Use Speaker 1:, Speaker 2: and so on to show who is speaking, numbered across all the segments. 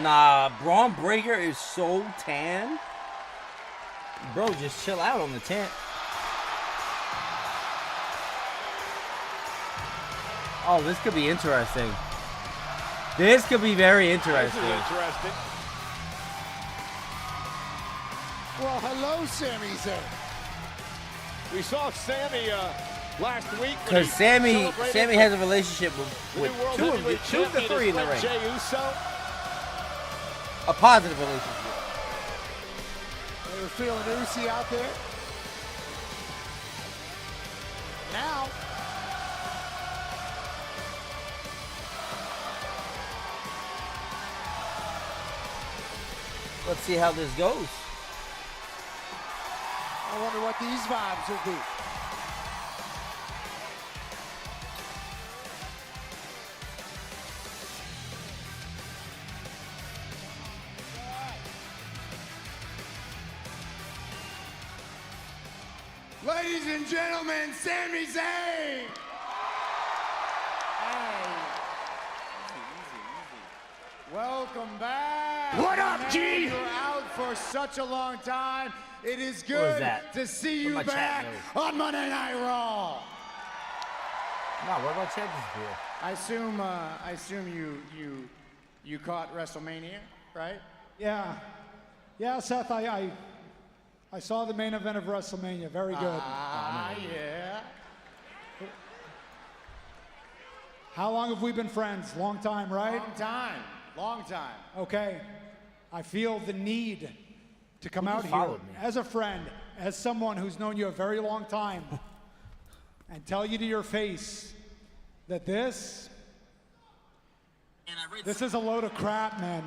Speaker 1: Nah, Bron Breakker is so tan. Bro, just chill out on the tent. Oh, this could be interesting. This could be very interesting.
Speaker 2: This is interesting.
Speaker 3: Well, hello, Sami Zayn.
Speaker 2: We saw Sami last week.
Speaker 1: Because Sami has a relationship with two of the three in the ring.
Speaker 2: Jey Uso.
Speaker 1: A positive relationship.
Speaker 3: They were feeling Uzi out there. Now,
Speaker 1: let's see how this goes.
Speaker 3: I wonder what these vibes will be. Ladies and gentlemen, Sami Zayn! Hey. Easy. Welcome back.
Speaker 2: What up, G?
Speaker 3: You were out for such a long time. It is good to see you back on Monday Night Raw.
Speaker 1: Nah, what about champions here?
Speaker 3: I assume you caught WrestleMania, right?
Speaker 4: Yeah, Seth. I saw the main event of WrestleMania. Very good.
Speaker 3: Yeah.
Speaker 4: How long have we been friends? Long time, right?
Speaker 3: Long time.
Speaker 4: Okay. I feel the need to come out here as a friend, as someone who's known you a very long time, and tell you to your face that this is a load of crap, man.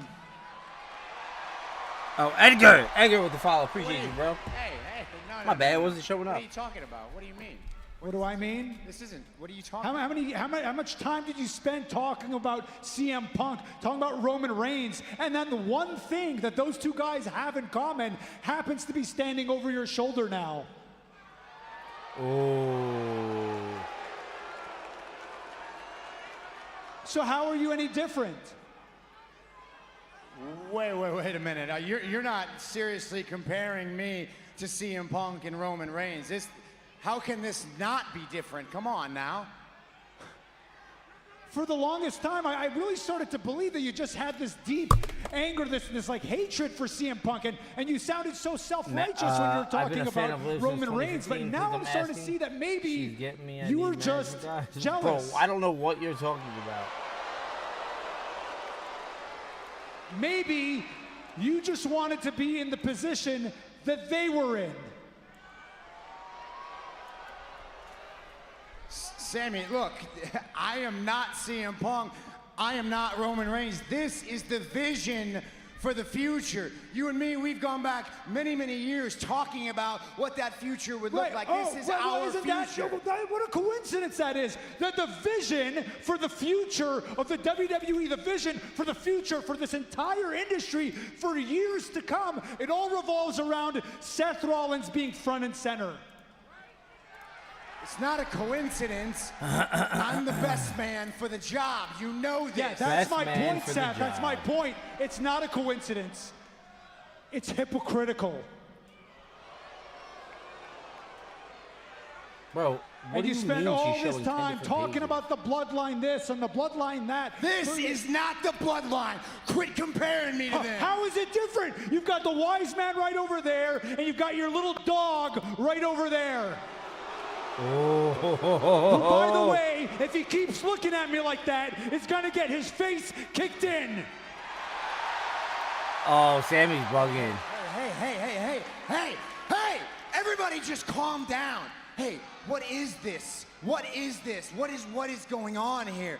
Speaker 1: Oh, Edgar with the follow. Appreciate you, bro.
Speaker 3: Hey, no.
Speaker 1: My bad, I wasn't showing up.
Speaker 3: What are you talking about? What do you mean?
Speaker 4: What do I mean?
Speaker 3: This isn't. What are you talking about?
Speaker 4: How much time did you spend talking about CM Punk, talking about Roman Reigns, and then the one thing that those two guys have in common happens to be standing over your shoulder now?
Speaker 1: Oh.
Speaker 4: So how are you any different?
Speaker 3: Wait a minute. You're not seriously comparing me to CM Punk and Roman Reigns. How can this not be different? Come on now.
Speaker 4: For the longest time, I really started to believe that you just had this deep anger, this like hatred for CM Punk, and you sounded so self-righteous when you were talking about Roman Reigns. But now I'm starting to see that maybe you were just jealous.
Speaker 1: Bro, I don't know what you're talking about.
Speaker 4: Maybe you just wanted to be in the position that they were in.
Speaker 3: Sammy, look, I am not CM Punk. I am not Roman Reigns. This is the vision for the future. You and me, we've gone back many, many years talking about what that future would look like. This is our future.
Speaker 4: What a coincidence that is. That the vision for the future of the WWE, the vision for the future for this entire industry for years to come, it all revolves around Seth Rollins being front and center.
Speaker 3: It's not a coincidence. I'm the best man for the job. You know this.
Speaker 4: Yeah, that's my point, Seth. That's my point. It's not a coincidence. It's hypocritical.
Speaker 1: Bro,
Speaker 4: and you spend all this time talking about the bloodline this and the bloodline that.
Speaker 3: This is not the bloodline. Quit comparing me to them.
Speaker 4: How is it different? You've got the wise man right over there, and you've got your little dog right over there.
Speaker 1: Oh.
Speaker 4: Who, by the way, if he keeps looking at me like that, is gonna get his face kicked in.
Speaker 1: Oh, Sammy's bugging.
Speaker 3: Hey, everybody just calm down. Hey, what is this? What is this? What is going on here?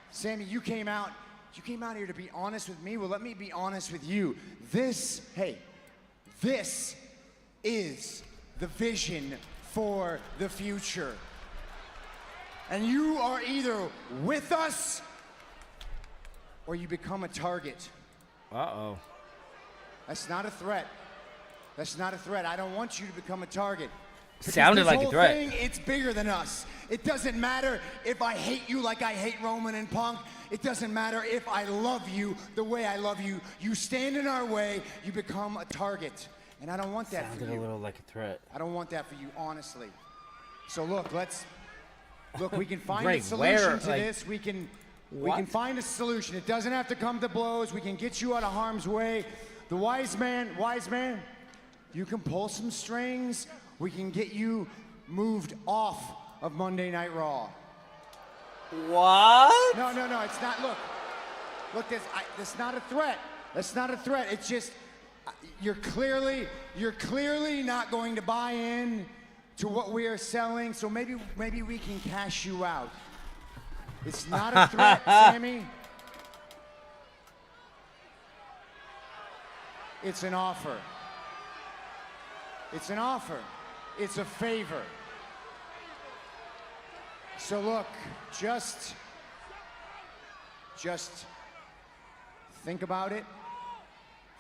Speaker 3: Sammy, you came out here to be honest with me. Well, let me be honest with you. This is the vision for the future. And you are either with us or you become a target.
Speaker 1: Uh-oh.
Speaker 3: That's not a threat. That's not a threat. I don't want you to become a target.
Speaker 1: Sounded like a threat.
Speaker 3: Thing, it's bigger than us. It doesn't matter if I hate you like I hate Roman and Punk. It doesn't matter if I love you the way I love you. You stand in our way, you become a target. And I don't want that for you.
Speaker 1: Sounded a little like a threat.
Speaker 3: I don't want that for you, honestly. So look, we can find
Speaker 1: Greg,
Speaker 3: a solution to
Speaker 1: like,
Speaker 3: this. We can find a solution. It doesn't have to come to blows. We can get you out of harm's way. The wise man, you can pull some strings. We can get you moved off of Monday Night Raw.
Speaker 1: What?
Speaker 3: No, it's not. Look, that's not a threat. That's not a threat. It's just you're clearly not going to buy in to what we are selling. So maybe we can cash you out. It's not a threat, Sammy. It's an offer. It's an offer. It's a favor. So look, just think about it.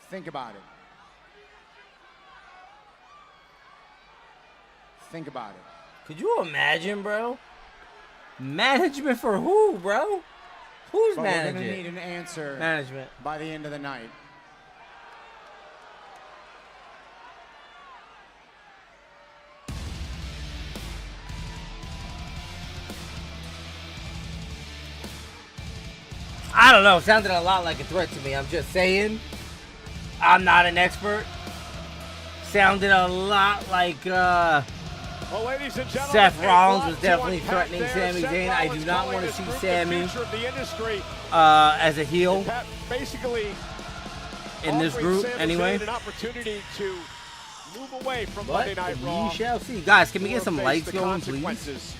Speaker 3: Think about it. Think about it.
Speaker 1: Could you imagine, bro? Management for who, bro? Who's
Speaker 3: But
Speaker 1: managing?
Speaker 3: we're gonna need an answer
Speaker 1: Management.
Speaker 3: by the end of the night.
Speaker 1: I don't know. Sounded a lot like a threat to me. I'm just saying. I'm not an expert. Sounded a lot like
Speaker 2: Well, ladies and gentlemen,
Speaker 1: Seth Rollins was
Speaker 2: to
Speaker 1: definitely
Speaker 2: unpack
Speaker 1: threatening
Speaker 2: there.
Speaker 1: Sami
Speaker 2: Seth
Speaker 1: Zayn. I do
Speaker 2: Rollins
Speaker 1: not
Speaker 2: calling
Speaker 1: want to
Speaker 2: this
Speaker 1: see
Speaker 2: group the
Speaker 1: Sami
Speaker 2: future of the industry.
Speaker 1: as a heel
Speaker 2: Basically,
Speaker 1: in this group
Speaker 2: Sami
Speaker 1: anyway.
Speaker 2: Zayn an opportunity to move away from
Speaker 1: But
Speaker 2: Monday Night Raw.
Speaker 1: we shall see. Guys, can we get
Speaker 2: or
Speaker 1: some
Speaker 2: face
Speaker 1: lights
Speaker 2: the
Speaker 1: going, please?
Speaker 2: consequences.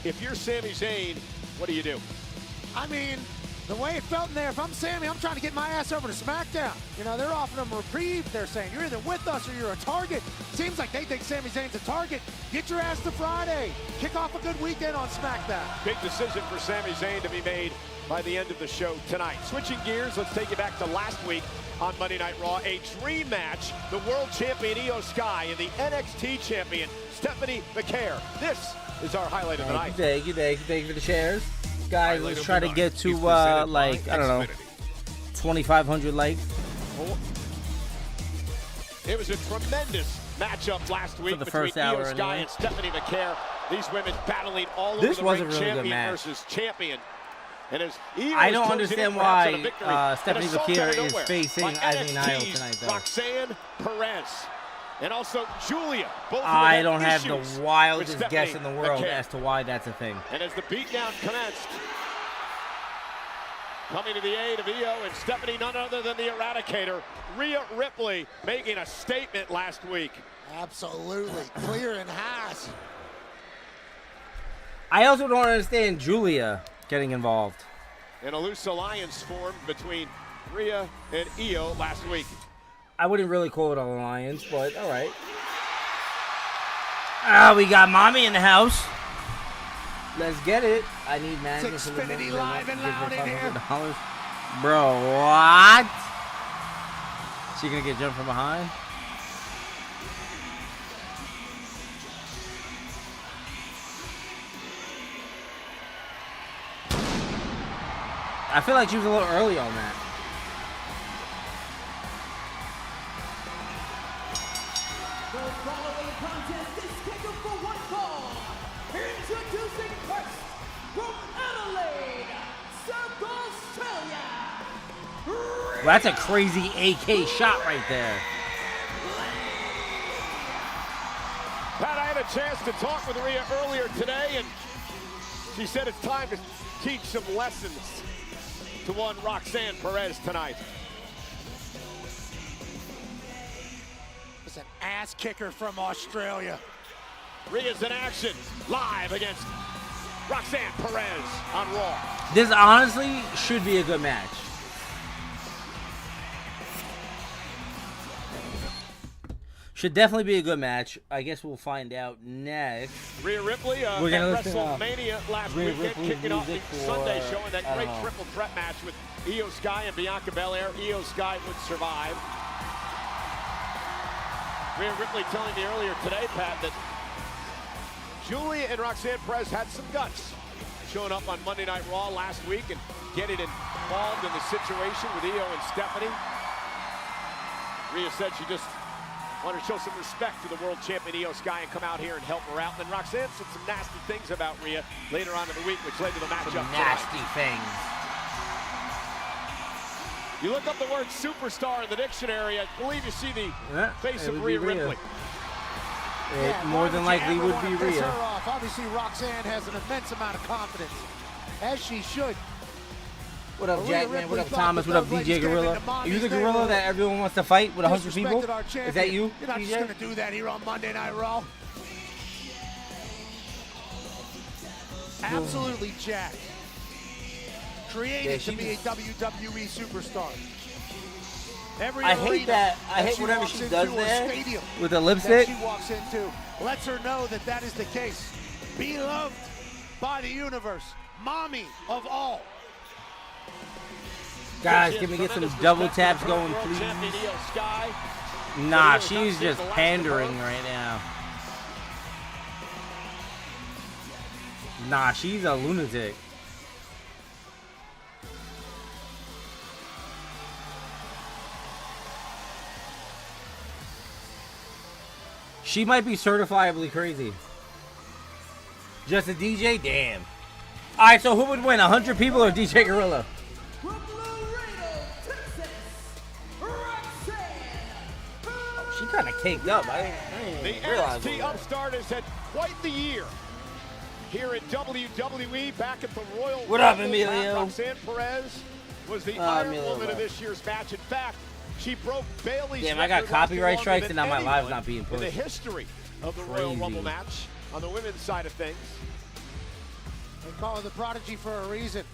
Speaker 2: If you're Sami Zayn, what do you do?
Speaker 5: I mean, the way it felt in there, if I'm Sammy, I'm trying to get my ass over to SmackDown. You know, they're offering him a reprieve. They're saying, you're either with us or you're a target. Seems like they think Sami Zayn's a target. Get your ass to Friday. Kick off a good weekend on SmackDown.
Speaker 2: Big decision for Sami Zayn to be made by the end of the show tonight. Switching gears, let's take you back to last week on Monday Night Raw. A dream match, the world champion Io Sky and the NXT champion Stephanie Vaquer. This is our highlight of the night.
Speaker 1: Thank you for the shares. Guys, let's try to get to like, I don't know, 2,500 likes.
Speaker 2: It was a tremendous matchup last week
Speaker 1: the
Speaker 2: between
Speaker 1: first hour
Speaker 2: Io Sky
Speaker 1: anyway.
Speaker 2: and Stephanie Vaquer. These women battling all over
Speaker 1: This
Speaker 2: the
Speaker 1: was a
Speaker 2: ring,
Speaker 1: really good
Speaker 2: champion
Speaker 1: match.
Speaker 2: versus champion. And as Io
Speaker 1: I
Speaker 2: is
Speaker 1: don't
Speaker 2: closing
Speaker 1: understand
Speaker 2: in perhaps on a
Speaker 1: why
Speaker 2: victory,
Speaker 1: Stephanie
Speaker 2: an assault
Speaker 1: Vaquer
Speaker 2: out of
Speaker 1: is
Speaker 2: nowhere
Speaker 1: facing
Speaker 2: by
Speaker 1: Ivy Nile
Speaker 2: NXT's
Speaker 1: tonight, though.
Speaker 2: Roxanne Perez. And also Julia. Both of them
Speaker 1: I
Speaker 2: had
Speaker 1: don't have the
Speaker 2: issues
Speaker 1: wildest
Speaker 2: with
Speaker 1: guess
Speaker 2: Stephanie
Speaker 1: in the world
Speaker 2: Vaquer.
Speaker 1: as to why that's a thing.
Speaker 2: And as the beatdown commenced, coming to the aid of Io and Stephanie, none other than the Eradicator, Rhea Ripley, making a statement last week.
Speaker 5: Absolutely. Clear and has.
Speaker 1: I also don't understand Julia getting involved.
Speaker 2: And a loose alliance formed between Rhea and Io last week.
Speaker 1: I wouldn't really call it an alliance, but all right. We got mommy in the house. Let's get it. I need management
Speaker 5: It's
Speaker 1: for the
Speaker 5: Xfinity
Speaker 1: moment.
Speaker 5: Live and loud in here.
Speaker 1: $500. Bro, what? She gonna get jumped from behind? I feel like she was a little early on that.
Speaker 6: The following contest is scheduled for one fall. Introducing first, from Adelaide, South Australia.
Speaker 1: Well, that's a crazy AK shot right there.
Speaker 2: Pat, I had a chance to talk with Rhea earlier today, and she said it's time to teach some lessons to one Roxanne Perez tonight.
Speaker 5: It's an ass kicker from Australia.
Speaker 2: Rhea's in action, live against Roxanne Perez on Raw.
Speaker 1: This honestly should be a good match. Should definitely be a good match. I guess we'll find out next.
Speaker 2: Rhea Ripley at
Speaker 1: We're gonna listen to
Speaker 2: WrestleMania last
Speaker 1: Rhea
Speaker 2: weekend,
Speaker 1: Ripley's
Speaker 2: kicking off the
Speaker 1: music for,
Speaker 2: Sunday, showing that
Speaker 1: I
Speaker 2: great
Speaker 1: don't know.
Speaker 2: triple threat match with Io Sky and Bianca Belair. Io Sky would survive. Rhea Ripley telling me earlier today, Pat, that Julia and Roxanne Perez had some guts showing up on Monday Night Raw last week and getting involved in the situation with Io and Stephanie. Rhea said she just wanted to show some respect to the world champion Io Sky and come out here and help her out. And then Roxanne said some nasty things about Rhea later on in the week, which led to the matchup.
Speaker 1: Nasty things.
Speaker 2: You look up the word superstar in the dictionary, I believe you see the face of Rhea Ripley.
Speaker 1: It more than likely would be Rhea.
Speaker 5: Obviously, Roxanne has an immense amount of confidence, as she should.
Speaker 1: What up, Jackman? What up, Thomas? What up, DJ Gorilla? Are you the gorilla that everyone wants to fight with 100 people? Is that you,
Speaker 5: You're not
Speaker 1: DJ?
Speaker 5: just going to do that here on Monday Night Raw. Absolutely jacked. Created to be a WWE superstar.
Speaker 1: I hate that. I hate whatever she does there with the lipstick.
Speaker 5: That she walks into lets her know that that is the case. Beloved by the universe. Mommy of all.
Speaker 1: Guys, can we get some double taps going, please? Nah, she's just pandering right now. Nah, she's a lunatic. She might be certifiably crazy. Just a DJ? Damn. All right, so who would win, 100 people or DJ Gorilla?
Speaker 6: From Laredo, Texas, Roxanne Perez.
Speaker 1: She kind of caked up. I
Speaker 2: The
Speaker 1: didn't realize
Speaker 2: NXT upstart has had quite the year here at WWE, back at the Royal
Speaker 1: What up,
Speaker 2: Rumble.
Speaker 1: Emilio?
Speaker 2: Roxanne Perez was the Iron
Speaker 1: Emilio,
Speaker 2: Woman of this year's match. In fact, she broke Bayley's
Speaker 1: Damn, I got
Speaker 2: record
Speaker 1: copyright
Speaker 2: longer
Speaker 1: strikes
Speaker 2: than
Speaker 1: and now my live's
Speaker 2: anyone
Speaker 1: not being
Speaker 2: in
Speaker 1: pushed.
Speaker 2: the history of the Royal Rumble match on the women's side of things.
Speaker 5: They call her the prodigy for a reason.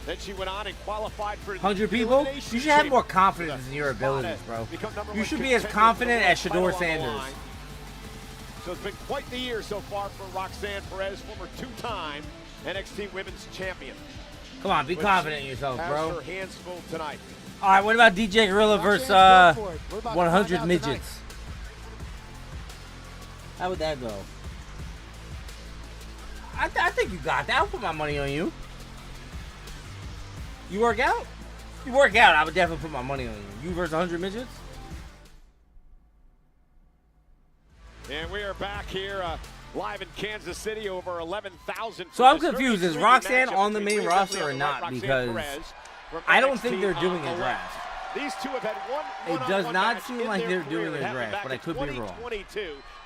Speaker 2: Then she went on and qualified for
Speaker 1: 100
Speaker 2: the
Speaker 1: people?
Speaker 2: Elimination
Speaker 1: You should have more
Speaker 2: Chamber.
Speaker 1: confidence in your abilities, bro. You should be as confident as Shador Sanders.
Speaker 2: So it's been quite the year so far for Roxanne Perez, former two-time NXT Women's Champion.
Speaker 1: Come on, be confident in yourself,
Speaker 2: Has
Speaker 1: bro.
Speaker 2: her hands full tonight.
Speaker 1: All right, what about DJ Gorilla versus 100 midgets? How would that go? I think you got that. I'll put my money on you. You work out? You work out, I would definitely put my money on you. You versus 100 midgets?
Speaker 2: And we are back here live in Kansas City, over 11,000.
Speaker 1: So I'm confused. Is Roxanne on the main roster or not? Because I don't think they're doing a draft.
Speaker 2: These two have had one.
Speaker 1: It does not seem like they're doing a draft, but I could be wrong.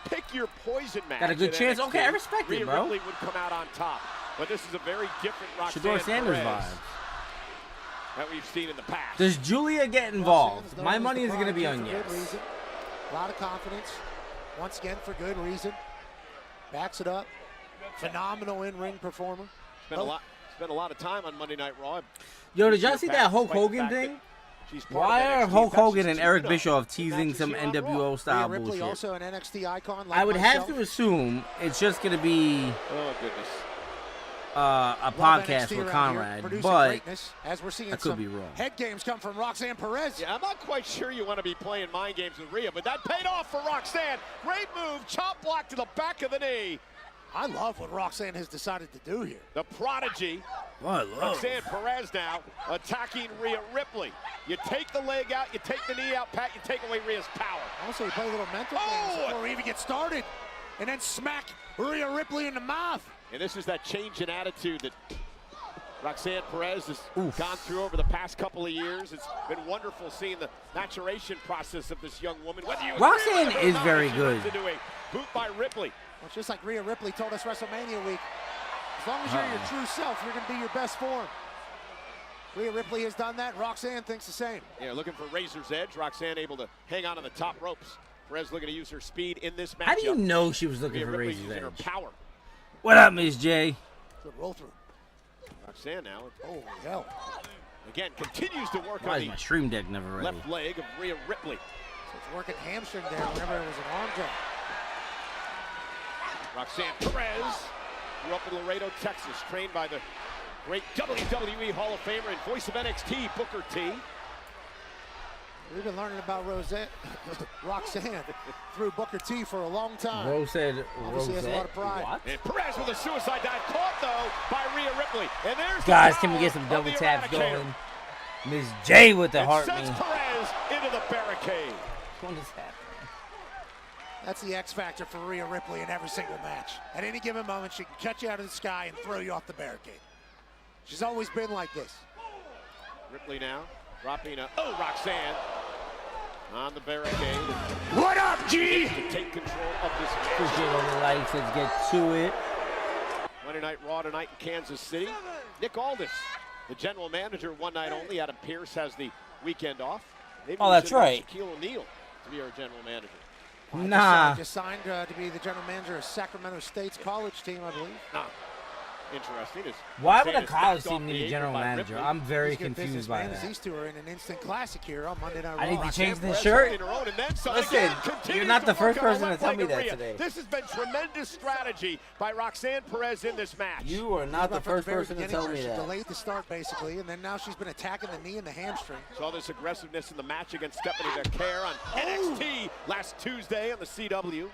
Speaker 2: Pick your poison match.
Speaker 1: Got a good chance. Okay, I respect it, bro.
Speaker 2: Rhea Ripley would come out on top, but this is a very different Roxanne
Speaker 1: Shador Sanders
Speaker 2: Perez
Speaker 1: vibes
Speaker 2: that we've seen in the past.
Speaker 1: Does Julia get involved? My money is going to be on yes.
Speaker 5: A lot of confidence. Once again, for good reason. Backs it up. Phenomenal in-ring performer.
Speaker 2: Spent a lot of time on Monday Night Raw.
Speaker 1: Yo, did y'all see that Hulk Hogan thing? Why are Hulk Hogan and Eric Bischoff teasing some NWO style
Speaker 5: Rhea Ripley,
Speaker 1: bullshit?
Speaker 5: also an NXT icon. Like
Speaker 1: I would
Speaker 5: myself.
Speaker 1: have to assume it's just going to be
Speaker 2: Oh goodness.
Speaker 1: a podcast with Conrad, but
Speaker 5: as we're seeing
Speaker 1: I could be wrong.
Speaker 5: Head games come from Roxanne Perez.
Speaker 2: Yeah, I'm not quite sure you want to be playing mind games with Rhea, but that paid off for Roxanne. Great move, chop block to the back of the knee.
Speaker 5: I love what Roxanne has decided to do here.
Speaker 2: The prodigy, Roxanne Perez now attacking Rhea Ripley. You take the leg out, you take the knee out, Pat, you take away Rhea's power.
Speaker 5: Also, you play a little mental games before we even get started. And then smack Rhea Ripley in the mouth.
Speaker 2: And this is that change in attitude that Roxanne Perez has gone through over the past couple of years. It's been wonderful seeing the maturation process of this young woman.
Speaker 1: Roxanne is very good.
Speaker 2: Into a boot by Ripley.
Speaker 5: Well, just like Rhea Ripley told us WrestleMania week, as long as you're your true self, you're going to be your best form. Rhea Ripley has done that. Roxanne thinks the same.
Speaker 2: Yeah, looking for razor's edge. Roxanne able to hang on to the top ropes. Perez looking to use her speed in this matchup.
Speaker 1: How do you know she was looking
Speaker 2: Rhea
Speaker 1: for
Speaker 2: Ripley
Speaker 1: razor's
Speaker 2: using her
Speaker 1: edge?
Speaker 2: power.
Speaker 1: What up, Miss J?
Speaker 5: Good roll through.
Speaker 2: Roxanne now.
Speaker 5: Oh, hell.
Speaker 2: Again, continues to work
Speaker 1: Why
Speaker 2: on
Speaker 1: is my
Speaker 2: the
Speaker 1: stream deck never ready?
Speaker 2: left leg of Rhea Ripley.
Speaker 5: So it's working hamstring there whenever it was an arm drag.
Speaker 2: Roxanne Perez grew up in Laredo, Texas, trained by the great WWE Hall of Famer and voice of NXT, Booker T.
Speaker 5: We've been learning about Roxanne through Booker T for a long time.
Speaker 1: Rosette.
Speaker 5: Obviously has a lot of pride.
Speaker 1: What?
Speaker 2: And Perez with a suicide dive, caught though by Rhea Ripley. And there's
Speaker 1: Guys,
Speaker 2: the
Speaker 1: can we get some
Speaker 2: foul
Speaker 1: double
Speaker 2: of the
Speaker 1: taps
Speaker 2: Eradicator.
Speaker 1: going? Miss J with the
Speaker 2: It
Speaker 1: heart
Speaker 2: sends
Speaker 1: me.
Speaker 2: Perez into the barricade.
Speaker 1: What is happening?
Speaker 5: That's the X factor for Rhea Ripley in every single match. At any given moment, she can catch you out of the sky and throw you off the barricade. She's always been like this.
Speaker 2: Ripley now dropping a Roxanne on the barricade.
Speaker 3: What up, G?
Speaker 2: To take control of this
Speaker 1: Appreciate all the likes. Let's get to it.
Speaker 2: Monday Night Raw tonight in Kansas City. Nick Aldis, the general manager, one night only. Adam Pearce has the weekend off. Maybe
Speaker 1: Oh,
Speaker 2: we
Speaker 1: that's
Speaker 2: should have
Speaker 1: right.
Speaker 2: Shaquille O'Neal to be our general manager.
Speaker 1: Nah.
Speaker 5: Just signed to be the general manager of Sacramento State's college team, I believe.
Speaker 2: Interesting.
Speaker 1: Why would
Speaker 2: Roxanne
Speaker 1: a
Speaker 2: is
Speaker 1: college
Speaker 2: knocked off
Speaker 1: team
Speaker 2: the
Speaker 1: need a
Speaker 2: apron
Speaker 1: general
Speaker 2: by
Speaker 1: manager?
Speaker 2: Ripley.
Speaker 1: I'm very
Speaker 5: He's a good
Speaker 1: confused by
Speaker 5: businessman, as
Speaker 1: that.
Speaker 5: these two are in an instant classic here on Monday Night Raw.
Speaker 1: I need to change this
Speaker 2: Perez
Speaker 1: shirt.
Speaker 2: holding her own, and then some.
Speaker 1: Listen,
Speaker 2: Again, continues
Speaker 1: you're not
Speaker 2: to
Speaker 1: the
Speaker 2: work
Speaker 1: first
Speaker 2: on her
Speaker 1: person to
Speaker 2: left
Speaker 1: tell
Speaker 2: leg
Speaker 1: me
Speaker 2: of
Speaker 1: that
Speaker 2: Rhea.
Speaker 1: today.
Speaker 2: This has been tremendous strategy by Roxanne Perez in this match.
Speaker 1: You are not the
Speaker 5: From
Speaker 1: first
Speaker 5: very
Speaker 1: person to
Speaker 5: beginning
Speaker 1: tell
Speaker 5: where
Speaker 1: me
Speaker 5: she
Speaker 1: that.
Speaker 5: delayed the start, basically, and then now she's been attacking the knee and the hamstring.
Speaker 2: Saw this aggressiveness in the match against Stephanie Vaquer on NXT last Tuesday on the CW.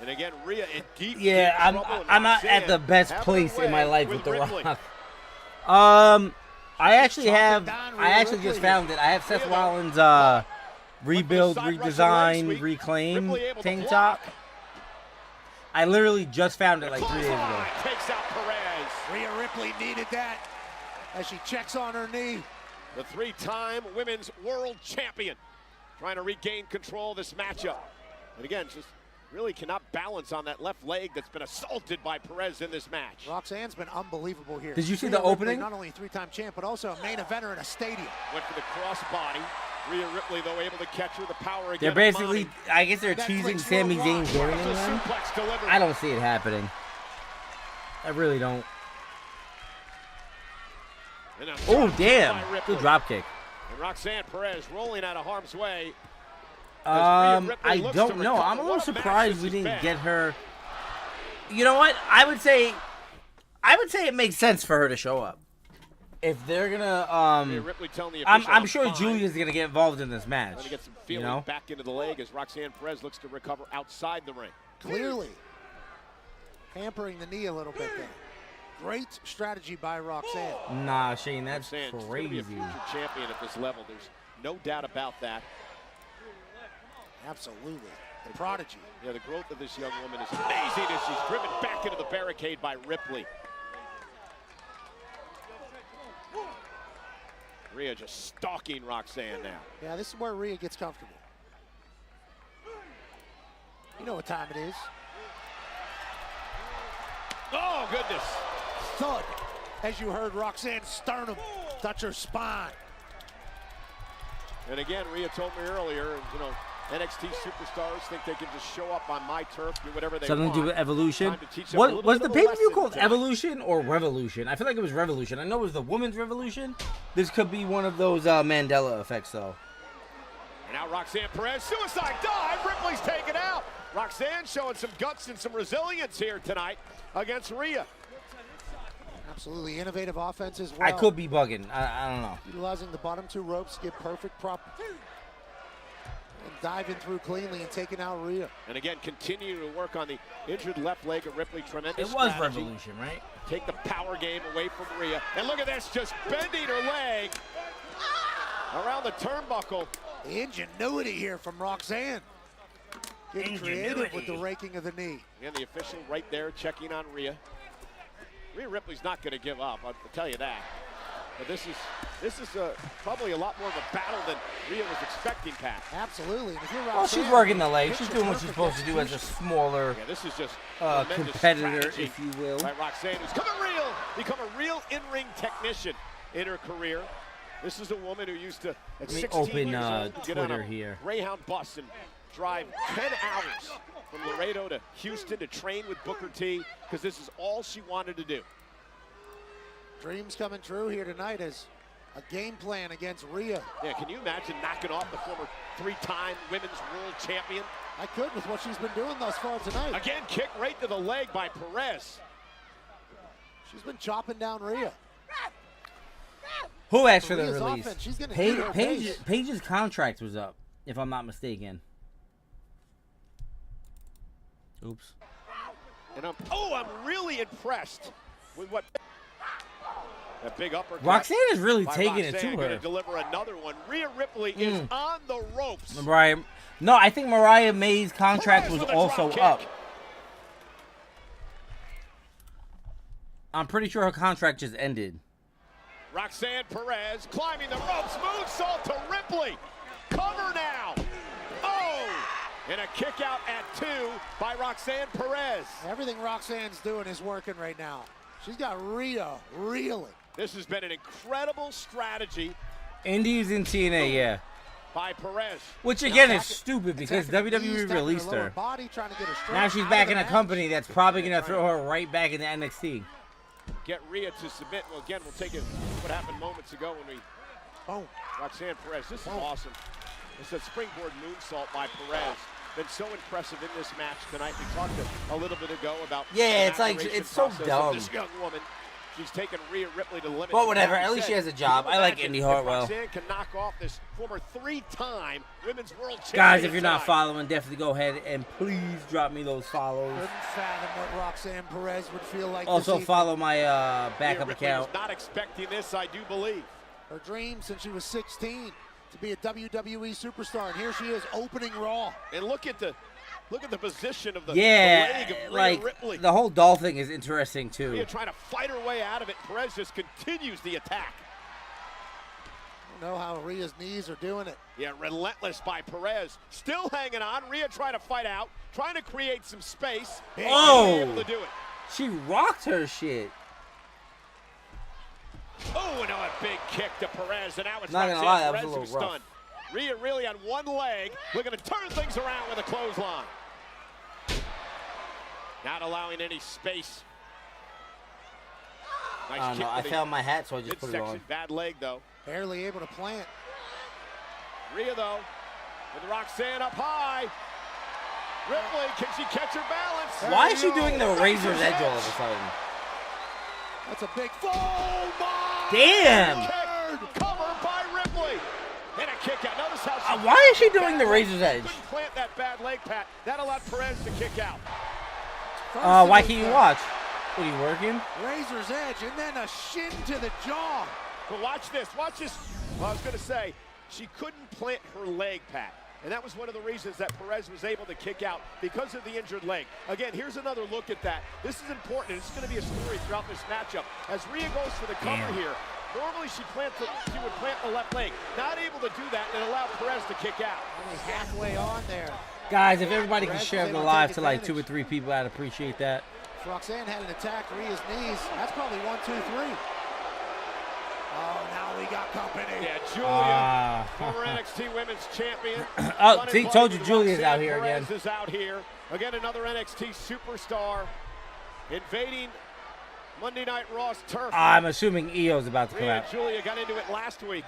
Speaker 2: And again, Rhea in deep trouble, and
Speaker 1: I'm not
Speaker 2: Roxanne
Speaker 1: at the best
Speaker 2: having
Speaker 1: place
Speaker 2: her
Speaker 1: in my
Speaker 2: way
Speaker 1: life with The
Speaker 2: Ripley.
Speaker 1: Rock. I actually
Speaker 5: Chopping down Rhea
Speaker 1: just
Speaker 5: Ripley
Speaker 1: found it. I have Seth
Speaker 2: Rhea, though,
Speaker 1: Rollins rebuild,
Speaker 2: Side wrestler last
Speaker 1: redesign,
Speaker 2: week.
Speaker 1: reclaim
Speaker 2: Ripley able to
Speaker 1: tank
Speaker 2: block.
Speaker 1: top. I literally just found it like 3 days ago.
Speaker 2: Clothesline takes out Perez.
Speaker 5: Rhea Ripley needed that as she checks on her knee.
Speaker 2: The three-time women's world champion trying to regain control of this matchup. And again, just really cannot balance on that left leg that's been assaulted by Perez in this match.
Speaker 5: Roxanne's been unbelievable here.
Speaker 1: Did you see
Speaker 5: Rhea
Speaker 1: the
Speaker 5: Ripley,
Speaker 1: opening?
Speaker 5: not only a three-time champ, but also a main eventer in a stadium.
Speaker 2: Went for the crossbody. Rhea Ripley, though, able to catch her. The power again.
Speaker 1: They're basically, I guess they're
Speaker 5: Netflix
Speaker 1: teasing Sami Zayn
Speaker 5: worldwide.
Speaker 1: joining
Speaker 2: The
Speaker 1: them.
Speaker 2: suplex delivered.
Speaker 1: I don't see it happening. I really don't.
Speaker 2: And a
Speaker 1: Oh,
Speaker 2: drop
Speaker 1: damn.
Speaker 2: by Ripley.
Speaker 1: Good drop kick.
Speaker 2: And Roxanne Perez rolling out of harm's way.
Speaker 1: I don't know. I'm a little surprised we didn't get her. You know what? I would say it makes sense for her to show up. If they're gonna,
Speaker 2: Rhea Ripley telling the
Speaker 1: I'm
Speaker 2: official,
Speaker 1: sure
Speaker 2: fine.
Speaker 1: Julia's gonna get involved in this
Speaker 2: Trying
Speaker 1: match.
Speaker 2: to get some
Speaker 1: You
Speaker 2: feeling
Speaker 1: know?
Speaker 2: back into the leg as Roxanne Perez looks to recover outside the ring.
Speaker 5: Clearly hampering the knee a little bit there. Great strategy by Roxanne.
Speaker 1: Nah, Shane, that's
Speaker 2: Roxanne's going to be a
Speaker 1: crazy.
Speaker 2: future champion at this level. There's no doubt about that.
Speaker 5: Absolutely. The prodigy.
Speaker 2: Yeah, the growth of this young woman is amazing as she's driven back into the barricade by Ripley. Rhea just stalking Roxanne now.
Speaker 5: Yeah, this is where Rhea gets comfortable. You know what time it is.
Speaker 2: Oh, goodness.
Speaker 5: Thud, as you heard Roxanne's sternum touch her spine.
Speaker 2: And again, Rhea told me earlier, you know, NXT superstars think they can just show up on my turf, do whatever they
Speaker 1: Something
Speaker 2: want.
Speaker 1: to do with Evolution.
Speaker 2: Time to teach them a
Speaker 1: What
Speaker 2: little
Speaker 1: was
Speaker 2: bit
Speaker 1: the
Speaker 2: of a
Speaker 1: pay-per-view
Speaker 2: lesson
Speaker 1: called?
Speaker 2: tonight.
Speaker 1: Evolution or Revolution? I feel like it was Revolution. I know it was the Women's Revolution. This could be one of those Mandela effects, though.
Speaker 2: And now Roxanne Perez, suicide dive. Ripley's taken out. Roxanne showing some guts and some resilience here tonight against Rhea.
Speaker 5: Absolutely innovative offense as well.
Speaker 1: I could be bugging. I don't know.
Speaker 5: Utilizing the bottom two ropes to get perfect prop. And diving through cleanly and taking out Rhea.
Speaker 2: And again, continue to work on the injured left leg of Ripley. Tremendous
Speaker 1: It was
Speaker 2: strategy.
Speaker 1: Revolution, right?
Speaker 2: Take the power game away from Rhea. And look at this, just bending her leg around the turnbuckle.
Speaker 5: The ingenuity here from Roxanne. Getting creative with the raking of the knee.
Speaker 2: And the official right there checking on Rhea. Rhea Ripley's not going to give up, I'll tell you that. But this is probably a lot more of a battle than Rhea was expecting, Pat.
Speaker 5: Absolutely. And if you're
Speaker 1: Well, she's
Speaker 5: Roxanne,
Speaker 1: working the leg. She's
Speaker 5: picture
Speaker 1: doing what she's
Speaker 5: perfect
Speaker 1: supposed to do as a smaller
Speaker 2: Yeah, this is just
Speaker 1: competitor,
Speaker 2: strategy
Speaker 1: if you will.
Speaker 2: by Roxanne, who's become a real in-ring technician in her career. This is a woman who used to, at
Speaker 1: Let me
Speaker 2: 16
Speaker 1: open,
Speaker 2: years old, get on
Speaker 1: Twitter
Speaker 2: a
Speaker 1: here.
Speaker 2: Greyhound bus and drive 10 hours from Laredo to Houston to train with Booker T, because this is all she wanted to do.
Speaker 5: Dreams coming true here tonight as a game plan against Rhea.
Speaker 2: Yeah, can you imagine knocking off the former three-time women's world champion?
Speaker 5: I could with what she's been doing thus far tonight.
Speaker 2: Again, kick right to the leg by Perez.
Speaker 5: She's been chopping down Rhea.
Speaker 1: Who asked for the
Speaker 5: Rhea's
Speaker 1: release?
Speaker 5: offense, she's gonna eat her base.
Speaker 1: Paige's contract was up, if I'm not mistaken. Oops.
Speaker 2: And I'm really impressed with what that big uppercut.
Speaker 1: Roxanne is really
Speaker 2: by
Speaker 1: taking
Speaker 2: Roxanne,
Speaker 1: it to
Speaker 2: gonna
Speaker 1: her.
Speaker 2: deliver another one. Rhea Ripley is on the ropes.
Speaker 1: No, I think Mariah May's contract was
Speaker 2: Perez with a
Speaker 1: also
Speaker 2: drop
Speaker 1: up.
Speaker 2: kick.
Speaker 1: I'm pretty sure her contract just ended.
Speaker 2: Roxanne Perez climbing the ropes, moonsault to Ripley. Cover now. Oh, and a kick out at 2 by Roxanne Perez.
Speaker 5: Everything Roxanne's doing is working right now. She's got Rhea reeling.
Speaker 2: This has been an incredible strategy
Speaker 1: Indies in TNA, yeah.
Speaker 2: by Perez.
Speaker 1: Which again is stupid because WWE released her.
Speaker 5: Body, trying to get her
Speaker 1: Now she's back in a company that's probably going to throw her right back into NXT.
Speaker 2: Get Rhea to submit. Well, again, we'll take it what happened moments ago when we...
Speaker 5: Boom.
Speaker 2: Roxanne Perez, this is awesome. It's a springboard moonsault by Perez. Been so impressive in this match tonight. We talked a little bit ago about
Speaker 1: Yeah,
Speaker 2: the
Speaker 1: it's
Speaker 2: maturation
Speaker 1: so
Speaker 2: process of
Speaker 1: dumb.
Speaker 2: This young woman, she's taken Rhea Ripley to the limit.
Speaker 1: But whatever,
Speaker 2: Like
Speaker 1: at
Speaker 2: you
Speaker 1: least
Speaker 2: said,
Speaker 1: she has a job.
Speaker 2: can you
Speaker 1: I like
Speaker 2: imagine
Speaker 1: Indy
Speaker 2: if
Speaker 1: Hartwell.
Speaker 2: Roxanne can knock off this former 3-time women's world champion.
Speaker 1: Guys, if you're not
Speaker 2: tonight.
Speaker 1: following, definitely go ahead and please drop me those follows.
Speaker 5: Couldn't fathom what Roxanne Perez would feel like.
Speaker 1: Also
Speaker 5: this
Speaker 1: follow my
Speaker 2: Rhea
Speaker 1: backup
Speaker 2: Ripley
Speaker 1: account.
Speaker 2: was not expecting this, I do believe.
Speaker 5: Her dream since she was 16 to be a WWE superstar, and here she is opening Raw.
Speaker 2: And look at the position of the
Speaker 1: Yeah,
Speaker 2: leg of Rhea
Speaker 1: like
Speaker 2: Ripley.
Speaker 1: the whole doll thing is interesting too.
Speaker 2: Rhea trying to fight her way out of it. Perez just continues the attack.
Speaker 5: I don't know how Rhea's knees are doing it.
Speaker 2: Yeah, relentless by Perez. Still hanging on. Rhea trying to fight out, trying to create some space.
Speaker 1: Oh!
Speaker 2: Able to do it.
Speaker 1: She rocked her shit.
Speaker 2: Oh, and a big kick to Perez, and now it's
Speaker 1: Not gonna
Speaker 2: Roxanne
Speaker 1: lie, that was
Speaker 2: Perez
Speaker 1: a
Speaker 2: who's
Speaker 1: little rough.
Speaker 2: stunned. Rhea really on one leg, looking to turn things around with a clothesline. Not allowing any space. Nice
Speaker 1: I don't
Speaker 2: kick
Speaker 1: know.
Speaker 2: to
Speaker 1: I
Speaker 2: the
Speaker 1: found my hat, so I just put it
Speaker 2: midsection.
Speaker 1: on.
Speaker 2: Bad leg, though.
Speaker 5: Barely able to plant.
Speaker 2: Rhea, though, with Roxanne up high. Ripley, can she catch her balance?
Speaker 1: Why is she doing the razor's edge all of a sudden?
Speaker 5: That's a big. Oh my!
Speaker 1: Damn!
Speaker 2: Kick, cover by Ripley. And a kick out. Notice how she
Speaker 1: Why is she doing the razor's edge?
Speaker 2: couldn't plant that bad leg, Pat. That allowed Perez to kick out.
Speaker 1: Why can't you watch? What, are you working?
Speaker 5: Razor's edge, and then a shin to the jaw.
Speaker 2: But watch this. Watch this. Well, I was going to say, she couldn't plant her leg, Pat. And that was one of the reasons that Perez was able to kick out because of the injured leg. Again, here's another look at that. This is important. It's going to be a story throughout this matchup. As Rhea goes for the cover here, normally she would plant the left leg. Not able to do that and allowed Perez to kick out.
Speaker 5: Only halfway on there.
Speaker 1: Guys, if everybody can
Speaker 5: Perez
Speaker 1: share
Speaker 5: was
Speaker 1: the
Speaker 5: able to
Speaker 1: live
Speaker 5: take
Speaker 1: to like
Speaker 5: advantage.
Speaker 1: 2 or 3 people, I'd appreciate that.
Speaker 5: If Roxanne hadn't attacked Rhea's knees, that's probably 1, 2, 3. Oh, now we got company.
Speaker 2: Yeah, Julia, former NXT Women's Champion.
Speaker 1: Oh, see,
Speaker 2: Running
Speaker 1: told you
Speaker 2: buddy
Speaker 1: Julia's out
Speaker 2: Roxanne
Speaker 1: here again.
Speaker 2: Perez is out here. Again, another NXT superstar invading Monday Night Raw's turf.
Speaker 1: I'm assuming EO's about to come
Speaker 2: Rhea
Speaker 1: out.
Speaker 2: and Julia got into it last week.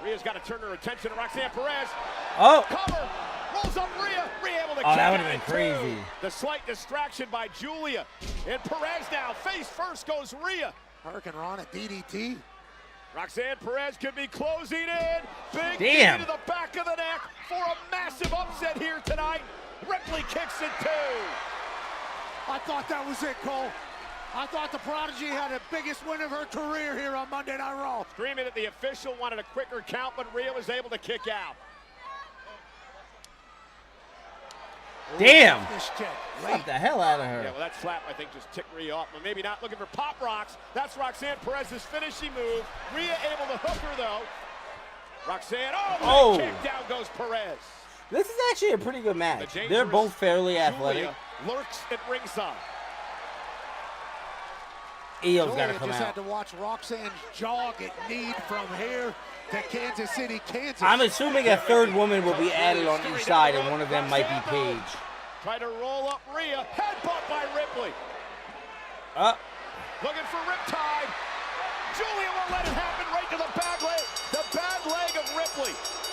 Speaker 2: Rhea's got to turn her attention to Roxanne Perez.
Speaker 1: Oh!
Speaker 2: Cover. Rolls up Rhea. Rhea able to
Speaker 1: Oh,
Speaker 2: kick
Speaker 1: that
Speaker 2: out
Speaker 1: would've been
Speaker 2: at 2.
Speaker 1: crazy.
Speaker 2: The slight distraction by Julia. And Perez now. Face first goes Rhea.
Speaker 5: Hurricane Rana, DDT.
Speaker 2: Roxanne Perez could be closing in. Big
Speaker 1: Damn.
Speaker 2: knee to the back of the neck for a massive upset here tonight. Ripley kicks it 2.
Speaker 5: I thought that was it, Cole. I thought the Prodigy had the biggest win of her career here on Monday Night Raw.
Speaker 2: Screaming at the official, wanted a quicker count, but Rhea was able to kick out.
Speaker 1: Damn!
Speaker 5: This check.
Speaker 1: Slap the hell out of
Speaker 2: Yeah,
Speaker 1: her.
Speaker 2: well, that slap, I think, just ticked Rhea off. But maybe not looking for pop rocks. That's Roxanne Perez's finishing move. Rhea able to hook her, though. Roxanne,
Speaker 1: Oh.
Speaker 2: kick, down goes Perez.
Speaker 1: This is actually a pretty good match.
Speaker 2: The
Speaker 1: They're
Speaker 2: dangerous
Speaker 1: both fairly athletic.
Speaker 2: Julia lurks at ringside.
Speaker 1: EO's got to
Speaker 5: Julia
Speaker 1: come
Speaker 5: just
Speaker 1: out.
Speaker 5: had to watch Roxanne's jaw get kneed from here to Kansas City, Kansas.
Speaker 1: I'm assuming a third woman will be added on each side, and one of them might be Paige.
Speaker 2: Try to roll up Rhea. Headbutt by Ripley. Looking for riptide. Julia won't let it happen right to the bad leg. The bad leg of Ripley.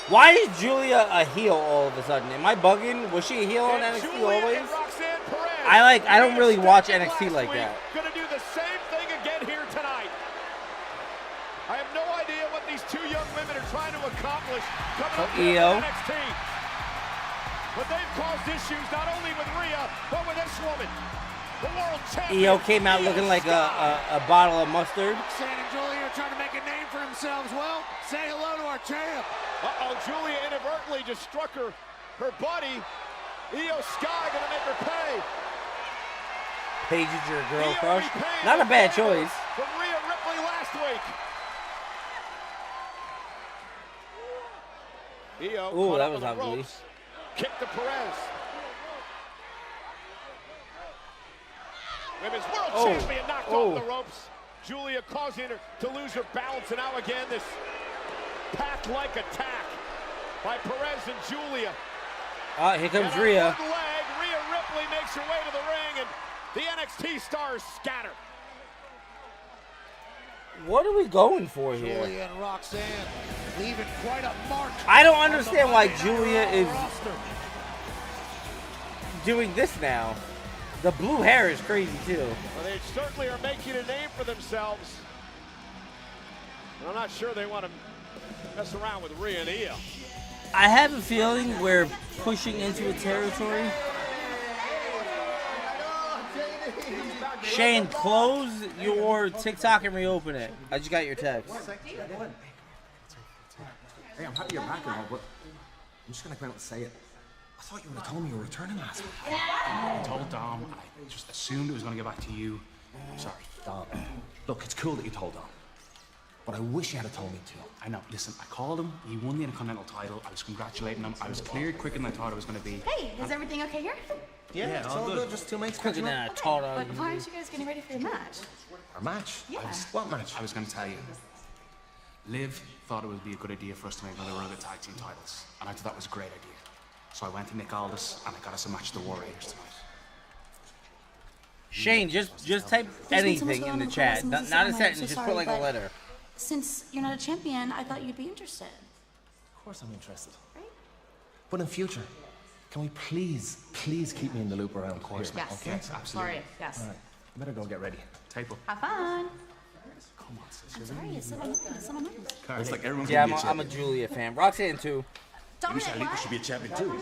Speaker 1: Why is Julia a heel all of a sudden? Am I bugging? Was she a heel on
Speaker 2: And
Speaker 1: NXT
Speaker 2: Julia
Speaker 1: always?
Speaker 2: and Roxanne Perez.
Speaker 1: I don't really watch
Speaker 2: Stepped in
Speaker 1: NXT
Speaker 2: last
Speaker 1: like
Speaker 2: week,
Speaker 1: that.
Speaker 2: Gonna do the same thing again here tonight. I have no coming up
Speaker 1: Io.
Speaker 2: NXT. But they've caused issues not only with Rhea, but with this woman. The world champion.
Speaker 1: Io came out looking like a bottle of mustard.
Speaker 5: Roxanne and Julia are trying to make a name for themselves. Well, say hello to our champ.
Speaker 2: Uh-oh, Julia inadvertently just struck her buddy. Io Sky gonna make her pay.
Speaker 1: Paige is your girl crush. Not a bad choice.
Speaker 2: From Rhea Ripley last week. Io
Speaker 1: Ooh, that
Speaker 2: up
Speaker 1: was
Speaker 2: on the
Speaker 1: ugly.
Speaker 2: ropes. Kick to Perez. Women's World Champion knocked off the ropes. Julia causing her to lose her balance, and now again this pack-like attack by Perez and Julia.
Speaker 1: Here comes
Speaker 2: and
Speaker 1: Rhea.
Speaker 2: on one leg, Rhea Ripley makes her way to the ring, and the NXT stars scatter.
Speaker 1: What are we going for here?
Speaker 5: Julia and Roxanne leaving quite a mark.
Speaker 1: I don't understand why Julia is doing this now. The blue hair is crazy too.
Speaker 2: Well, they certainly are making a name for themselves. I'm not sure they want to mess around with Rhea and Io.
Speaker 1: I have a feeling we're pushing into a territory. Shane, close your TikTok and reopen it. I just got your text.
Speaker 7: Hey, I'm happy you're back and all, but I'm just gonna come out and say it. I thought you would have told me you were returning last week.
Speaker 8: I told Dom, and I just assumed it was going to get back to you. I'm sorry.
Speaker 7: Dom, look, it's cool that you told Dom, but I wish you had told me too.
Speaker 8: I know. Listen, I called him. He won the Intercontinental title. I was congratulating him. I was cleared quicker than I thought it was going to be.
Speaker 9: Hey, is everything okay here?
Speaker 7: Yeah, it's all good. Just two mates
Speaker 1: Quicker
Speaker 7: catching
Speaker 1: than
Speaker 7: up.
Speaker 1: I taught
Speaker 9: But
Speaker 1: on.
Speaker 9: why aren't you guys getting ready for your match?
Speaker 7: Our match?
Speaker 9: Yeah.
Speaker 7: What match?
Speaker 8: I was going to tell you. Liv thought it would be a good idea for us to make another run at the tag team titles, and I thought that was a great idea. So I went to Nick Aldis, and I got us a match to the Warriors tonight.
Speaker 1: Shane, just type anything in the chat. Not a sentence, just put like a letter.
Speaker 9: Since you're not a champion, I thought you'd be interested.
Speaker 7: Of course I'm interested.
Speaker 9: Right?
Speaker 7: But in future, can we please keep me in the loop around? Of
Speaker 8: course,
Speaker 9: Yes.
Speaker 7: Okay?
Speaker 8: Absolutely.
Speaker 9: Sorry, yes.
Speaker 7: All right, I better go get ready.
Speaker 8: Tape up.
Speaker 9: Have fun.
Speaker 8: Come on, sis.
Speaker 9: I'm sorry, it's someone else.
Speaker 7: Looks like everyone's
Speaker 1: Yeah,
Speaker 7: gonna be a
Speaker 1: I'm a Julia fan. Roxanne too.
Speaker 9: Dominic, what?
Speaker 7: should be a champion too.
Speaker 9: How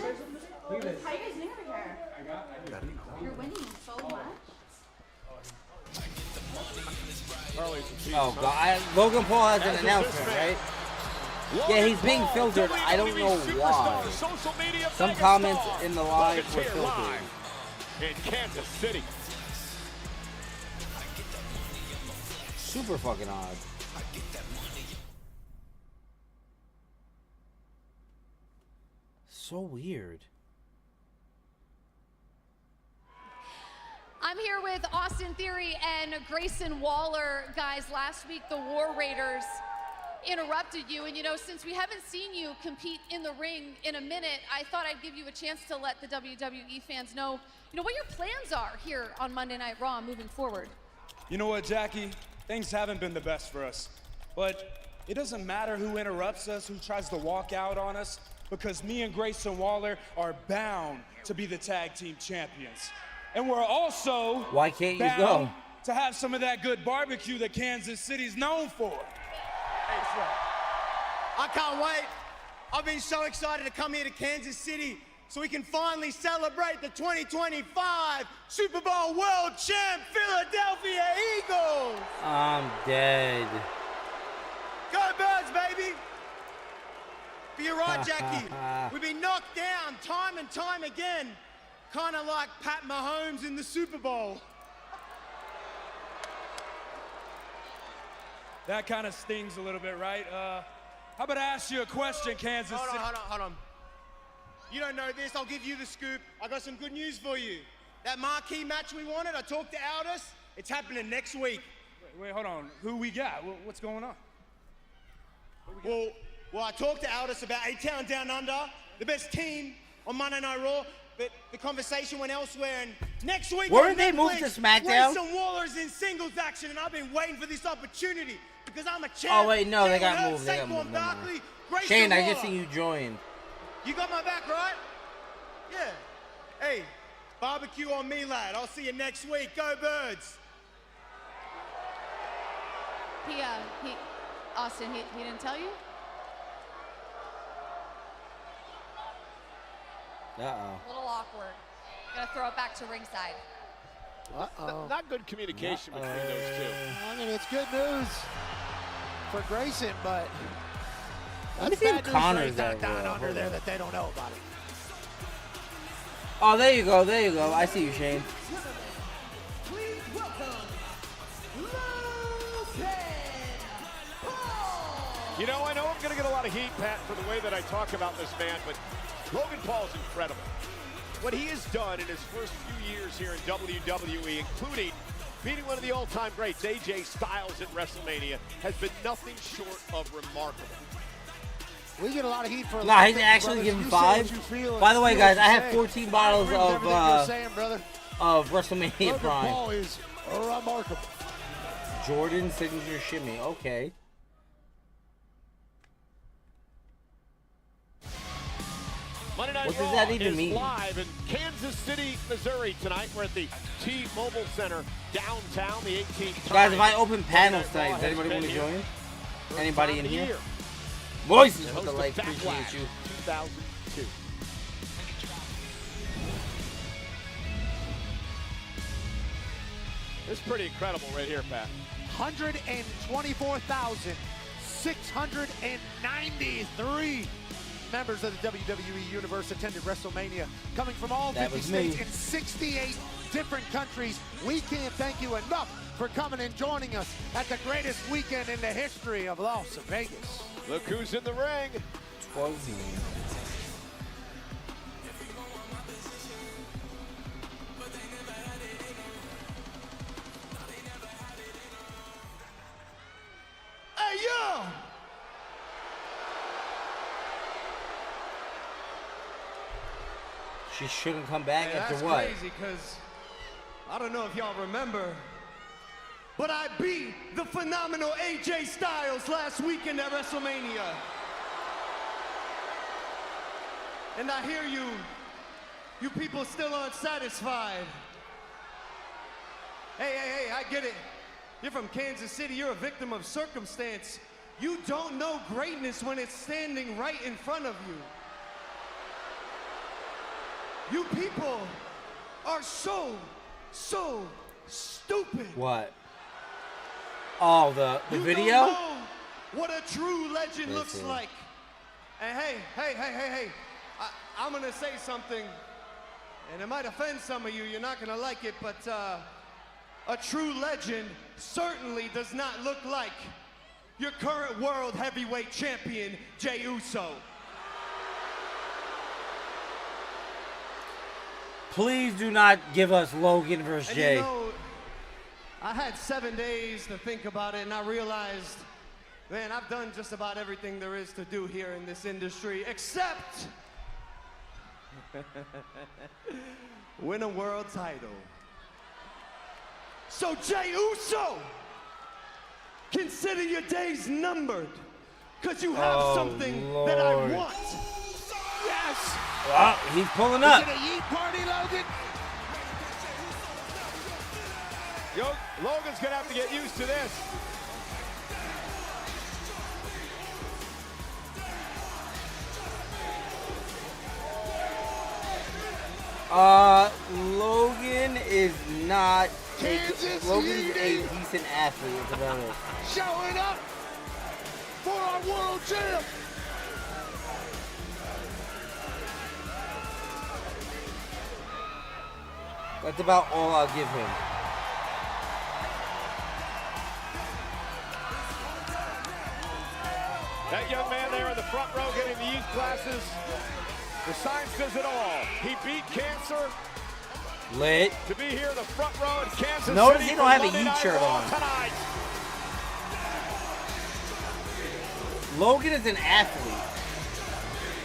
Speaker 9: you guys doing over here? You're winning so much.
Speaker 1: Oh God, Logan Paul has an announcement, right? Yeah, he's being filtered. I don't know why. Some comments in the live were filtered.
Speaker 2: In Kansas City.
Speaker 1: Super fucking odd. So weird.
Speaker 10: I'm here with Austin Theory and Grayson Waller. Guys, last week the War Raiders interrupted you, and you know, since we haven't seen you compete in the ring in a minute, I thought I'd give you a chance to let the WWE fans know, you know, what your plans are here on Monday Night Raw moving forward.
Speaker 11: You know what, Jackie? Things haven't been the best for us, but it doesn't matter who interrupts us, who tries to walk out on us, because me and Grayson Waller are bound to be the tag team champions. And we're also
Speaker 1: Why can't you
Speaker 11: bound
Speaker 1: go?
Speaker 11: to have some of that good barbecue that Kansas City's known for.
Speaker 3: I can't wait. I've been so excited to come here to Kansas City so we can finally celebrate the 2025 Super Bowl World Champ Philadelphia Eagles.
Speaker 1: I'm dead.
Speaker 3: Go Birds, baby. But you're right, Jackie. We've been knocked down time and time again, kind of like Pat Mahomes in the Super Bowl.
Speaker 11: That kind of stings a little bit, right? How about I ask you a question, Kansas City?
Speaker 3: Hold on. You don't know this, I'll give you the scoop. I got some good news for you. That marquee match we wanted, I talked to Aldis, it's happening next week.
Speaker 11: Wait, hold on. Who we got? What's going on?
Speaker 3: Well, I talked to Aldis about A-Town Down Under, the best team on Monday Night Raw, but the conversation went elsewhere, and next week
Speaker 1: Weren't they moved to SmackDown?
Speaker 3: Grayson Waller's in singles action, and I've been waiting for this opportunity because I'm a champ.
Speaker 1: Oh wait, no, they got
Speaker 3: Jalen
Speaker 1: moved.
Speaker 3: Hurts,
Speaker 1: They got
Speaker 3: Saquon
Speaker 1: moved. Never mind.
Speaker 3: Barkley, Grayson
Speaker 1: Shane, I just
Speaker 3: Waller.
Speaker 1: seen you join.
Speaker 3: You got my back, right? Yeah. Hey, barbecue on me, lad. I'll see you next week. Go Birds.
Speaker 10: Austin, he didn't tell you?
Speaker 1: Uh-oh.
Speaker 10: A little awkward. Gonna throw it back to ringside.
Speaker 2: Not good communication between those two.
Speaker 5: I mean, it's good news for Grayson, but
Speaker 1: Let me
Speaker 5: that's
Speaker 1: see if
Speaker 5: bad news
Speaker 1: Connor's
Speaker 5: right
Speaker 1: that
Speaker 5: down
Speaker 1: real.
Speaker 5: under there that they don't know about it.
Speaker 1: Oh, there you go. There you go. I see you, Shane.
Speaker 6: Please welcome Logan Paul.
Speaker 2: You know, I know I'm going to get a lot of heat, Pat, for the way that I talk about this man, but Logan Paul is incredible. What he has done in his first few years here in WWE, including beating one of the all-time greats, AJ Styles at WrestleMania, has been nothing short of remarkable.
Speaker 5: We get a lot of heat for.
Speaker 1: Nah, he's actually giving 5. By the way, guys, I have 14 bottles of WrestleMania Prime.
Speaker 5: Paul is remarkable.
Speaker 1: Jordan signature shimmy. Okay.
Speaker 2: Monday Night
Speaker 1: What does
Speaker 2: Raw
Speaker 1: that even
Speaker 2: is
Speaker 1: mean?
Speaker 2: live in Kansas City, Missouri tonight. We're at the T-Mobile Center downtown, the 18th.
Speaker 1: Guys, if I open panels tonight, does anybody want to join? Anybody in here? Voices with the like, appreciate you.
Speaker 2: 2002. This is pretty incredible right here, Pat.
Speaker 5: 124,693 members of the WWE Universe attended WrestleMania, coming from all 50 states in 68 different countries. We can't thank you enough for coming and joining us at the greatest weekend in the history of Las Vegas.
Speaker 2: Look who's in the ring.
Speaker 1: 12.
Speaker 6: Hey, yo!
Speaker 1: She shouldn't come back
Speaker 12: Hey,
Speaker 1: after
Speaker 12: that's
Speaker 1: what?
Speaker 12: crazy, because I don't know if y'all remember, but I beat the phenomenal AJ Styles last weekend at WrestleMania. And I hear you people still aren't satisfied. Hey, I get it. You're from Kansas City, you're a victim of circumstance. You don't know greatness when it's standing right in front of you. You people are so stupid.
Speaker 1: What? Oh, the
Speaker 12: You
Speaker 1: video?
Speaker 12: don't know what a true legend looks like. And hey, I'm gonna say something, and it might offend some of you, you're not gonna like it, but a true legend certainly does not look like your current world heavyweight champion, Jey Uso.
Speaker 1: Please do not give us Logan versus
Speaker 12: And
Speaker 1: Jay.
Speaker 12: you know, I had 7 days to think about it, and I realized, man, I've done just about everything there is to do here in this industry, except win a world title. So Jey Uso, consider your days numbered, because you have something that I want. Yes!
Speaker 1: Oh, he's pulling up.
Speaker 5: Is it a yeet party, Logan?
Speaker 2: Logan's gonna have to get used to this.
Speaker 1: Logan is not. Logan's a
Speaker 5: City.
Speaker 1: decent athlete. That's about it.
Speaker 5: Showing up for our world champ.
Speaker 1: That's about all I'll give him.
Speaker 2: That young man there in the front row getting the youth classes. The sign says it all. He beat cancer
Speaker 1: Lit.
Speaker 2: to be here in the front row in Kansas
Speaker 1: Notice
Speaker 2: City.
Speaker 1: he don't have a
Speaker 2: Monday
Speaker 1: Yeet
Speaker 2: Night
Speaker 1: shirt
Speaker 2: Raw
Speaker 1: on.
Speaker 2: Tonight.
Speaker 1: Logan is an athlete.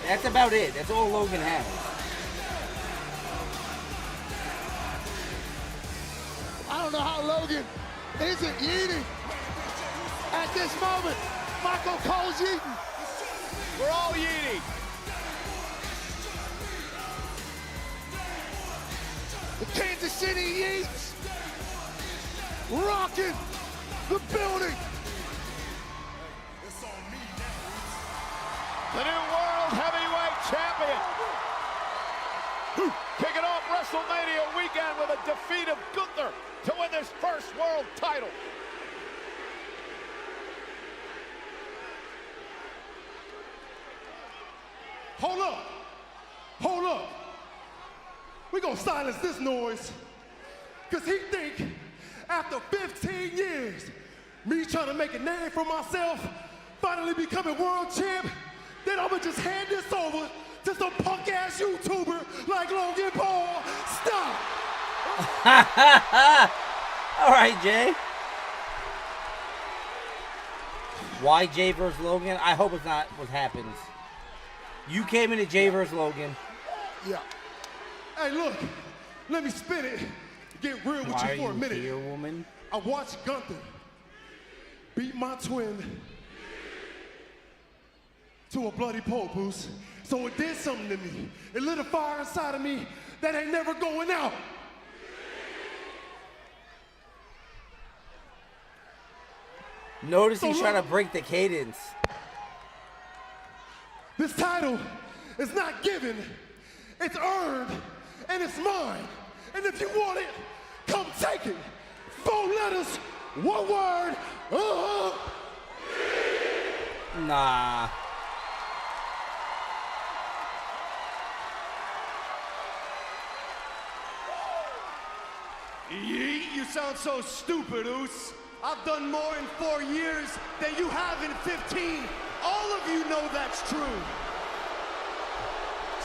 Speaker 1: That's about it. That's all Logan has.
Speaker 5: I don't know how Logan isn't yeeting at this moment. Michael Cole's yeeting.
Speaker 2: We're all yeeting.
Speaker 5: The Kansas City Yeets rocking the building.
Speaker 2: The new world heavyweight champion. weekend with a defeat of Gunther to win this first world title.
Speaker 13: Hold up. Hold up. We're going to silence this noise. Because he think after 15 years, me trying to make a name for myself, finally becoming world champ, then I'm going to just hand this over to some punk-ass YouTuber like Logan Paul. Stop.
Speaker 1: All right, Jay. Why Jay versus Logan? I hope it's not what happens. You came into Jay versus Logan.
Speaker 13: Yeah. Hey, look. Let me spin it. Get real with you for a minute.
Speaker 1: Here, woman?
Speaker 13: I watched Gunther beat my twin to a bloody pole, Boos. So it did something to me. It lit a fire inside of me that ain't never going out.
Speaker 1: Notice he's trying to break the cadence.
Speaker 13: This title is not given, it's earned, and it's mine. And if you want it, come take it. 4 letters, 1 word.
Speaker 1: Nah.
Speaker 12: Yeet, you sound so stupid, Oos. I've done more in 4 years than you have in 15. All of you know that's true.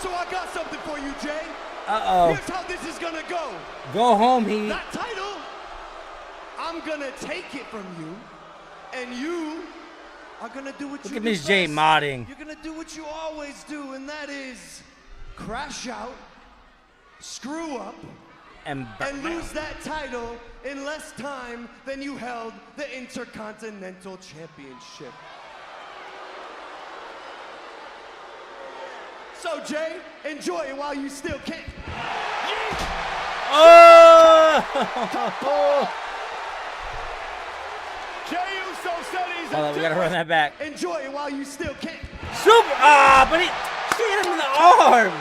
Speaker 12: So I got something for you, Jay.
Speaker 1: Uh-oh.
Speaker 12: Here's how this is gonna go.
Speaker 1: Go home, Heat.
Speaker 12: That title, I'm gonna take it from you, and you are gonna do what you do.
Speaker 1: Look at Miss J modding.
Speaker 12: You're gonna do what you always do, and that is crash out, screw up, and lose that title in less time than you held the Intercontinental Championship. So, Jay, enjoy it while you still can.
Speaker 1: Oh!
Speaker 2: Jey Uso said he's
Speaker 1: Hold on, we gotta run that back.
Speaker 12: Enjoy it while you still can.
Speaker 1: Super! Ah, but he hit him in the arm.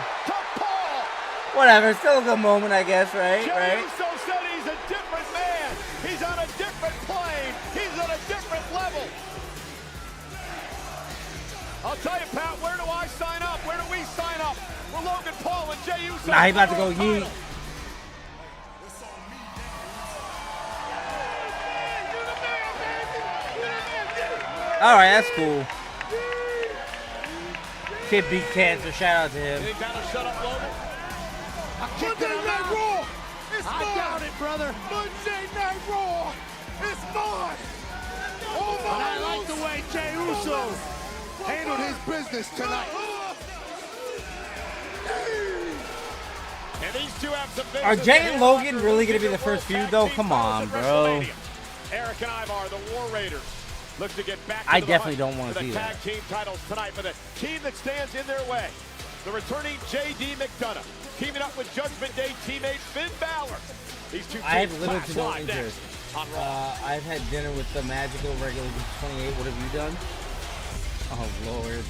Speaker 1: Whatever, still a good moment, I guess, right?
Speaker 2: Jey Uso said he's a different man. He's on a different plane. He's on a different level. I'll tell you, Pat, where do I sign up? Where do we sign up? For Logan Paul and Jey Uso.
Speaker 1: Nah, he about to go yeet. All right, that's cool. Kid beat cancer. Shout out to him.
Speaker 2: Any kind of shut up, Logan?
Speaker 13: Monday Night Raw. It's mine.
Speaker 5: I doubt it, brother.
Speaker 13: Monday Night Raw. It's mine. Oh my!
Speaker 5: But I like the way Jey Uso handled his business tonight.
Speaker 2: And these two have some
Speaker 1: Are Jay and Logan really going to be the first feud, though? Come on, bro.
Speaker 2: Eric and Ivar, the War Raiders, look to get back
Speaker 1: I
Speaker 2: to
Speaker 1: definitely
Speaker 2: the
Speaker 1: don't want to see
Speaker 2: the
Speaker 1: that.
Speaker 2: tag team titles tonight, but the team that stands in their way, the returning J.D. McDonough, teaming up with Judgment Day teammate Finn Balor. These two
Speaker 1: I have
Speaker 2: teams
Speaker 1: little
Speaker 2: clash
Speaker 1: to no
Speaker 2: live next
Speaker 1: interest.
Speaker 2: on Raw.
Speaker 1: I've had dinner with the magical regular 28. What have you done? Oh, Lord.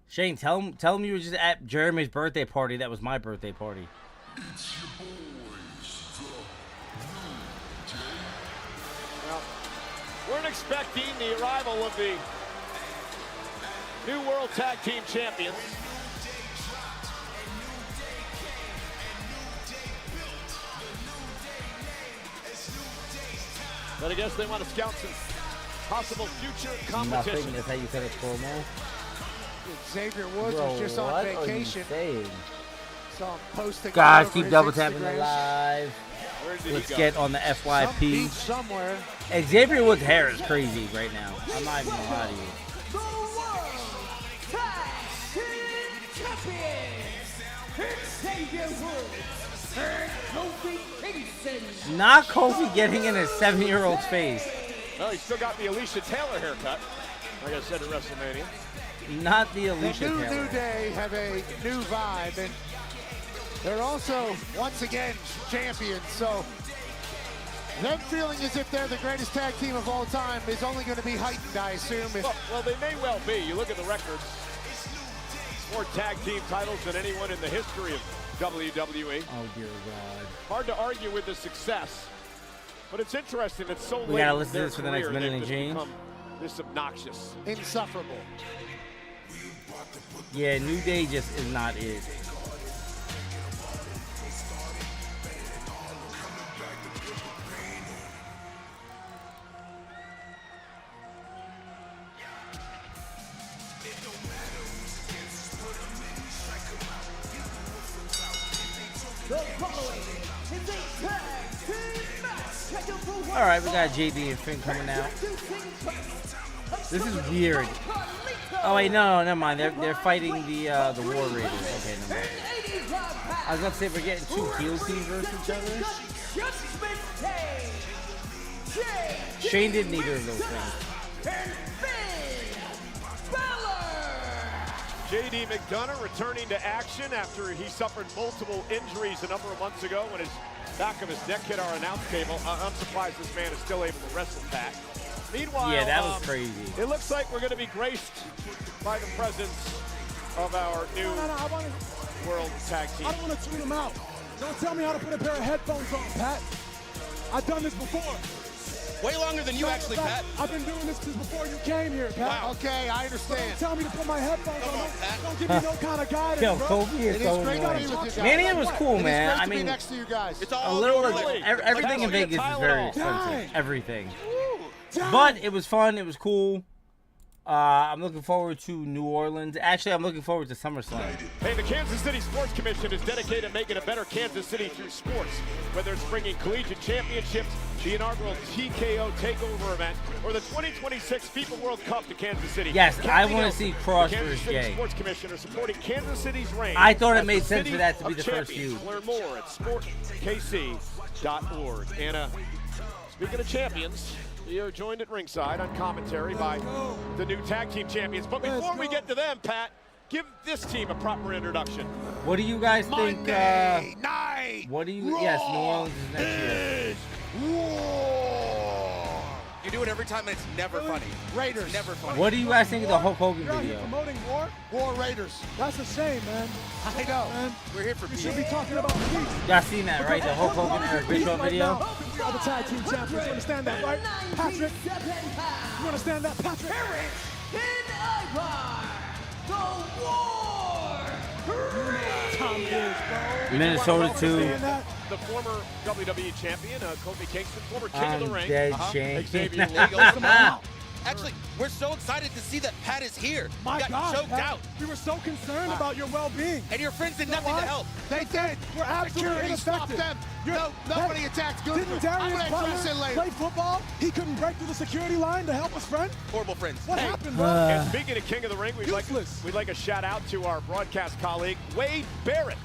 Speaker 1: Shane, tell him you were just at Jeremy's birthday party. That was my birthday party.
Speaker 2: Well, we're expecting the arrival of the new World Tag Team Champions. But I guess they want to scout some possible future competition.
Speaker 1: Nothing is how you said a promo.
Speaker 5: Xavier Woods
Speaker 1: Bro,
Speaker 5: was just on
Speaker 1: what
Speaker 5: vacation.
Speaker 1: Are you saying?
Speaker 5: Saw him posting.
Speaker 1: Guys,
Speaker 5: all
Speaker 1: keep
Speaker 5: over
Speaker 1: double
Speaker 5: his
Speaker 1: tapping the
Speaker 5: Instagram.
Speaker 1: live. Let's get on the
Speaker 5: Some
Speaker 1: FYP.
Speaker 5: beach somewhere.
Speaker 1: Xavier Woods' hair is crazy right now. I'm not even gonna lie to you.
Speaker 6: The World Tag Team Champions, Xavier Woods and Kofi Kingston.
Speaker 1: Not Kofi getting in his 7-year-old's face.
Speaker 2: Well, he's still got the Alicia Taylor haircut, like I said at WrestleMania.
Speaker 1: Not the Alicia
Speaker 5: The
Speaker 1: Taylor.
Speaker 5: New Day have a new vibe, and they're also, once again, champions. So Them feeling as if they're the greatest tag team of all time is only going to be heightened, I assume.
Speaker 2: Well, they may well be. You look at the records. More tag team titles than anyone in the history of WWE.
Speaker 1: Oh, dear God.
Speaker 2: Hard to argue with the success. But it's interesting that so late
Speaker 1: We gotta listen to
Speaker 2: in their
Speaker 1: this for the next
Speaker 2: career,
Speaker 1: minute and
Speaker 2: they've
Speaker 1: change.
Speaker 2: become this obnoxious.
Speaker 5: Insufferable.
Speaker 1: Yeah, New Day just is not it. All right, we got JD and Finn coming out. This is weird. Oh wait, no, never mind. They're fighting the War Raiders. Okay, never mind. I was gonna say we're getting two heel teams versus each other. Shane did neither of those things.
Speaker 2: JD McDonough returning to action after he suffered multiple injuries a number of months ago when his back of his neck hit our announce table. I'm surprised this man is still able to wrestle, Pat. Meanwhile,
Speaker 1: yeah, that was crazy.
Speaker 2: It looks like we're going to be graced by the presence of our new World Tag Team.
Speaker 13: I don't want to tune him out. Don't tell me how to put a pair of headphones on, Pat. I've done this before.
Speaker 14: Way longer than you actually, Pat.
Speaker 13: I've been doing this since before you came here, Pat.
Speaker 14: Wow.
Speaker 5: Okay, I understand.
Speaker 13: Don't tell me to put my headphones
Speaker 14: Come
Speaker 13: on.
Speaker 14: on, Pat.
Speaker 13: Don't give me no kind of guidance,
Speaker 1: Yo,
Speaker 13: bro.
Speaker 1: Kofi is so annoying. Mania was cool, man. I mean,
Speaker 5: next to you guys.
Speaker 14: It's all
Speaker 1: a little
Speaker 14: like,
Speaker 1: everything in Vegas is very expensive. Everything. But it was fun. It was cool. I'm looking forward to New Orleans. Actually, I'm looking forward to SummerSlam.
Speaker 2: Hey, the Kansas City Sports Commission is dedicated to making a better Kansas City through sports. Whether it's bringing collegiate championships, the inaugural TKO takeover event, or the 2026 FIFA World Cup to Kansas City.
Speaker 1: Yes, I want
Speaker 2: Hill,
Speaker 1: to see Cross
Speaker 2: the Kansas
Speaker 1: versus
Speaker 2: City
Speaker 1: Jay.
Speaker 2: Sports Commission are supporting Kansas City's reign.
Speaker 1: I thought it
Speaker 2: as
Speaker 1: made
Speaker 2: the
Speaker 1: sense
Speaker 2: city
Speaker 1: for that to be
Speaker 2: of
Speaker 1: the first
Speaker 2: champions.
Speaker 1: feud.
Speaker 2: Learn more at sportkc.org. And speaking of champions, we are joined at ringside on commentary by the new tag team champions. But before we get to them, Pat, give this team a proper introduction.
Speaker 1: What do you guys think?
Speaker 5: Monday night.
Speaker 1: What do you? Yes, New Orleans is next year.
Speaker 14: You do it every time and it's never funny.
Speaker 5: Raiders.
Speaker 14: It's never funny.
Speaker 1: What do you guys think of the Hulk Hogan
Speaker 13: You're out here
Speaker 1: video?
Speaker 13: promoting war?
Speaker 5: War Raiders.
Speaker 13: That's a shame, man.
Speaker 5: I know.
Speaker 13: Man,
Speaker 14: We're here for
Speaker 13: you
Speaker 14: peace.
Speaker 13: should be talking about peace.
Speaker 1: Y'all seen that, right? The Hulk Hogan Eric Bischoff video?
Speaker 13: We are the tag team champions. You understand that, right? Patrick? You understand that, Patrick? Tom is, bro.
Speaker 1: Minnesota 2.
Speaker 2: The former WWE champion, Kofi Kingston, former King of the Ring.
Speaker 1: Dead Shane.
Speaker 2: Xavier
Speaker 14: Actually, we're so excited to see that Pat is here.
Speaker 13: My
Speaker 14: We got
Speaker 13: God,
Speaker 14: choked
Speaker 13: Pat,
Speaker 14: out.
Speaker 13: we were so concerned about your well-being.
Speaker 14: And your friends did nothing to help.
Speaker 5: They did.
Speaker 13: We're absolutely
Speaker 5: Security stopped
Speaker 13: ineffective.
Speaker 5: them. Nobody attacked Gunther.
Speaker 13: Didn't
Speaker 5: I'm
Speaker 13: Darius
Speaker 5: gonna address it
Speaker 13: Butler
Speaker 5: later.
Speaker 13: play football? He couldn't break through the security line to help his friend?
Speaker 14: Horrible friends.
Speaker 13: What happened, bro?
Speaker 2: And speaking of King of the Ring, we'd like
Speaker 13: Useless.
Speaker 2: a shout out to our broadcast colleague, Wade Barrett,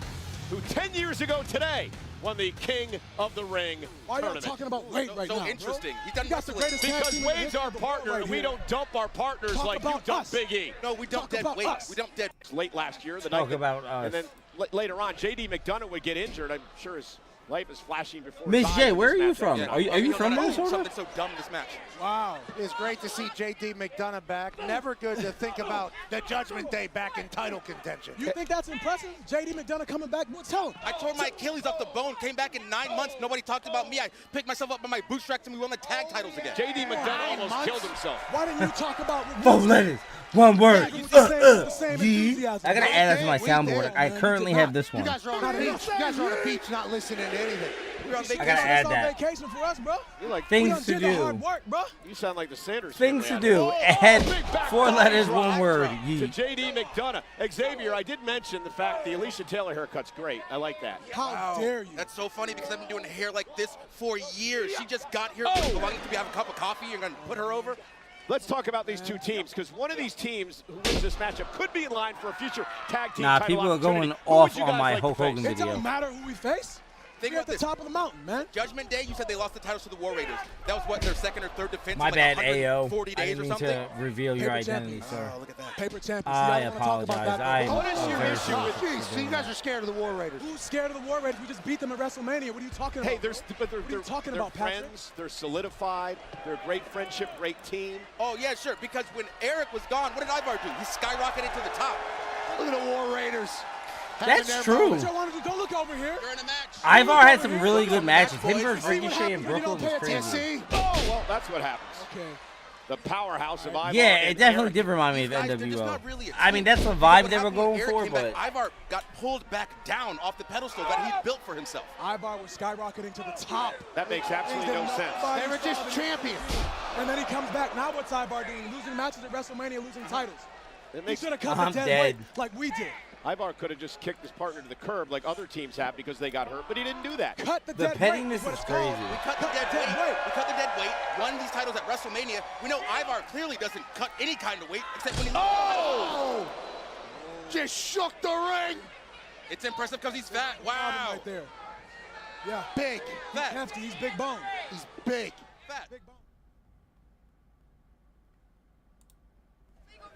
Speaker 2: who 10 years ago today won the King of the Ring
Speaker 13: Why are you
Speaker 2: tournament.
Speaker 13: talking about Wade right
Speaker 14: So
Speaker 13: now,
Speaker 14: interesting.
Speaker 13: bro?
Speaker 14: He done
Speaker 13: You got the
Speaker 14: wrestling.
Speaker 13: greatest tag
Speaker 2: Because
Speaker 13: team in the
Speaker 2: Wade's our
Speaker 13: history
Speaker 2: partner,
Speaker 13: right
Speaker 2: and we
Speaker 13: here.
Speaker 2: don't dump our partners
Speaker 13: Talk
Speaker 2: like you
Speaker 13: about
Speaker 2: dump
Speaker 13: us.
Speaker 2: Big E.
Speaker 14: No, we dump
Speaker 13: Talk
Speaker 14: dead
Speaker 13: about
Speaker 14: weight.
Speaker 13: us.
Speaker 14: We dump dead.
Speaker 2: Late last year, the
Speaker 1: Talk
Speaker 2: night
Speaker 1: about us.
Speaker 2: and then later on, JD McDonough would get injured. I'm sure his life is flashing before
Speaker 1: Miss
Speaker 2: his
Speaker 1: J,
Speaker 2: eyes in
Speaker 1: where
Speaker 2: this
Speaker 1: are you
Speaker 2: matchup.
Speaker 1: from?
Speaker 2: Yeah.
Speaker 1: Are you from Minnesota?
Speaker 14: Something so dumb in this match.
Speaker 5: Wow. It's great to see JD McDonough back. Never good to think about the Judgment Day back in title contention.
Speaker 13: You think that's impressive? JD McDonough coming back? Well, tell him.
Speaker 14: I tore my Achilles off the bone, came back in 9 months. Nobody talked about me. I picked myself up by my bootstraps and we won the tag titles again.
Speaker 2: JD McDonough almost killed himself.
Speaker 13: Why didn't you talk about
Speaker 1: 4 letters, 1 word.
Speaker 13: with the same
Speaker 1: G.
Speaker 13: enthusiasm?
Speaker 1: I gotta add that to my
Speaker 5: We
Speaker 1: soundboard.
Speaker 5: did,
Speaker 1: I
Speaker 5: man.
Speaker 1: currently
Speaker 5: You
Speaker 1: have this
Speaker 5: You
Speaker 1: one.
Speaker 5: guys are on the beach. You guys are on the beach not listening to anything.
Speaker 14: We're on
Speaker 1: I
Speaker 14: vacation.
Speaker 1: gotta add
Speaker 13: on
Speaker 1: that.
Speaker 13: vacation for us, bro.
Speaker 2: You're like
Speaker 13: We
Speaker 1: Things
Speaker 13: done
Speaker 1: to
Speaker 13: did the hard
Speaker 1: do.
Speaker 13: work, bro.
Speaker 2: you sound like the Sanders.
Speaker 1: Things to
Speaker 2: family
Speaker 1: do.
Speaker 2: out
Speaker 1: Add
Speaker 2: there. Big back
Speaker 1: 4
Speaker 2: body
Speaker 1: letters,
Speaker 2: drive
Speaker 1: 1 word.
Speaker 2: To
Speaker 1: Yeet.
Speaker 2: JD McDonough. Xavier, I did mention the fact the Alicia Taylor haircut's great. I like that.
Speaker 13: How dare you?
Speaker 14: That's so funny because I've been doing hair like this for years. She just got here belonging to be having a cup of coffee. You're going to put her over?
Speaker 2: Let's talk about these two teams, because one of these teams who wins this matchup could be in line for a future tag team
Speaker 1: Nah,
Speaker 2: title
Speaker 1: people are
Speaker 2: opportunity.
Speaker 1: going
Speaker 2: Who would
Speaker 1: off
Speaker 2: you
Speaker 1: on
Speaker 2: guys
Speaker 1: my
Speaker 2: like
Speaker 1: Hulk
Speaker 2: to face?
Speaker 1: Hogan
Speaker 13: It
Speaker 1: video.
Speaker 13: don't matter who we face.
Speaker 2: Think
Speaker 5: We're at the top of the mountain, man.
Speaker 2: Judgment Day, you said they lost the titles to the War Raiders. That was what, their second or third defense?
Speaker 1: My
Speaker 2: in
Speaker 1: bad,
Speaker 2: like
Speaker 1: AO.
Speaker 2: 140
Speaker 1: I
Speaker 2: days
Speaker 1: didn't
Speaker 2: or
Speaker 1: mean
Speaker 2: something?
Speaker 1: to reveal your
Speaker 5: Paper
Speaker 1: identity,
Speaker 5: champions.
Speaker 1: sir.
Speaker 5: Look at that. Paper champions.
Speaker 1: I
Speaker 5: Y'all wanna talk about
Speaker 1: apologize.
Speaker 5: that?
Speaker 1: I'm
Speaker 5: What is your
Speaker 1: very
Speaker 5: issue
Speaker 1: sorry.
Speaker 5: with so you guys are scared of the War Raiders? Who's scared of the War Raiders? We just beat them at WrestleMania. What are you talking about?
Speaker 2: Hey, they're
Speaker 5: talking
Speaker 2: they're
Speaker 5: about, Patrick?
Speaker 2: friends. They're solidified. They're a great friendship, great team.
Speaker 14: Oh, yeah, sure, because when Eric was gone, what did Ivar do? He skyrocketed to the top.
Speaker 5: Look at the War Raiders.
Speaker 1: That's true.
Speaker 5: What y'all want to do? Don't look over here.
Speaker 14: You're in a match.
Speaker 1: Ivar had some really good matches. Him versus Ricochet and Brooklyn was crazy.
Speaker 2: Oh, well, that's what happens.
Speaker 5: Okay.
Speaker 2: The powerhouse of Ivar.
Speaker 1: Yeah, it definitely
Speaker 2: Eric.
Speaker 1: did remind me of
Speaker 14: Guys, they're just
Speaker 1: NWO.
Speaker 14: not really a
Speaker 1: I mean,
Speaker 14: team.
Speaker 1: that's the
Speaker 14: What
Speaker 1: vibe they were
Speaker 14: happened when
Speaker 1: going
Speaker 14: Eric
Speaker 1: for,
Speaker 14: came
Speaker 1: but
Speaker 14: back, Ivar got pulled back down off the pedestal that he built for himself.
Speaker 5: Ivar was skyrocketing to the top.
Speaker 2: That makes absolutely no sense.
Speaker 5: They were just champions. And then he comes back. Now what's Ivar doing? Losing matches at WrestleMania, losing titles. He should have cut the dead weight like we did.
Speaker 2: Ivar could have just kicked his partner to the curb like other teams have because they got hurt, but he didn't do that.
Speaker 5: Cut the
Speaker 1: the
Speaker 5: dead weight.
Speaker 1: pettiness is crazy.
Speaker 14: We cut the dead weight. We cut the dead weight. Won these titles at WrestleMania. We know Ivar clearly doesn't cut any kind of weight except when he.
Speaker 5: Oh! Just shook the ring.
Speaker 14: It's impressive because he's fat. Wow.
Speaker 5: Right there. Yeah.
Speaker 3: Big.
Speaker 5: He's hefty. He's big bone.
Speaker 3: He's big.
Speaker 14: Fat.
Speaker 5: Big bone.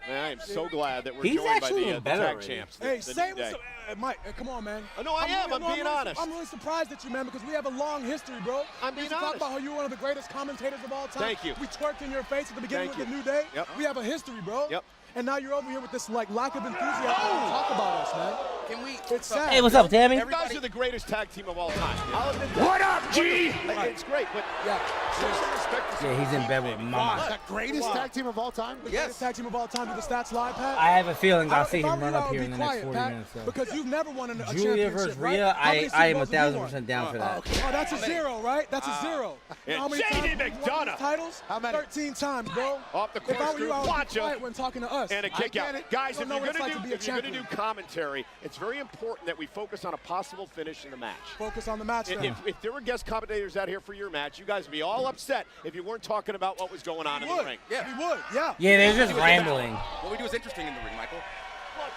Speaker 2: Man, I am so glad that we're
Speaker 1: He's
Speaker 2: joined by
Speaker 1: actually
Speaker 2: the
Speaker 1: in better
Speaker 2: tag
Speaker 1: already.
Speaker 2: champs.
Speaker 5: Hey,
Speaker 2: the
Speaker 5: say
Speaker 2: new
Speaker 5: what's
Speaker 2: day.
Speaker 5: up. Mike, come on, man.
Speaker 2: No, I'm being
Speaker 5: really,
Speaker 2: honest.
Speaker 5: I'm really surprised at you, man, because we have a long history, bro.
Speaker 2: I'm being
Speaker 5: We talk
Speaker 2: honest.
Speaker 5: about how you're one of the greatest commentators of all time.
Speaker 2: Thank you.
Speaker 5: We twerked in your face at the beginning
Speaker 2: Thank
Speaker 5: of the
Speaker 2: you.
Speaker 5: New Day.
Speaker 2: Yep.
Speaker 5: We have a history, bro.
Speaker 2: Yep.
Speaker 5: And now you're over here with this like lack of enthusiasm to talk about us, man.
Speaker 14: Can we?
Speaker 5: It's sad.
Speaker 1: Hey, what's up, Tammy?
Speaker 2: You guys are the greatest tag team of all time. I'll admit that.
Speaker 3: What up, G?
Speaker 2: It's great, but
Speaker 5: Yeah.
Speaker 2: show some respect to
Speaker 1: Yeah, he's in bed with Mama.
Speaker 3: The greatest tag team of all time?
Speaker 5: The greatest tag team of all time. Do the stats lie, Pat?
Speaker 1: I have a feeling I'll see
Speaker 5: If
Speaker 1: him
Speaker 5: I'm
Speaker 1: run
Speaker 5: you, I
Speaker 1: up
Speaker 5: would
Speaker 1: here in
Speaker 5: be
Speaker 1: the next
Speaker 5: quiet,
Speaker 1: 40
Speaker 5: Pat,
Speaker 1: minutes. So.
Speaker 5: Because you've never won a
Speaker 1: Julia
Speaker 5: championship,
Speaker 1: versus
Speaker 5: right?
Speaker 1: Rhea,
Speaker 5: How many
Speaker 1: I am
Speaker 5: Super Bowls have you won?
Speaker 1: 1,000% down for that.
Speaker 5: Oh, that's a zero, right? That's a zero.
Speaker 2: And
Speaker 5: How many
Speaker 2: JD
Speaker 5: times have you won
Speaker 2: McDonough.
Speaker 5: these titles?
Speaker 3: How many?
Speaker 5: 13 times, bro.
Speaker 2: Off the
Speaker 5: If I were you, I would be
Speaker 2: Quacha.
Speaker 5: quiet when talking to us.
Speaker 2: and a kick out. Guys,
Speaker 5: You
Speaker 2: if
Speaker 5: don't
Speaker 2: you're
Speaker 5: know what
Speaker 2: going
Speaker 5: it's like to be a
Speaker 2: to do
Speaker 5: champion.
Speaker 2: commentary, it's very important that we focus on a possible finish in the match.
Speaker 5: Focus on the match now.
Speaker 2: If there were guest commentators out here for your match, you guys would be all upset if you weren't talking about what was going on in the ring.
Speaker 14: Yeah.
Speaker 5: We would, yeah.
Speaker 1: Yeah, they're just rambling.
Speaker 14: What we do is interesting in the ring, Michael.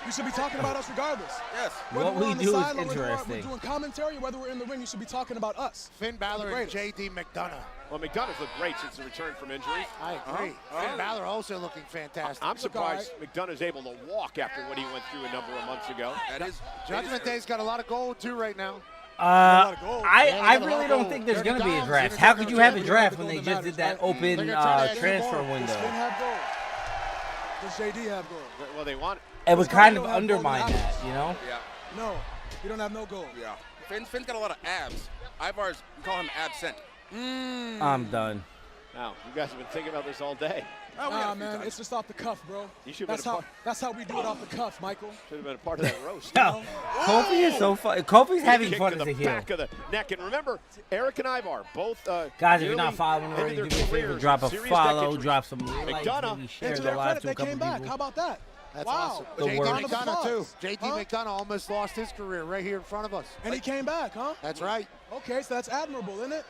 Speaker 5: You should be talking about us regardless.
Speaker 14: Yes.
Speaker 5: Whether
Speaker 1: What
Speaker 5: we're
Speaker 1: we
Speaker 5: on the
Speaker 1: do is
Speaker 5: sideline, whether
Speaker 1: interesting.
Speaker 5: we're doing commentary, whether we're in the ring, you should be talking about us.
Speaker 3: Finn Balor and
Speaker 5: Greatest.
Speaker 3: JD McDonough.
Speaker 2: Well, McDonough's looked great since the return from injury.
Speaker 3: I agree. Finn Balor also looking fantastic.
Speaker 2: I'm surprised McDonough's able to walk after what he went through a number of months ago.
Speaker 14: That is.
Speaker 3: Judgment Day's got a lot of gold too right now.
Speaker 1: I really don't think there's going to be a draft. How could you have a draft when they just did that open transfer window?
Speaker 5: Does Finn have gold? Does JD have gold?
Speaker 2: Well, they want
Speaker 1: It would kind of undermine that, you know?
Speaker 14: Yeah.
Speaker 5: No, you don't have no gold.
Speaker 14: Yeah. Finn's got a lot of abs. Ivar's, we call him absent.
Speaker 1: I'm done.
Speaker 2: Now, you guys have been thinking about this all day.
Speaker 14: Oh,
Speaker 5: Nah, man, it's just off the cuff, bro.
Speaker 2: You should have
Speaker 5: That's how we do it off the cuff, Michael.
Speaker 2: Should have been a part of that roast.
Speaker 1: Yo, Kofi is so fun. Kofi's having
Speaker 2: Kick
Speaker 1: fun
Speaker 2: to
Speaker 1: as
Speaker 2: the
Speaker 1: a heel.
Speaker 2: back of the neck. And remember, Eric and Ivar both.
Speaker 1: Guys, if you're not
Speaker 2: nearly
Speaker 1: following
Speaker 2: ended
Speaker 1: already, do
Speaker 2: their
Speaker 1: me a favor,
Speaker 2: careers
Speaker 1: drop a
Speaker 2: with serious
Speaker 1: follow,
Speaker 2: neck injuries.
Speaker 1: drop some likes,
Speaker 2: McDonough,
Speaker 1: maybe share
Speaker 5: And to
Speaker 1: the
Speaker 5: their
Speaker 1: live
Speaker 5: credit,
Speaker 1: to a
Speaker 5: they
Speaker 1: couple
Speaker 5: came back.
Speaker 1: people.
Speaker 5: How about that?
Speaker 3: That's
Speaker 5: wow.
Speaker 3: awesome.
Speaker 1: The
Speaker 3: JD
Speaker 1: work.
Speaker 3: McDonough too.
Speaker 5: Huh?
Speaker 3: JD McDonough almost lost his career right here in front of us.
Speaker 5: And he came back, huh?
Speaker 3: That's right.
Speaker 5: Okay, so that's admirable, isn't it?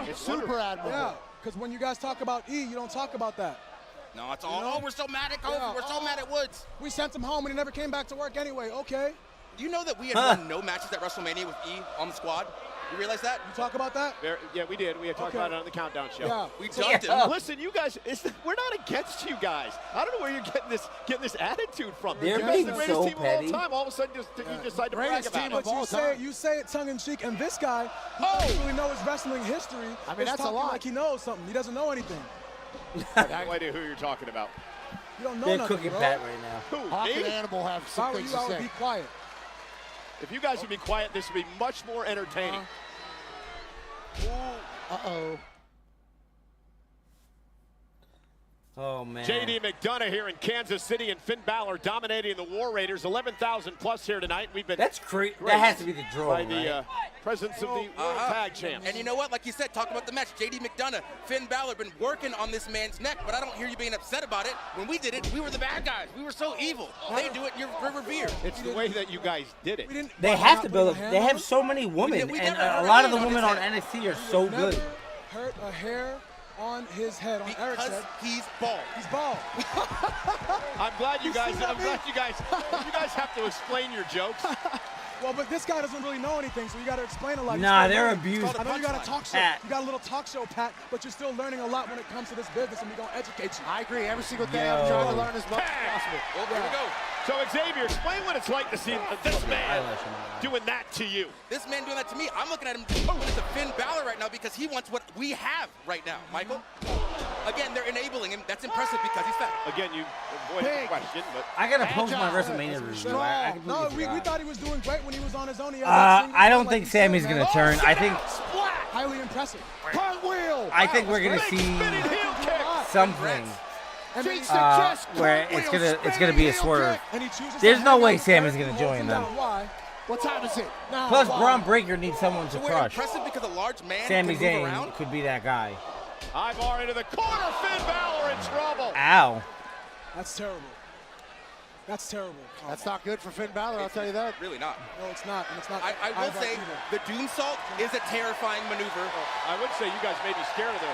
Speaker 3: It's super admirable.
Speaker 5: Yeah, because when you guys talk about E, you don't talk about that.
Speaker 14: No, it's all. Oh, we're so mad at Kofi.
Speaker 5: Yeah.
Speaker 14: We're so mad at Woods.
Speaker 5: We sent him home and he never came back to work anyway. Okay.
Speaker 14: You know that we had won no matches at WrestleMania with E on the squad? You realize that?
Speaker 5: You talk about that?
Speaker 2: Yeah, we did. We had talked about it on the Countdown show.
Speaker 5: Yeah.
Speaker 14: We dubbed him.
Speaker 2: Listen, you guys, we're not against you guys. I don't know where you're getting this attitude from.
Speaker 1: They're
Speaker 2: You guys are
Speaker 1: being
Speaker 2: the greatest
Speaker 1: so
Speaker 2: team
Speaker 1: petty.
Speaker 2: of all time. All of a sudden, you decide to brag
Speaker 3: Greatest
Speaker 2: about
Speaker 3: team
Speaker 2: it.
Speaker 3: of all time.
Speaker 5: You say it tongue in cheek, and this guy, who doesn't really know his wrestling history,
Speaker 3: I mean,
Speaker 5: is
Speaker 3: that's a
Speaker 5: talking
Speaker 3: lot.
Speaker 5: like he knows something. He doesn't know anything.
Speaker 2: I have no idea who you're talking about.
Speaker 5: You don't know
Speaker 1: They're
Speaker 5: nothing,
Speaker 1: cooking
Speaker 5: bro.
Speaker 1: Pat right now.
Speaker 2: Who?
Speaker 3: Hawk
Speaker 2: Me?
Speaker 3: and Animal have
Speaker 5: If I
Speaker 3: some
Speaker 5: were
Speaker 3: things
Speaker 5: you,
Speaker 3: to
Speaker 5: I would
Speaker 3: say.
Speaker 5: be quiet.
Speaker 2: If you guys would be quiet, this would be much more entertaining.
Speaker 3: Uh-oh.
Speaker 1: Oh, man.
Speaker 2: JD McDonough here in Kansas City and Finn Balor dominating the War Raiders. 11,000 plus here tonight. We've been
Speaker 1: That's crazy. That has to be the draw,
Speaker 2: by
Speaker 1: right?
Speaker 2: the presence of the World Tag Champs.
Speaker 14: And you know what? Like you said, talk about the match. JD McDonough, Finn Balor been working on this man's neck, but I don't hear you being upset about it. When we did it, we were the bad guys. We were so evil. They do it, you're revered.
Speaker 2: It's the way that you guys did it.
Speaker 1: They have to build up. They have so many women,
Speaker 14: we
Speaker 1: and
Speaker 14: never
Speaker 1: a
Speaker 14: hurt
Speaker 1: lot of the
Speaker 14: anyone
Speaker 1: women
Speaker 14: on
Speaker 1: on
Speaker 14: his
Speaker 1: NXT are so good.
Speaker 5: Hurt a hair on his head, on Eric's
Speaker 14: Because
Speaker 5: head.
Speaker 14: he's bald.
Speaker 5: He's bald.
Speaker 2: I'm glad you guys have to explain your jokes.
Speaker 11: Well, but this guy doesn't really know anything, so you got to explain a lot.
Speaker 1: Nah, they're abused.
Speaker 11: I know you got a talk show.
Speaker 1: Pat.
Speaker 11: You got a little talk show, Pat, but you're still learning a lot when it comes to this business, and we're going to educate you.
Speaker 5: I agree. Every single day I'm trying to learn as much as possible.
Speaker 2: Well, here we go. So, Xavier, explain what it's like to see this man doing that to you.
Speaker 14: This man doing that to me, I'm looking at him as a Finn Balor right now because he wants what we have right now, Michael. Again, they're enabling him. That's impressive because he's fat.
Speaker 2: Again, you avoided the question, but...
Speaker 1: I got to post my WrestleMania review.
Speaker 11: No, we thought he was doing great when he was on his own.
Speaker 1: I don't think Sammy's going to turn. I think...
Speaker 11: Highly impressive.
Speaker 5: Cartwheel.
Speaker 1: I think we're going to see something where it's gonna be a swerve. There's no way Sammy's going to join them.
Speaker 5: What time is it?
Speaker 1: Plus, Bron Breakker needs someone to crush.
Speaker 14: Impressive because a large man
Speaker 1: Sami
Speaker 14: can move
Speaker 1: Zayn
Speaker 14: around.
Speaker 1: could be that guy.
Speaker 2: Ivar into the corner. Finn Balor in trouble.
Speaker 1: Ow.
Speaker 11: That's terrible. That's terrible.
Speaker 5: That's not good for Finn Balor, I'll tell you that.
Speaker 14: Really not.
Speaker 11: No, it's not. And it's not.
Speaker 14: I will say the Doomsault is a terrifying maneuver.
Speaker 2: I would say you guys may be scared of the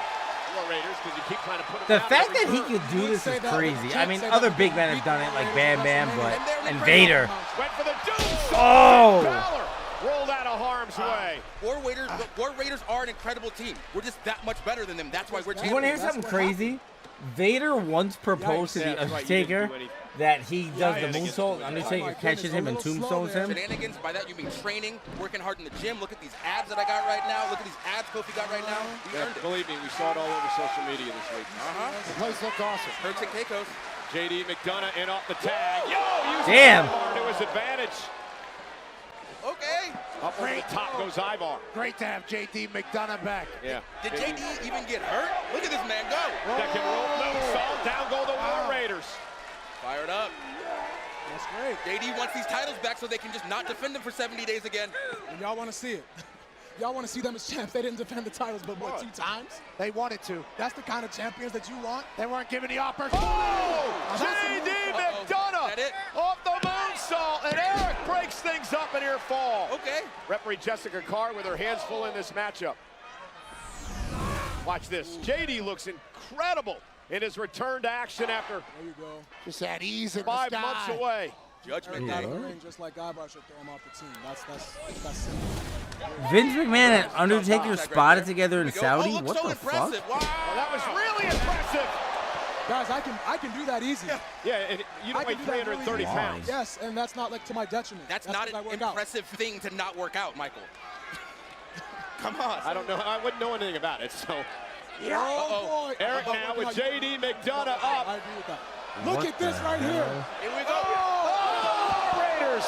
Speaker 2: War Raiders because you keep trying to put them
Speaker 1: The
Speaker 2: down
Speaker 1: fact
Speaker 2: every
Speaker 1: that he
Speaker 2: turn.
Speaker 1: could do this is crazy. I mean, other big men have done it, like Bam Bam, and Vader.
Speaker 2: Went for the Doomsault.
Speaker 1: Oh.
Speaker 2: Finn Balor rolled out of harm's way.
Speaker 14: War Raiders are an incredible team. We're just that much better than them. That's why we're champions.
Speaker 1: You want to hear something crazy? Vader once proposed to the Undertaker that he does the moonsault. Undertaker catches him and tombstones him.
Speaker 14: Shenanigans, by that you mean training, working hard in the gym. Look at these abs that I got right now. Look at these abs Kofi got right now. We earned it.
Speaker 2: Believe me, we saw it all over social media this week.
Speaker 5: The place looked awesome.
Speaker 14: Turks and Caicos.
Speaker 2: JD McDonough in off the tag. Yo,
Speaker 1: damn.
Speaker 2: Ivar to his advantage.
Speaker 14: Okay.
Speaker 2: Up over the top goes Ivar.
Speaker 5: Great to have JD McDonough back.
Speaker 2: Yeah.
Speaker 14: Did JD even get hurt? Look at this man go.
Speaker 2: Second roll, moonsault, down go the War Raiders.
Speaker 14: Fired up.
Speaker 11: That's great.
Speaker 14: JD wants these titles back so they can just not defend them for 70 days again.
Speaker 11: And y'all want to see it. Y'all want to see them as champs. They didn't defend the titles, but what, 2 times?
Speaker 5: They wanted to.
Speaker 11: That's the kind of champions that you want.
Speaker 5: They weren't given the opportunity.
Speaker 2: Oh! JD McDonough off the moonsault, and Eric breaks things up in near fall.
Speaker 14: Okay.
Speaker 2: Referee Jessica Carr with her hands full in this matchup. Watch this. JD looks incredible in his return to action after
Speaker 11: There you go.
Speaker 5: Just at ease in
Speaker 2: 5
Speaker 5: the sky.
Speaker 2: months away.
Speaker 14: Judgment
Speaker 11: Out
Speaker 14: Day.
Speaker 11: of the ring, just like Ivar should throw him off the team. That's simple.
Speaker 1: Vince McMahon and Undertaker spotted together in Saudi?
Speaker 14: Oh,
Speaker 1: What
Speaker 14: so
Speaker 1: the
Speaker 14: impressive.
Speaker 1: fuck?
Speaker 14: Wow.
Speaker 2: Well, that was really impressive.
Speaker 11: Guys, I can do that easy.
Speaker 2: Yeah, and you don't weigh 330 pounds.
Speaker 11: Yes, and that's not like to my detriment.
Speaker 14: That's not an impressive thing to not work out, Michael. Come on.
Speaker 2: I don't know. I wouldn't know anything about it, so.
Speaker 11: Oh, boy.
Speaker 2: Eric now with JD McDonough up.
Speaker 11: I agree with that. Look at this right here.
Speaker 14: Here we go.
Speaker 2: Oh, Raiders.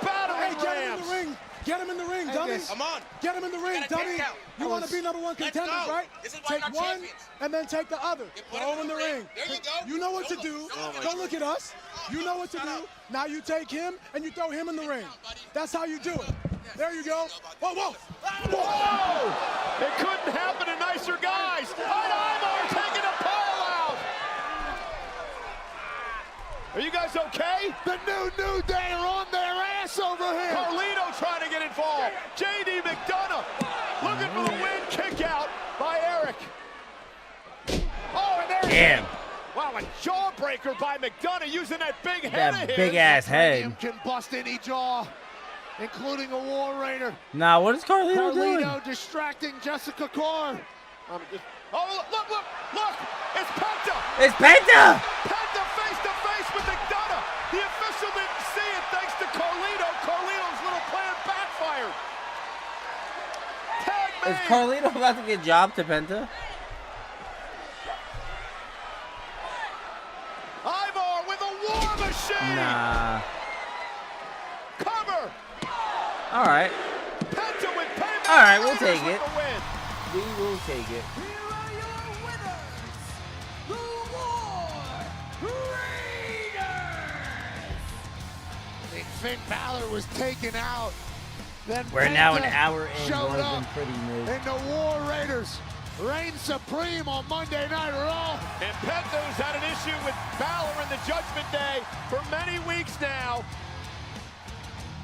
Speaker 2: Battering
Speaker 11: Hey, get him in
Speaker 2: rams.
Speaker 11: the ring. Get him in the ring, dummy.
Speaker 14: Come on.
Speaker 11: Get him in the ring,
Speaker 14: Gotta
Speaker 11: dummy.
Speaker 14: take count.
Speaker 11: You want to be #1
Speaker 14: Let's
Speaker 11: contenders,
Speaker 14: go.
Speaker 11: right?
Speaker 14: This is why
Speaker 11: Take
Speaker 14: we're not
Speaker 11: one
Speaker 14: champions.
Speaker 11: and then take the other.
Speaker 14: You put
Speaker 11: Throw
Speaker 14: him
Speaker 11: him in the ring.
Speaker 14: There you go.
Speaker 11: You know what to do. Don't look at us. You know what to do. Now you take him and you throw him in the ring. That's how you do it. There you go. Whoa, whoa.
Speaker 2: Whoa! It couldn't happen to nicer guys. Ivar taking a pile out. Are you guys okay?
Speaker 5: The New Day are on their ass over here.
Speaker 2: Carlito trying to get involved. JD McDonough looking for the win. Kick out by Eric. Oh, and there's
Speaker 1: Damn.
Speaker 2: Wow, a jawbreaker by McDonough using that big head of
Speaker 1: That
Speaker 2: his.
Speaker 1: big ass head.
Speaker 5: Can bust any jaw, including a War Raider.
Speaker 1: Nah, what is Carlito doing?
Speaker 5: Carlito distracting Jessica Carr.
Speaker 2: Oh, look! It's Penta!
Speaker 1: It's Penta!
Speaker 2: Penta face to face with McDonough. The official didn't see it thanks to Carlito. Carlito's little plan backfired. Tag
Speaker 1: Is
Speaker 2: made.
Speaker 1: Carlito about to get jobbed to Penta?
Speaker 2: Ivar with a war machine.
Speaker 1: Nah.
Speaker 2: Cover.
Speaker 1: All right.
Speaker 2: Penta with payback.
Speaker 1: All right, we'll
Speaker 2: Raiders
Speaker 1: take
Speaker 2: with
Speaker 1: it.
Speaker 2: the win.
Speaker 1: We will take it.
Speaker 6: Here are your winners, the War Raiders!
Speaker 5: I think Finn Balor was taken out. Then
Speaker 1: We're now an
Speaker 5: Penta
Speaker 1: hour in.
Speaker 5: showed
Speaker 1: More than
Speaker 5: up,
Speaker 1: pretty mid.
Speaker 5: and the War Raiders reign supreme on Monday Night Raw.
Speaker 2: And Penta's had an issue with Balor in the Judgment Day for many weeks now.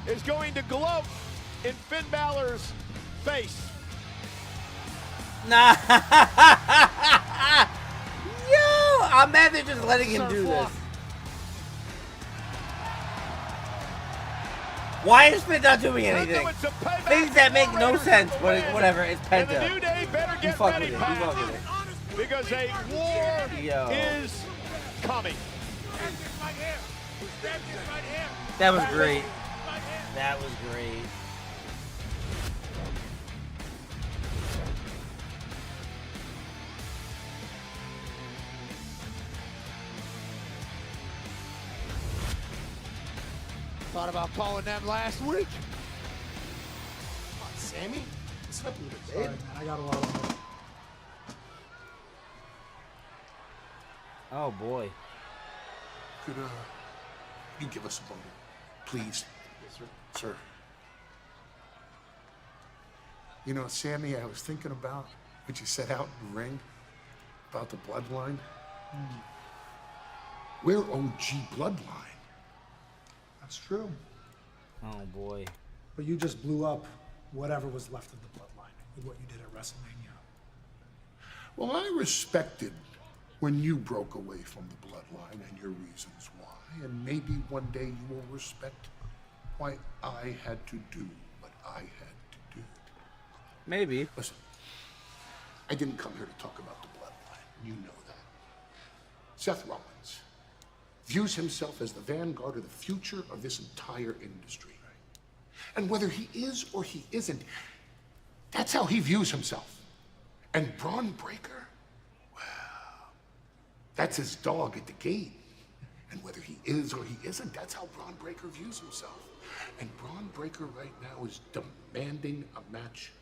Speaker 2: Is going to gloat in Finn Balor's face.
Speaker 1: Nah. Yo, I'm mad they're just letting him do this. Why is Penta not doing anything? Things that make no sense, but whatever. It's Penta. You fuck with it. You fuck with it.
Speaker 2: Because a war is coming.
Speaker 1: That was great. That was great.
Speaker 5: Thought about calling them last week.
Speaker 13: Come on, Sammy. It's not moving,
Speaker 4: Sorry, man, I got a lot of it.
Speaker 1: Oh boy.
Speaker 13: Could you give us a moment, please? Yes, sir. You know, Sammy, I was thinking about what you said out in the ring about the bloodline. We're OG bloodline.
Speaker 4: That's true.
Speaker 1: Oh boy.
Speaker 4: But you just blew up whatever was left of the bloodline with what you did at WrestleMania.
Speaker 13: Well, I respected when you broke away from the bloodline and your reasons why, and maybe one day you will respect why I had to do what I had to do.
Speaker 1: Maybe.
Speaker 13: Listen, I didn't come here to talk about the bloodline. You know that. Seth Rollins views himself as the vanguard of the future of this entire industry. And whether he is or he isn't, that's how he views himself. And Bron Breakker, well, that's his dog at the gate. And whether he is or he isn't, that's how Bron Breakker views himself. And Bron Breakker right now is demanding a match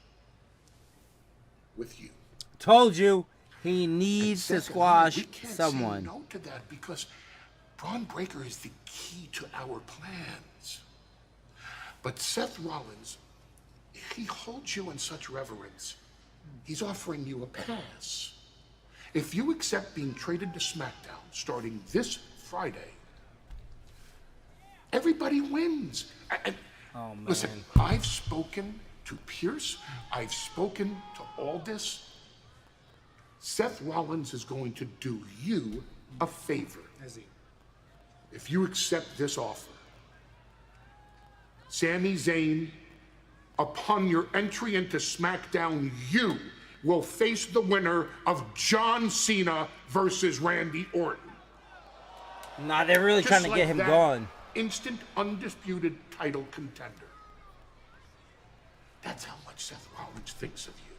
Speaker 13: with you.
Speaker 1: Told you, he needs to squash
Speaker 13: we can't
Speaker 1: someone.
Speaker 13: Say no to that because Bron Breakker is the key to our plans. But Seth Rollins, he holds you in such reverence. He's offering you a pass. If you accept being traded to SmackDown starting this Friday, everybody wins.
Speaker 1: Oh, man.
Speaker 13: Listen, I've spoken to Pierce. I've spoken to Aldis. Seth Rollins is going to do you a favor.
Speaker 4: Is he?
Speaker 13: If you accept this offer, Sami Zayn, upon your entry into SmackDown, you will face the winner of John Cena versus Randy Orton.
Speaker 1: Nah, they're really
Speaker 13: Just
Speaker 1: trying to
Speaker 13: like
Speaker 1: get him
Speaker 13: that,
Speaker 1: gone.
Speaker 13: Instant, undisputed title contender. That's how much Seth Rollins thinks of you.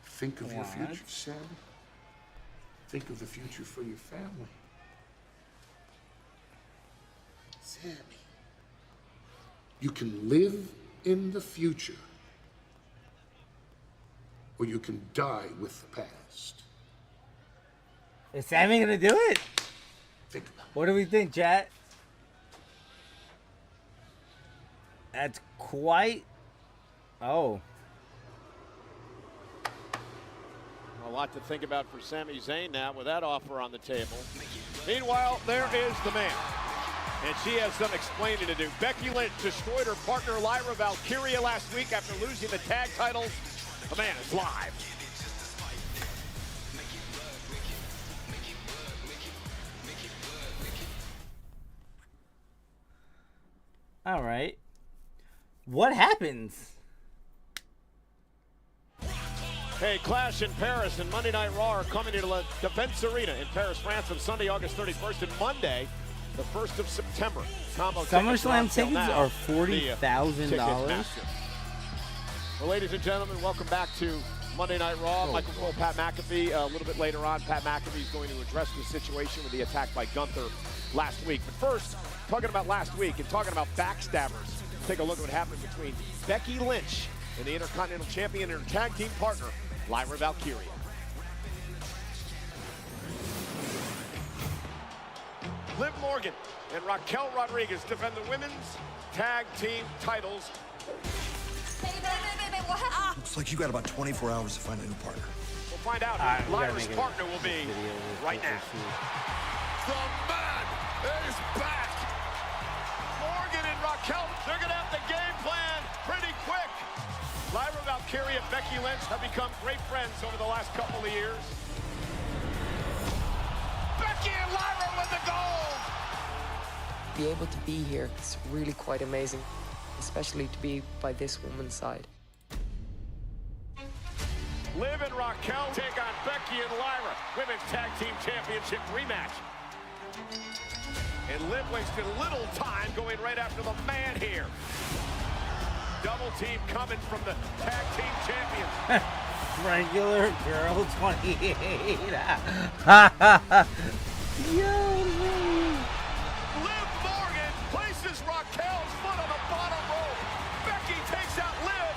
Speaker 13: Think of your future, Sam. Think of the future for your family. Sammy, you can live in the future, or you can die with the past.
Speaker 1: Is Sammy gonna do it?
Speaker 13: Think about it.
Speaker 1: What do we think, chat? That's quite... Oh.
Speaker 2: A lot to think about for Sami Zayn now with that offer on the table. Meanwhile, there is the man. And she has some explaining to do. Becky Lynch destroyed her partner Lyra Valkyria last week after losing the tag titles. The man is live.
Speaker 1: All right. What happens?
Speaker 2: Hey, Clash in Paris and Monday Night Raw are coming to La Defense Arena in Paris, France on Sunday, August 31st, and Monday, the 1st of September.
Speaker 1: SummerSlam tickets are $40,000.
Speaker 2: Well, ladies and gentlemen, welcome back to Monday Night Raw. Michael Cole, Pat McAfee. A little bit later on, Pat McAfee is going to address the situation with the attack by Gunther last week. But first, talking about last week and talking about backstabbers, take a look at what happened between Becky Lynch and the Intercontinental Champion and her tag team partner, Lyra Valkyria. Liv Morgan and Raquel Rodriguez defend the women's tag team titles.
Speaker 15: Looks like you got about 24 hours to find a new partner.
Speaker 2: We'll find out who Lyra's partner will be right now. The man is back. Morgan and Raquel, they're going to have the game plan pretty quick. Lyra Valkyria and Becky Lynch have become great friends over the last couple of years. Becky and Lyra with the gold.
Speaker 16: be able to be here, it's really quite amazing, especially to be by this woman's side.
Speaker 2: Liv and Raquel take on Becky and Lyra, Women's Tag Team Championship rematch. And Liv wasted little time going right after the man here. Double team coming from the Tag Team Champions.
Speaker 1: Regular girl 28.
Speaker 2: Liv Morgan places Raquel's foot on the bottom rope. Becky takes out Liv.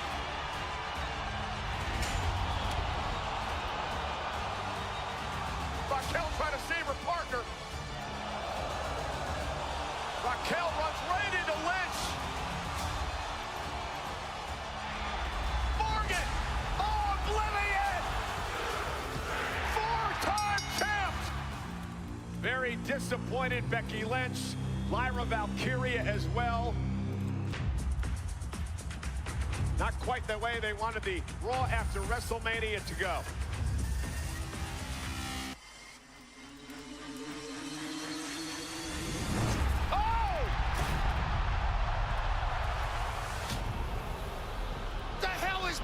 Speaker 2: Raquel trying to save her partner. Raquel runs right into Lynch. Morgan, oblivion! Four-time champs! Very disappointed Becky Lynch. Lyra Valkyria as well. Not quite the way they wanted the Raw After WrestleMania to go.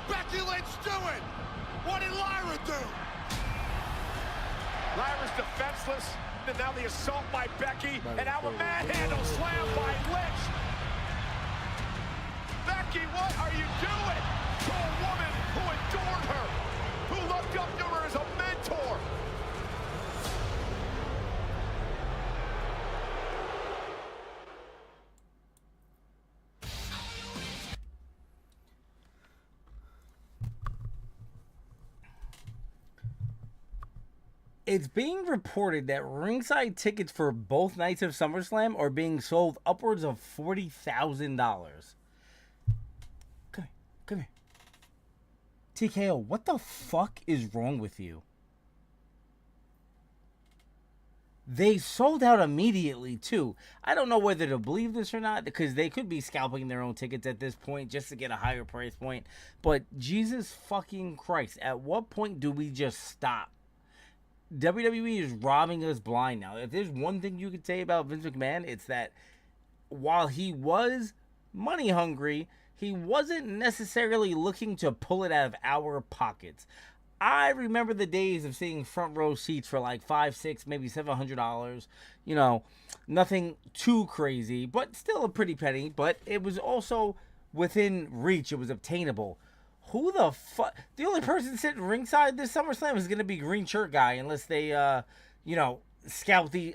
Speaker 5: Becky Lynch doing? What did Lyra do?
Speaker 2: Lyra's defenseless, and now the assault by Becky, and now a manhandle slam by Lynch. Becky, what are you doing to a woman who adored her, who looked up to her as a mentor?
Speaker 1: It's being reported that ringside tickets for both nights of SummerSlam are being sold upwards of $40,000. Come here. TKO, what the fuck is wrong with you? They sold out immediately, too. I don't know whether to believe this or not, because they could be scalping their own tickets at this point just to get a higher price point. But Jesus fucking Christ, at what point do we just stop? WWE is robbing us blind now. If there's one thing you could say about Vince McMahon, it's that while he was money hungry, he wasn't necessarily looking to pull it out of our pockets. I remember the days of seeing front row seats for like $500, $600, maybe $700. You know, nothing too crazy, but still a pretty penny. But it was also within reach. It was obtainable. Who the fuck? The only person sitting ringside this SummerSlam is going to be Green Shirt Guy, unless they, scout the,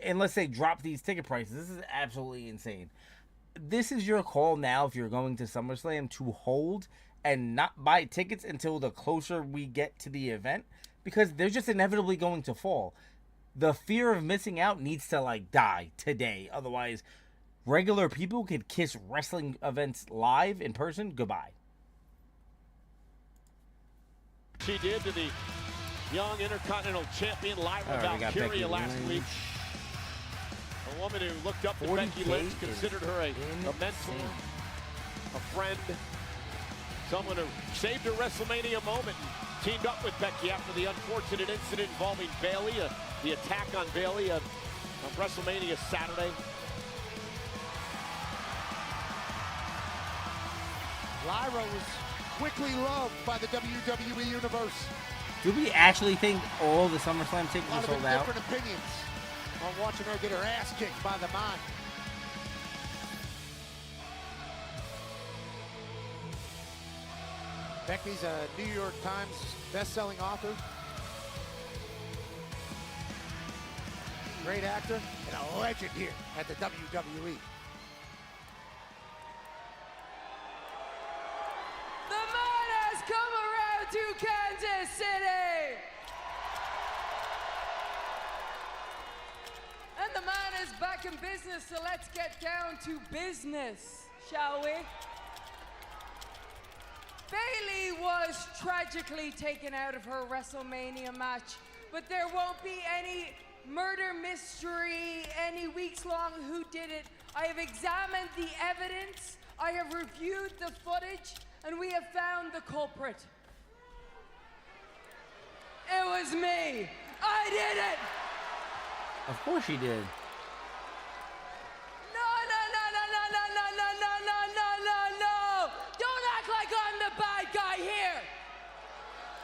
Speaker 1: unless they drop these ticket prices. This is absolutely insane. This is your call now if you're going to SummerSlam to hold and not buy tickets until the closer we get to the event, because they're just inevitably going to fall. The fear of missing out needs to, die today. Otherwise, regular people could kiss wrestling events live in person goodbye.
Speaker 2: She did to the young Intercontinental Champion Lyra Valkyria last week. A woman who looked up to Becky Lynch, considered her a mentor, a friend, someone who saved her WrestleMania moment and teamed up with Becky after the unfortunate incident involving Bayley, the attack on Bayley on WrestleMania Saturday.
Speaker 5: Lyra was quickly loved by the WWE Universe.
Speaker 1: Do we actually think all the SummerSlam tickets are sold out?
Speaker 5: Different opinions on watching her get her ass kicked by the man. Becky's a New York Times best-selling author, great actor, and a legend here at the WWE.
Speaker 6: The man has come around to Kansas City. And the man is back in business, so let's get down to business, shall we? Bayley was tragically taken out of her WrestleMania match, but there won't be any murder mystery, any weeks-long whodunit. I have examined the evidence, I have reviewed the footage, and we have found the culprit. It was me. I did it.
Speaker 1: Of course she did.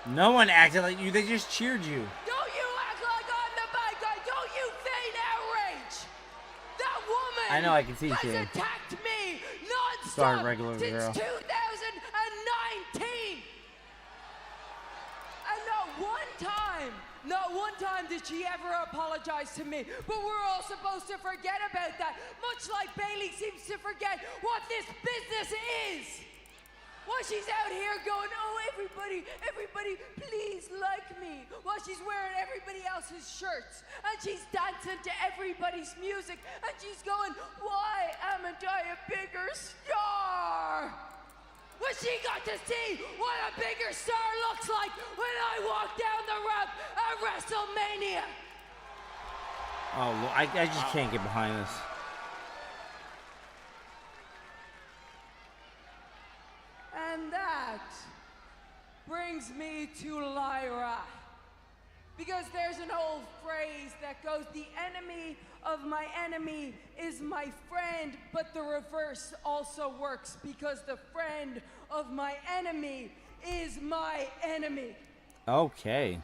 Speaker 1: No one acted like you. They just cheered you.
Speaker 6: Don't you act like I'm the bad guy. Don't you feign outrage. That woman
Speaker 1: I know, I can see
Speaker 6: has
Speaker 1: you.
Speaker 6: attacked me non-stop
Speaker 1: Sorry, regular
Speaker 6: since
Speaker 1: girl.
Speaker 6: 2019. And not one time did she ever apologize to me. But we're all supposed to forget about that. Much like Bayley seems to forget what this business is. While she's out here going, oh, everybody, please like me. While she's wearing everybody else's shirts. And she's dancing to everybody's music. And she's going, why haven't I a bigger star? Well, she got to see what a bigger star looks like when I walk down the ramp at WrestleMania.
Speaker 1: Oh, I just can't get behind this.
Speaker 6: And that brings me to Lyra. Because there's an old phrase that goes, the enemy of my enemy is my friend, but the reverse also works because the friend of my enemy is my enemy.
Speaker 1: Okay.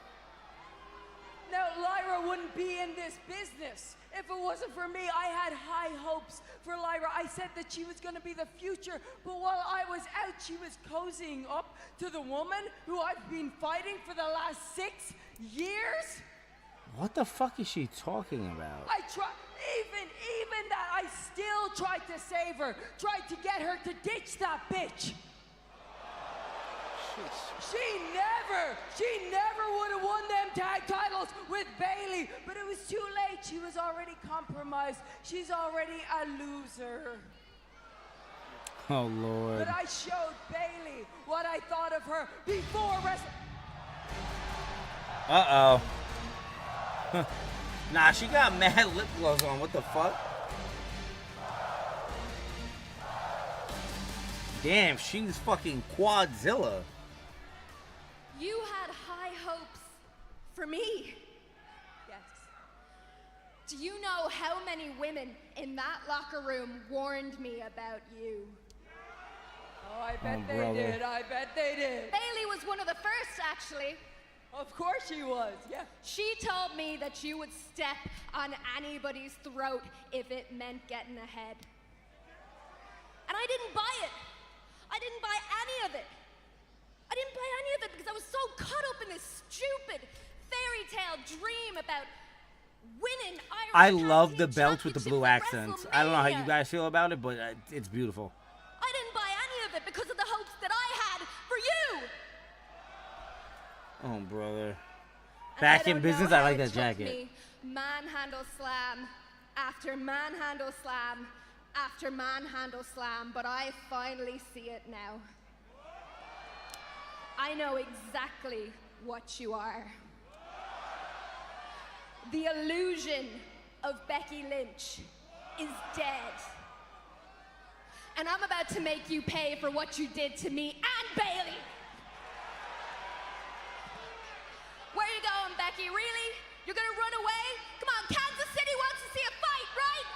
Speaker 6: Now, Lyra wouldn't be in this business if it wasn't for me. I had high hopes for Lyra. I said that she was going to be the future, but while I was out, she was cozying up to the woman who I've been fighting for the last 6 years.
Speaker 1: What the fuck is she talking about?
Speaker 6: I tried, even that, I still tried to save her, tried to get her to ditch that bitch. She never would have won them tag titles with Bayley, but it was too late. She was already compromised. She's already a loser.
Speaker 1: Oh, Lord.
Speaker 6: But I showed Bayley what I thought of her before
Speaker 1: Uh-oh. Nah, she got mad lip gloss on. What the fuck? Damn, she's fucking Quadzilla.
Speaker 10: You had high hopes for me.
Speaker 6: Yes.
Speaker 10: Do you know how many women in that locker room warned me about you?
Speaker 6: Oh, I bet they did. I bet they did.
Speaker 10: Bayley was one of the first, actually.
Speaker 6: Of course she was, yeah.
Speaker 10: She told me that you would step on anybody's throat if it meant getting ahead. And I didn't buy it. I didn't buy any of it. I didn't buy any of it because I was so caught up in this stupid fairy tale dream about winning Irish
Speaker 1: I love the belt with the blue accents. I don't know how you guys feel about it, but it's beautiful.
Speaker 10: I didn't buy any of it because of the hopes that I had for you.
Speaker 1: Oh, brother. Back in business, I like that jacket.
Speaker 10: Me manhandle slam after manhandle slam after manhandle slam, but I finally see it now. I know exactly what you are. The illusion of Becky Lynch is dead. And I'm about to make you pay for what you did to me and Bayley. Where you going, Becky? Really? You're gonna run away? Come on, Kansas City wants to see a fight, right?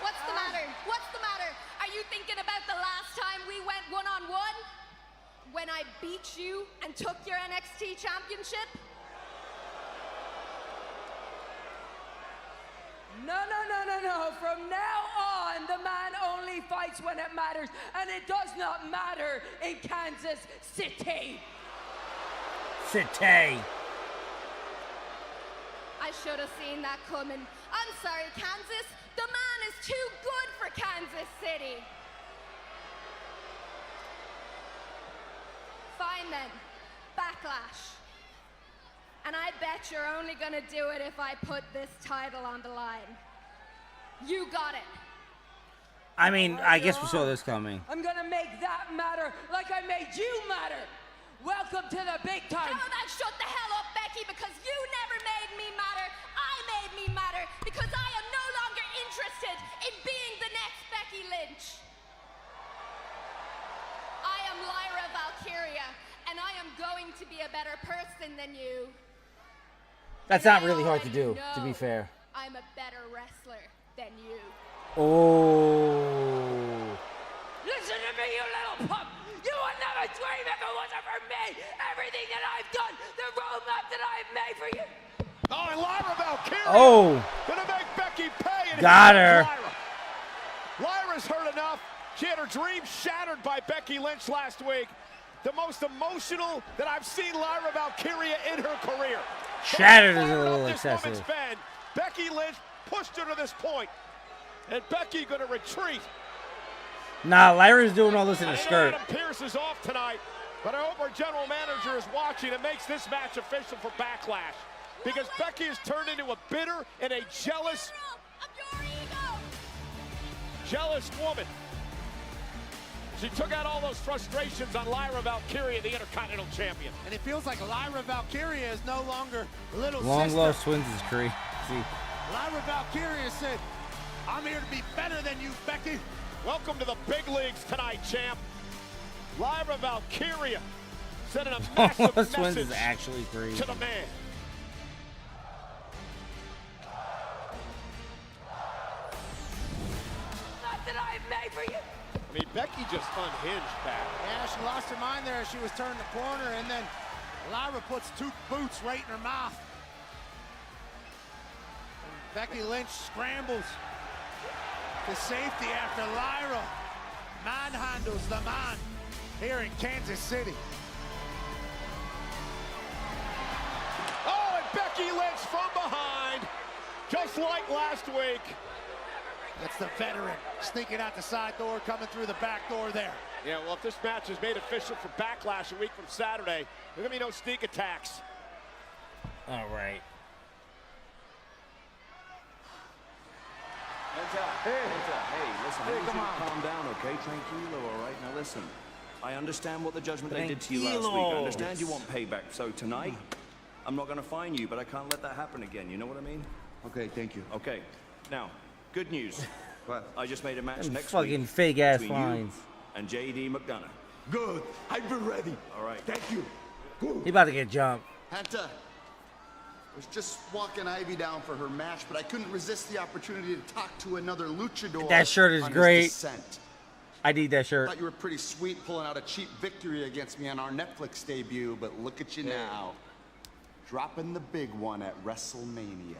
Speaker 10: What's the matter? What's the matter? Are you thinking about the last time we went one-on-one? When I beat you and took your NXT championship?
Speaker 6: No. From now on, the man only fights when it matters, and it does not matter in Kansas City.
Speaker 1: City.
Speaker 10: I should have seen that coming. I'm sorry, Kansas. The man is too good for Kansas City. Fine then. Backlash. And I bet you're only gonna do it if I put this title on the line. You got it.
Speaker 1: I mean, I guess we saw this coming.
Speaker 6: I'm gonna make that matter like I made you matter. Welcome to the big time.
Speaker 10: How about shut the hell up, Becky, because you never made me matter. I made me matter because I am no longer interested in being the next Becky Lynch. I am Lyra Valkyria, and I am going to be a better person than you.
Speaker 1: That's not really hard to do, to be fair.
Speaker 10: I'm a better wrestler than you.
Speaker 1: Oh.
Speaker 6: Listen to me, you little pup. You would never dream if it wasn't for me. Everything that I've done, the roadmap that I've made for you.
Speaker 2: Oh, and Lyra Valkyria.
Speaker 1: Oh.
Speaker 2: Gonna make Becky pay. And
Speaker 1: Got her.
Speaker 2: Lyra's hurt enough. She had her dream shattered by Becky Lynch last week. The most emotional that I've seen Lyra Valkyria in her career.
Speaker 1: Shattered is a little excessive.
Speaker 2: Becky Lynch pushed her to this point. And Becky gonna retreat.
Speaker 1: Nah, Lyra's doing all this in a skirt.
Speaker 2: Adam Pearce is off tonight, but I hope our general manager is watching and makes this match official for Backlash. Because Becky has turned into a bitter and a jealous woman. She took out all those frustrations on Lyra Valkyria, the Intercontinental Champion.
Speaker 5: And it feels like Lyra Valkyria is no longer little
Speaker 1: Long
Speaker 5: sister.
Speaker 1: lost twins is crazy.
Speaker 5: Lyra Valkyria said, I'm here to be better than you, Becky.
Speaker 2: Welcome to the big leagues tonight, champ. Lyra Valkyria sending a massive
Speaker 1: Lost twins
Speaker 2: message
Speaker 1: is actually crazy.
Speaker 2: to the man.
Speaker 6: Not that I've made for you.
Speaker 2: I mean, Becky just unhinged, Pat.
Speaker 5: Yeah, she lost her mind there as she was turning the corner, and then Lyra puts two boots right in her mouth. And Becky Lynch scrambles to safety after Lyra manhandles the man here in Kansas City.
Speaker 2: Oh, and Becky Lynch from behind, just like last week.
Speaker 5: That's the veteran sneaking out the side door, coming through the back door there.
Speaker 2: Yeah, well, if this match is made official for Backlash a week from Saturday, there's going to be no sneak attacks.
Speaker 1: All right.
Speaker 17: Hey, listen, I need you to calm down, okay? Tranquilo, all right? Now listen, I understand what the Judgment Day did to you last week. I understand you want payback. So tonight, I'm not going to fine you, but I can't let that happen again. You know what I mean?
Speaker 15: Okay, thank you.
Speaker 17: Okay, now, good news. I just made a match
Speaker 1: Them
Speaker 17: next
Speaker 1: fucking
Speaker 17: week
Speaker 1: fake-ass
Speaker 17: between
Speaker 1: fines.
Speaker 17: you and J.D. McDonough.
Speaker 15: Good. I've been ready.
Speaker 17: All right.
Speaker 15: Thank you. Good.
Speaker 1: He about to get jumped.
Speaker 18: Penta, I was just walking Ivy down for her match, but I couldn't resist the opportunity to talk to another luchador.
Speaker 1: That shirt is
Speaker 18: on his
Speaker 1: great.
Speaker 18: descent.
Speaker 1: I need that shirt.
Speaker 18: I thought you were pretty sweet pulling out a cheap victory against me on our Netflix debut, but look at you now. Dropping the big one at WrestleMania.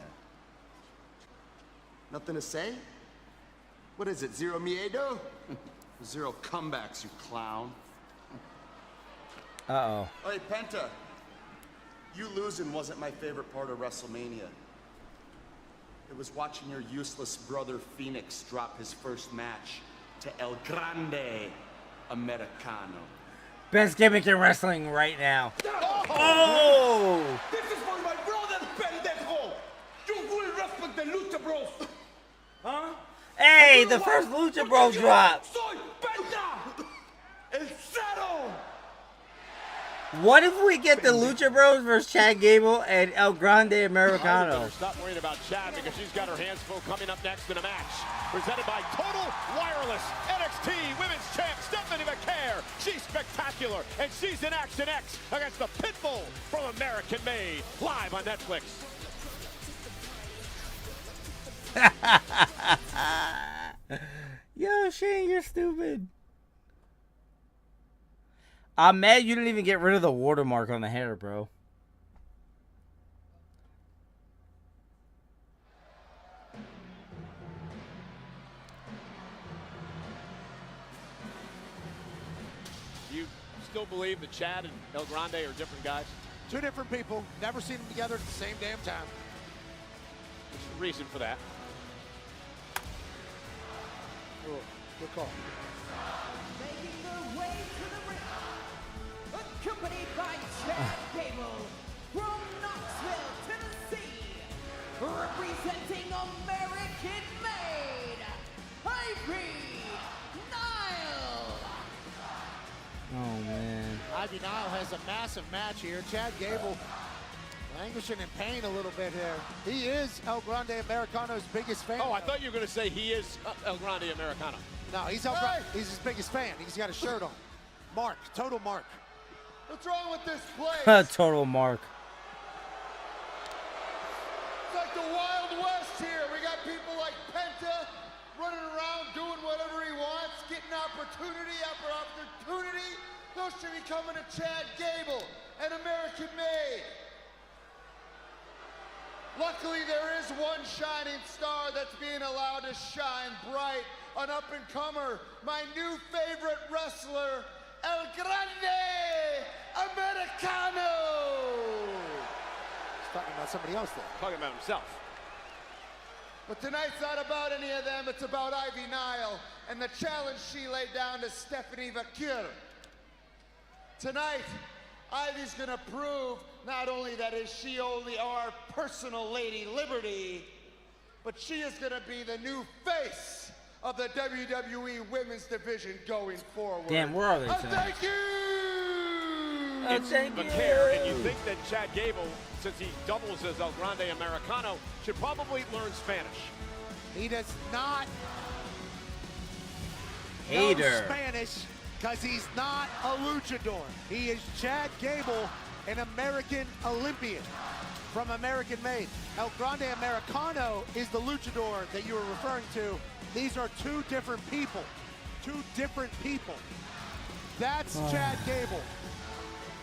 Speaker 18: Nothing to say? What is it, zero miedo? Zero comebacks, you clown.
Speaker 1: Uh-oh.
Speaker 18: Hey, Penta, you losing wasn't my favorite part of WrestleMania. It was watching your useless brother Phoenix drop his first match to El Grande Americano.
Speaker 1: Best gimmick in wrestling right now. Oh!
Speaker 19: This is for my brother, pendejo! You will respect the Lucha Bros! Huh?
Speaker 1: Hey, the first Lucha Bro drop.
Speaker 19: Soy Penta! El Cero!
Speaker 1: What if we get the Lucha Bros versus Chad Gable and El Grande Americano?
Speaker 2: Stop worrying about Chad because she's got her hands full coming up next in a match. Presented by Total Wireless, NXT Women's Champ Stephanie Vaquer. She's spectacular, and she's in Action X against the Pitbull from American Made, live on Netflix.
Speaker 1: Yo, Shane, you're stupid. I'm mad you didn't even get rid of the watermark on the hair, bro.
Speaker 2: You still believe that Chad and El Grande are different guys?
Speaker 5: Two different people, never seen them together at the same damn time.
Speaker 2: There's a reason for that.
Speaker 5: Oh, good call.
Speaker 6: Making their way to the ring, accompanied by Chad Gable from Knoxville, Tennessee, representing American Made, Ivy Nile.
Speaker 1: Oh, man.
Speaker 5: Ivy Nile has a massive match here. Chad Gable languishing in pain a little bit here. He is El Grande Americano's biggest fan.
Speaker 2: Oh, I thought you were going to say he is El Grande Americano.
Speaker 5: No, he's he's his biggest fan. He's got a shirt on. Mark, total Mark.
Speaker 18: What's wrong with this place?
Speaker 1: Total Mark.
Speaker 18: It's like the Wild West here. We got people like Penta running around doing whatever he wants, getting opportunity after opportunity.
Speaker 20: close to becoming a Chad Gable, an American-made. Luckily, there is one shining star that's being allowed to shine bright, an up-and-comer, my new favorite wrestler, El Grande Americano.
Speaker 5: He's talking about somebody else there.
Speaker 2: Talking about himself.
Speaker 20: But tonight's not about any of them, it's about Ivy Nile and the challenge she laid down to Stephanie Vaquer. Tonight, Ivy's gonna prove not only that is she only our personal Lady Liberty, but she is gonna be the new face of the WWE Women's Division going forward.
Speaker 1: Damn, where are they tonight?
Speaker 20: Thank you!
Speaker 2: It's Vaquer, and you think that Chad Gable, since he doubles as El Grande Americano, should probably learn Spanish.
Speaker 5: He does not
Speaker 1: Hater.
Speaker 5: know Spanish because he's not a luchador. He is Chad Gable, an American Olympian from American Made. El Grande Americano is the luchador that you were referring to. These are two different people. Two different people. That's Chad Gable.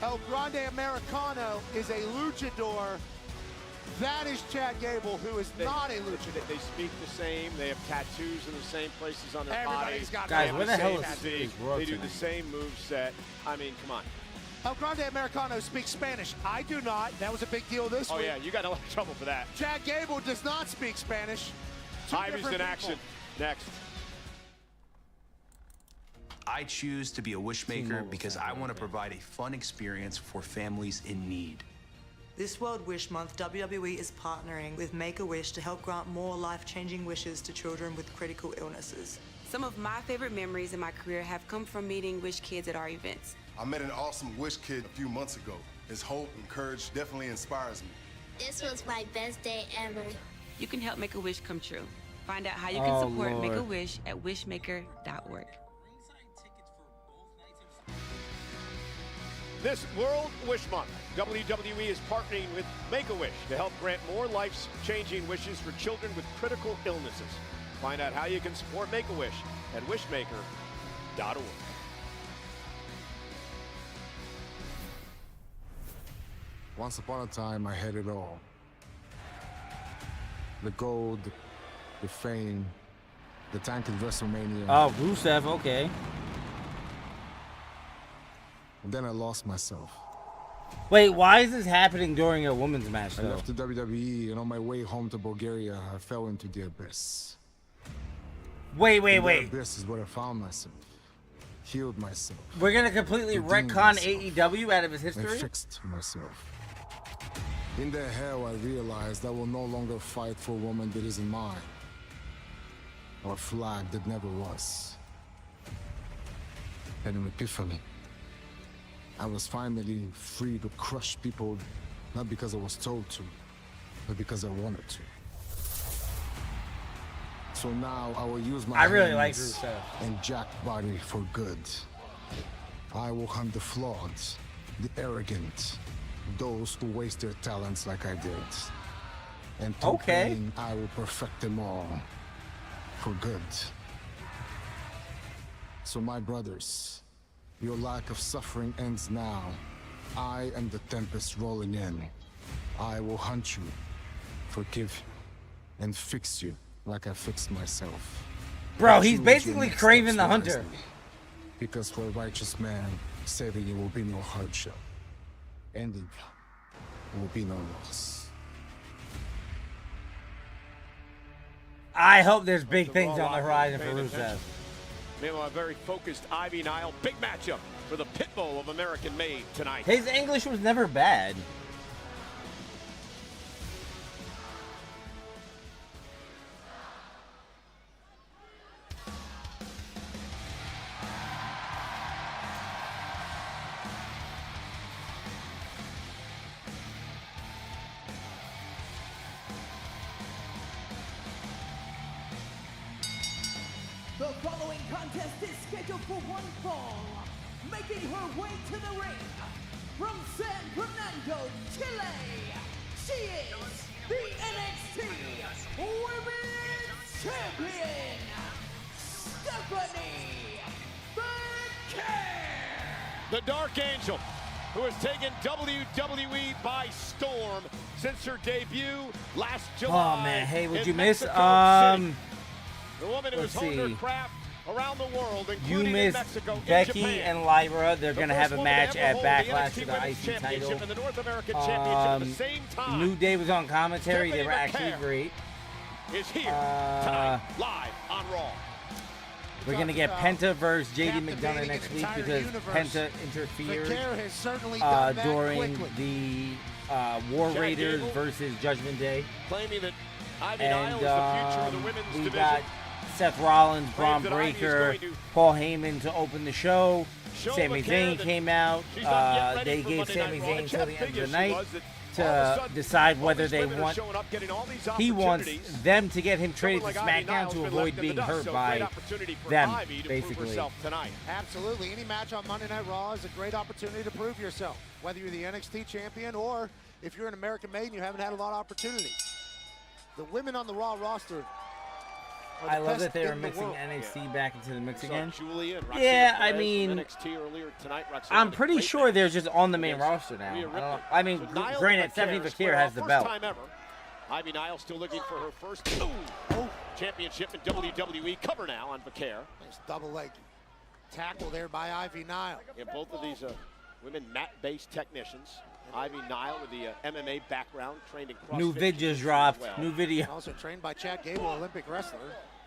Speaker 5: El Grande Americano is a luchador. That is Chad Gable, who is not a luchador.
Speaker 2: They speak the same. They have tattoos in the same places on their
Speaker 5: Everybody's
Speaker 2: bodies.
Speaker 5: got
Speaker 1: Guys, where the hell is
Speaker 2: They do the same moveset. I mean, come on.
Speaker 5: El Grande Americano speaks Spanish. I do not. That was a big deal this week.
Speaker 2: Oh, yeah, you got in a lot of trouble for that.
Speaker 5: Chad Gable does not speak Spanish.
Speaker 2: Ivy's in action. Next.
Speaker 21: I choose to be a wishmaker because I want to provide a fun experience for families in need.
Speaker 22: This World Wish Month, WWE is partnering with Make-A-Wish to help grant more life-changing wishes to children with critical illnesses.
Speaker 23: Some of my favorite memories in my career have come from meeting Wish kids at our events.
Speaker 24: I met an awesome Wish kid a few months ago. His hope and courage definitely inspires me.
Speaker 25: This was my best day ever.
Speaker 23: You can help make a wish come true. Find out how you can support
Speaker 1: Lord.
Speaker 23: Make-A-Wish at wishmaker.org.
Speaker 2: This World Wish Month, WWE is partnering with Make-A-Wish to help grant more life-changing wishes for children with critical illnesses. Find out how you can support Make-A-Wish at wishmaker.org.
Speaker 26: Once upon a time, I had it all. The gold, the fame, the tank in WrestleMania.
Speaker 1: Oh, Rusev, okay.
Speaker 26: And then I lost myself.
Speaker 1: Wait, why is this happening during a women's match,
Speaker 26: I
Speaker 1: though?
Speaker 26: left the WWE, and on my way home to Bulgaria, I fell into the abyss.
Speaker 1: Wait.
Speaker 26: The abyss is where I found myself, healed myself.
Speaker 1: We're gonna completely
Speaker 26: redeemed
Speaker 1: retcon
Speaker 26: myself,
Speaker 1: AEW out of his
Speaker 26: and
Speaker 1: history?
Speaker 26: fixed myself. In that hell, I realized I will no longer fight for a woman that isn't mine, or a flag that never was. And an epiphany. I was finally free to crush people, not because I was told to, but because I wanted to. So now I will use my
Speaker 1: I really like
Speaker 26: hands
Speaker 1: Rusev.
Speaker 26: and jack body for good. I will hunt the flawed, the arrogant, those who waste their talents like I did. And through pain, I will perfect them all for good. So my brothers, your lack of suffering ends now. I am the tempest rolling in. I will hunt you, forgive you, and fix you like I fixed myself.
Speaker 1: Bro,
Speaker 26: But
Speaker 1: he's
Speaker 26: choose your
Speaker 1: basically
Speaker 26: next
Speaker 1: Kraven
Speaker 26: steps
Speaker 1: the Hunter.
Speaker 26: wisely, because for a righteous man, saving you will be no hardship. Ending will be no loss.
Speaker 1: I hope there's big things on the horizon for Rusev.
Speaker 2: Meanwhile, a very focused Ivy Nile. Big matchup for the Pitbull of American Made tonight.
Speaker 1: His English was never bad.
Speaker 27: The following contest is scheduled for one fall. Making her way to the ring from San Fernando, Chile, she is the NXT Women's Champion, Stephanie Vaquer.
Speaker 2: The Dark Angel, who has taken WWE by storm since her debut last July.
Speaker 1: Oh man, hey, would you miss?
Speaker 2: The woman who has honed her craft around the world, including in Mexico,
Speaker 1: Becky
Speaker 2: in Japan.
Speaker 1: and Lyra. They're going to have a match at Backlash for the IC title.
Speaker 2: And the North American Championship at the same time.
Speaker 1: New Day was on commentary. They were actually great.
Speaker 2: Is here tonight, live on Raw.
Speaker 1: We're going to get Penta versus JD McDonough next week because Penta interfered during the War Raiders versus Judgment Day.
Speaker 2: Claiming that Ivy Nile is the future of the women's division.
Speaker 1: Got Seth Rollins, Bron Breakker, Paul Heyman to open the show. Sami Zayn came out. They gave Sami Zayn till the end of the night to decide whether they want. He wants them to get him traded to SmackDown to avoid being hurt by them, basically.
Speaker 5: Absolutely. Any match on Monday Night Raw is a great opportunity to prove yourself, whether you're the NXT champion or if you're an American made and you haven't had a lot of opportunity. The women on the Raw roster.
Speaker 1: I love that they are mixing NXT back into the mix again.
Speaker 2: Yeah,
Speaker 1: I mean, I'm pretty sure they're just on the main roster now. I mean, granted, Stephanie Vaquer has the belt.
Speaker 2: Ivy Nile still looking for her first championship in WWE. Cover now on Vaquer.
Speaker 5: Nice double leg tackle there by Ivy Nile.
Speaker 2: Yeah, both of these women mat-based technicians. Ivy Nile with the MMA background, trained in CrossFit.
Speaker 1: New videos dropped. New video.
Speaker 5: Also trained by Chad Gable, Olympic wrestler.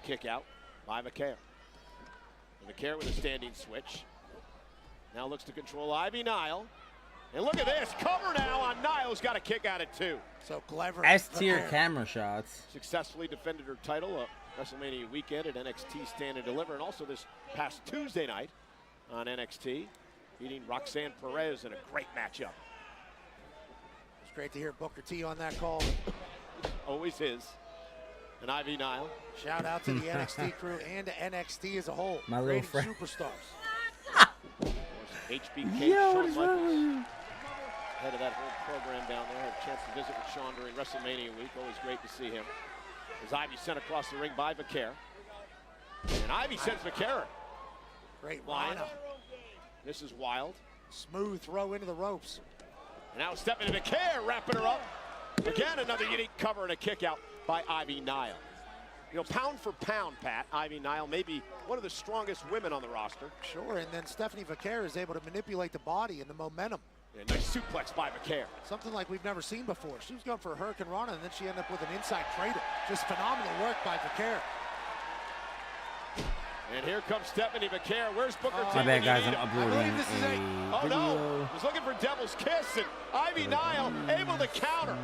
Speaker 2: Kick out by Vaquer. Vaquer with a standing switch. Now looks to control Ivy Nile. And look at this. Cover now on Nile's got a kick out at 2.
Speaker 5: So clever.
Speaker 1: S-tier camera shots.
Speaker 2: Successfully defended her title WrestleMania weekend at NXT Stand and Deliver. And also this past Tuesday night on NXT, beating Roxanne Perez in a great matchup.
Speaker 5: It's great to hear Booker T on that call.
Speaker 2: Always is. And Ivy Nile.
Speaker 5: Shout out to the NXT crew and to NXT as a whole.
Speaker 1: My little friend.
Speaker 5: Superstars.
Speaker 2: HBK,
Speaker 1: Yo, what
Speaker 2: Shawn
Speaker 1: is wrong with you?
Speaker 2: Head of that whole program down there. Had a chance to visit with Shawn during WrestleMania week. Always great to see him. As Ivy sent across the ring by Vaquer. And Ivy sends Vaquer.
Speaker 5: Great
Speaker 2: line.
Speaker 5: lineup.
Speaker 2: This is wild.
Speaker 5: Smooth throw into the ropes.
Speaker 2: And now stepping into Vaquer, wrapping her up. Again, another unique cover and a kick out by Ivy Nile. You know, pound for pound, Pat, Ivy Nile may be one of the strongest women on the roster.
Speaker 5: Sure, and then Stephanie Vaquer is able to manipulate the body and the momentum.
Speaker 2: Yeah, nice suplex by Vaquer.
Speaker 5: Something like we've never seen before. She was going for a Hurricane Rana, and then she ended up with an inside cradle. Just phenomenal work by Vaquer.
Speaker 2: And here comes Stephanie Vaquer. Where's Booker T?
Speaker 1: My bad, guys. I'm uploading
Speaker 2: Oh, no. He's looking for Devil's Kiss, and Ivy Nile able to counter.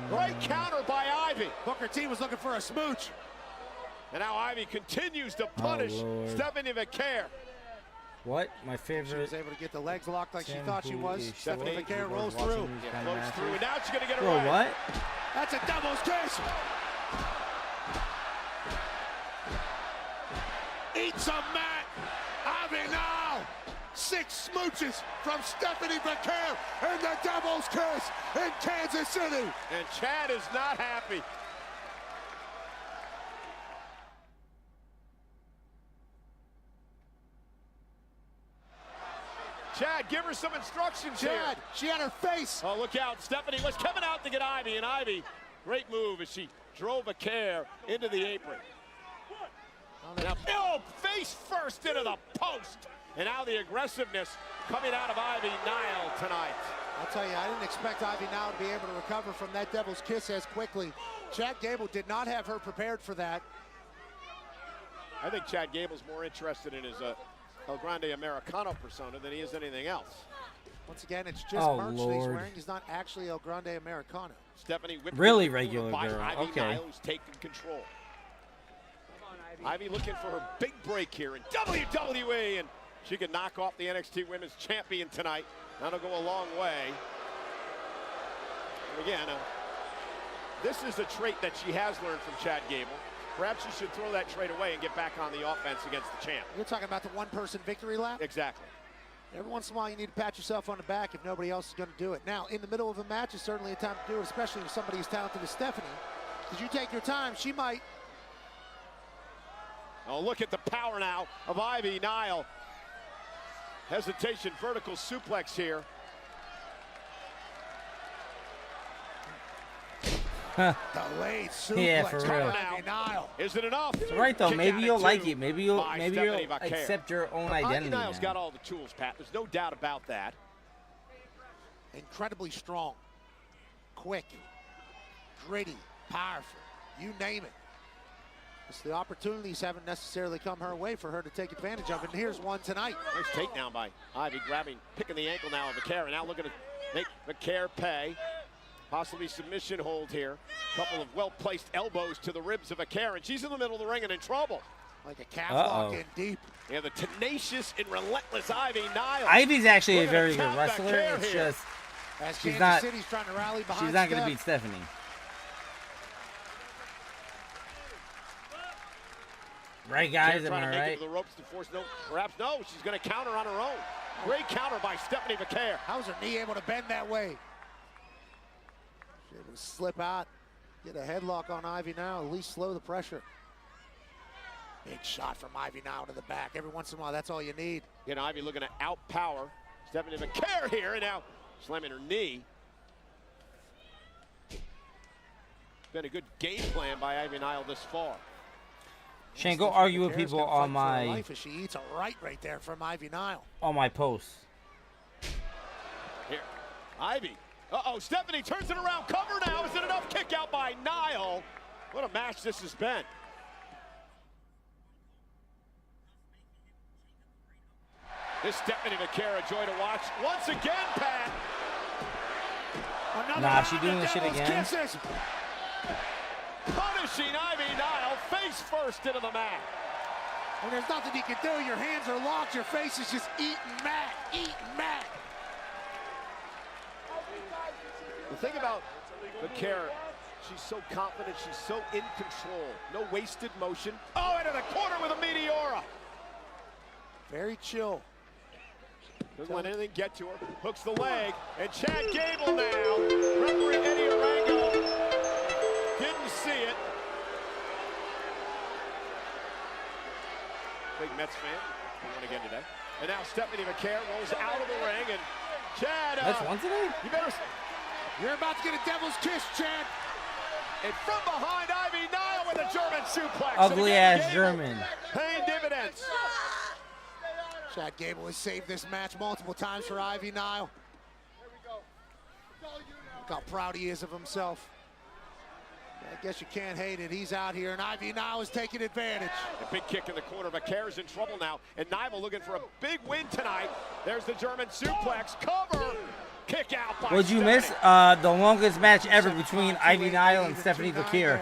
Speaker 2: Great counter by Ivy.
Speaker 5: Booker T was looking for a smooch.
Speaker 2: And now Ivy continues to punish Stephanie Vaquer.
Speaker 1: What? My favorite.
Speaker 5: She was able to get the legs locked like she thought she was. Stephanie Vaquer rolls through.
Speaker 2: Yeah, floats through, and now she's going to get her
Speaker 1: Bro,
Speaker 2: right.
Speaker 1: what?
Speaker 5: That's a Devil's Kiss. Eat some, Matt. Ivy Nile. 6 smooches from Stephanie Vaquer and the Devil's Kiss in Kansas City.
Speaker 2: And Chad is not happy. Chad, give her some instructions
Speaker 5: Chad,
Speaker 2: here.
Speaker 5: she had her face.
Speaker 2: Oh, look out. Stephanie was coming out to get Ivy, and Ivy, great move as she drove Vaquer into the apron. Now, face first into the post. And now the aggressiveness coming out of Ivy Nile tonight.
Speaker 5: I'll tell you, I didn't expect Ivy Nile to be able to recover from that Devil's Kiss as quickly. Chad Gable did not have her prepared for that.
Speaker 2: I think Chad Gable's more interested in his El Grande Americano persona than he is anything else.
Speaker 5: Once again, it's just merch that he's wearing. He's not actually El Grande Americano.
Speaker 2: Stephanie whipped
Speaker 1: really regular
Speaker 2: by
Speaker 1: girl.
Speaker 2: Ivy
Speaker 1: Okay.
Speaker 2: Nile, who's taking control. Ivy looking for her big break here in WWE, and she can knock off the NXT Women's Champion tonight. That'll go a long way. And again, this is a trait that she has learned from Chad Gable. Perhaps she should throw that trait away and get back on the offense against the champ.
Speaker 5: You're talking about the one-person victory lap?
Speaker 2: Exactly.
Speaker 5: Every once in a while, you need to pat yourself on the back if nobody else is going to do it. Now, in the middle of a match is certainly a time to do it, especially if somebody as talented as Stephanie. Because you take your time, she might.
Speaker 2: Oh, look at the power now of Ivy Nile. hesitation, vertical suplex here.
Speaker 5: Delayed suplex.
Speaker 1: Yeah, for real.
Speaker 2: Is it enough?
Speaker 1: It's all right though. Maybe you'll like it. Maybe you'll accept your own identity.
Speaker 2: Ivy Nile's got all the tools, Pat. There's no doubt about that.
Speaker 5: Incredibly strong, quick, gritty, powerful. You name it. It's the opportunities haven't necessarily come her way for her to take advantage of, and here's one tonight.
Speaker 2: Nice takedown by Ivy, picking the ankle now of Vaquer, and now looking to make Vaquer pay. Possibly submission hold here. Couple of well-placed elbows to the ribs of Vaquer, and she's in the middle of the ring and in trouble.
Speaker 5: Like a catwalk in deep.
Speaker 2: Yeah, the tenacious and relentless Ivy Nile.
Speaker 1: Ivy's actually a very good wrestler. It's just she's not.
Speaker 5: City's trying to rally behind
Speaker 1: she's not going to beat Stephanie. Right, guys? Am I right?
Speaker 2: The ropes to force perhaps no. She's going to counter on her own. Great counter by Stephanie Vaquer.
Speaker 5: How's her knee able to bend that way? She able to slip out, get a headlock on Ivy now, at least slow the pressure. Big shot from Ivy now to the back. Every once in a while, that's all you need.
Speaker 2: You know, Ivy looking to outpower Stephanie Vaquer here, and now slamming her knee. Been a good game plan by Ivy Nile this far.
Speaker 1: Shane, go argue with people on my.
Speaker 5: Life as she eats a right there from Ivy Nile.
Speaker 1: On my posts.
Speaker 2: Here, Ivy. Uh-oh, Stephanie turns it around. Cover now. Is it enough? Kick out by Nile. What a match this has been. This Stephanie Vaquer a joy to watch. Once again, Pat.
Speaker 1: Nah, she doing this shit again.
Speaker 5: Kisses.
Speaker 2: Punishing Ivy Nile face first into the mat.
Speaker 5: And there's nothing you can do. Your hands are locked. Your face is just eating mat, eating mat.
Speaker 2: The thing about Vaquer, she's so confident. She's so in control. No wasted motion. Oh, into the corner with a Meteora.
Speaker 5: Very chill.
Speaker 2: Doesn't let anything get to her. Hooks the leg. And Chad Gable now. Referee Eddie Arango didn't see it. Big Mets fan. He won again today. And now Stephanie Vaquer rolls out of the ring. And Chad.
Speaker 1: That's one today?
Speaker 2: You better.
Speaker 5: You're about to get a devil's kiss, Chad.
Speaker 2: And from behind, Ivy Nile with a German suplex.
Speaker 1: Ugly ass German.
Speaker 2: Paying dividends.
Speaker 5: Chad Gable has saved this match multiple times for Ivy Nile. Look how proud he is of himself. I guess you can't hate it. He's out here, and Ivy Nile is taking advantage.
Speaker 2: A big kick in the corner. Vaquer's in trouble now, and Nile looking for a big win tonight. There's the German suplex. Cover. Kick out by
Speaker 1: What'd you miss? The longest match ever between Ivy Nile and Stephanie Vaquer.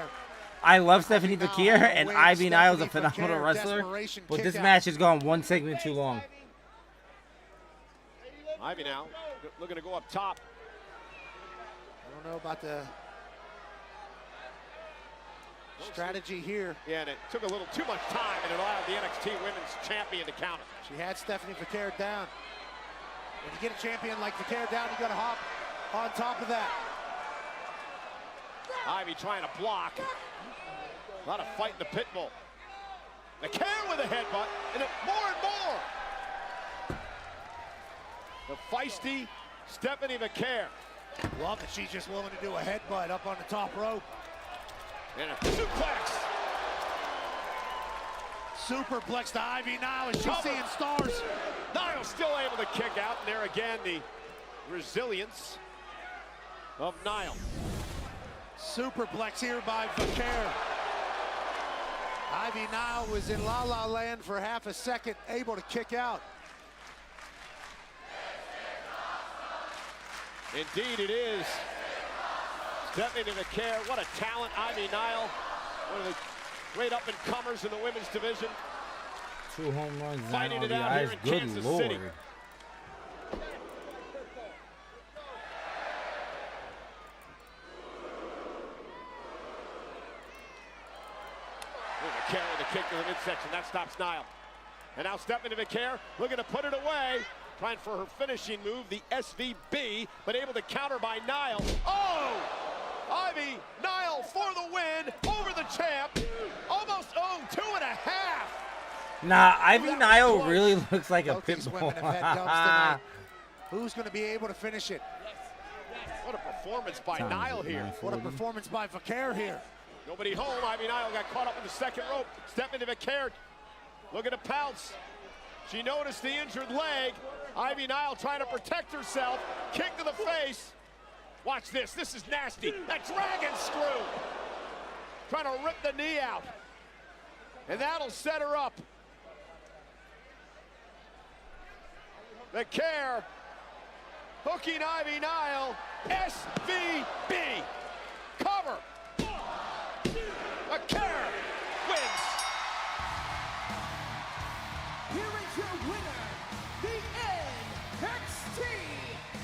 Speaker 1: I love Stephanie Vaquer, and Ivy Nile is a phenomenal wrestler, but this match has gone one segment too long.
Speaker 2: Ivy now looking to go up top.
Speaker 5: I don't know about the strategy here.
Speaker 2: Yeah, and it took a little too much time, and it allowed the NXT Women's Champion to counter.
Speaker 5: She had Stephanie Vaquer down. When you get a champion like Vaquer down, you got to hop on top of that.
Speaker 2: Ivy trying to block. A lot of fight in the pit bull. Vaquer with a headbutt, and more and more. The feisty Stephanie Vaquer.
Speaker 5: Love that she's just willing to do a headbutt up on the top rope.
Speaker 2: And a suplex.
Speaker 5: Superplex to Ivy Nile, and she's seeing stars.
Speaker 2: Nile still able to kick out, and there again, the resilience of Nile.
Speaker 5: Superplex here by Vaquer. Ivy Nile was in La La Land for half a second, able to kick out.
Speaker 2: Indeed it is. Stephanie Vaquer, what a talent. Ivy Nile, one of the great up-and-comers in the women's division.
Speaker 1: 2 home runs
Speaker 2: fighting
Speaker 1: on
Speaker 2: it out
Speaker 1: the
Speaker 2: here
Speaker 1: eyes.
Speaker 2: in
Speaker 1: Good
Speaker 2: Kansas
Speaker 1: Lord.
Speaker 2: City. Vaquer with a kick to the midsection. That stops Nile. And now Stephanie Vaquer looking to put it away. Trying for her finishing move, the SVB, but able to counter by Nile. Oh! Ivy Nile for the win over the champ. Almost 2.5.
Speaker 1: Nah, Ivy Nile really looks like a pit bull.
Speaker 5: Women have had dubs tonight. Who's going to be able to finish it?
Speaker 2: What a performance by Nile here.
Speaker 5: What a performance by Vaquer here.
Speaker 2: Nobody home. Ivy Nile got caught up in the second rope. Stepping to Vaquer. Looking to pounce. She noticed the injured leg. Ivy Nile trying to protect herself. Kick to the face. Watch this. This is nasty. That dragon screw. Trying to rip the knee out. And that'll set her up. Vaquer hooking Ivy Nile. SVB. Cover. Vaquer wins.
Speaker 27: Here is your winner, the NXT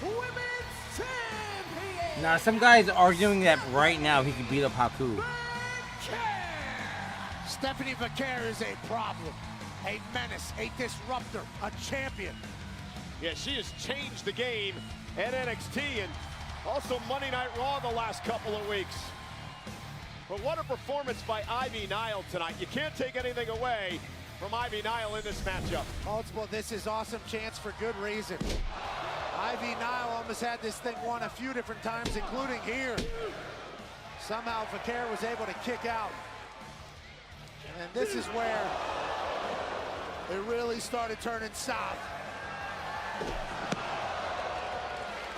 Speaker 27: Women's Champion.
Speaker 1: Now, some guy's arguing that right now he can beat up Haku.
Speaker 5: Stephanie Vaquer is a problem, a menace, a disruptor, a champion.
Speaker 2: Yeah, she has changed the game at NXT and also Monday Night Raw the last couple of weeks. But what a performance by Ivy Nile tonight. You can't take anything away from Ivy Nile in this matchup.
Speaker 5: Multiple, this is awesome chance for good reason. Ivy Nile almost had this thing won a few different times, including here. Somehow Vaquer was able to kick out. And this is where it really started turning south.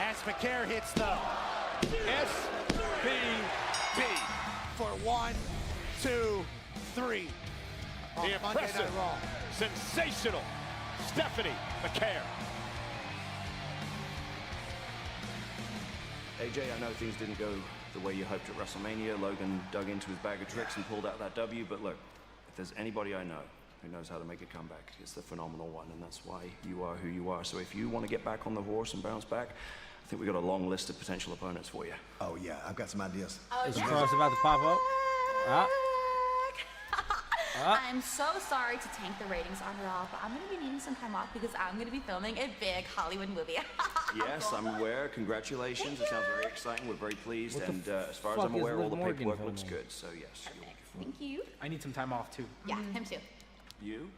Speaker 5: As Vaquer hits the
Speaker 2: SVB
Speaker 5: for 1, 2, 3.
Speaker 2: The impressive, sensational Stephanie Vaquer.
Speaker 17: AJ, I know things didn't go the way you hoped at WrestleMania. Logan dug into his bag of tricks and pulled out that W, but look, if there's anybody I know who knows how to make a comeback, it's the phenomenal one, and that's why you are who you are. So if you want to get back on the horse and bounce back, I think we've got a long list of potential opponents for you.
Speaker 15: Oh, yeah, I've got some ideas.
Speaker 1: Is Cross about to pop up?
Speaker 3: I'm so sorry to tank the ratings on Raw, but I'm going to be needing some time off because I'm going to be filming a big Hollywood movie.
Speaker 17: Yes, I'm aware. Congratulations. It sounds very exciting. We're very pleased. And as far as I'm aware, all the paperwork looks good. So, yes.
Speaker 3: Thank you.
Speaker 7: I need some time off, too.
Speaker 3: Yeah, him too.
Speaker 17: You?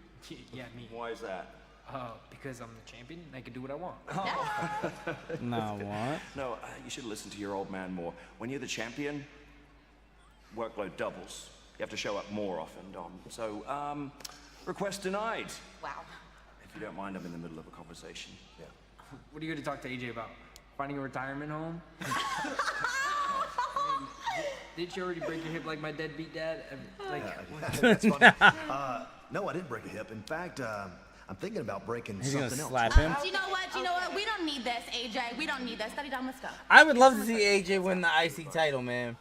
Speaker 7: Yeah, me.
Speaker 17: Why is that?
Speaker 7: Because I'm the champion and I can do what I want.
Speaker 1: No, what?
Speaker 17: No, you should listen to your old man more. When you're the champion, workload doubles. You have to show up more often, Dom. So, request denied.
Speaker 3: Wow.
Speaker 17: If you don't mind, I'm in the middle of a conversation.
Speaker 7: Yeah. What are you going to talk to AJ about? Finding a retirement home? Did you already break your hip like my deadbeat dad?
Speaker 15: That's funny. No, I didn't break a hip. In fact, I'm thinking about breaking something else.
Speaker 1: Slap him.
Speaker 3: Do you know what? Do you know what? We don't need this, AJ. We don't need this. Study down, let's go.
Speaker 1: I would love to see AJ win the IC title, man.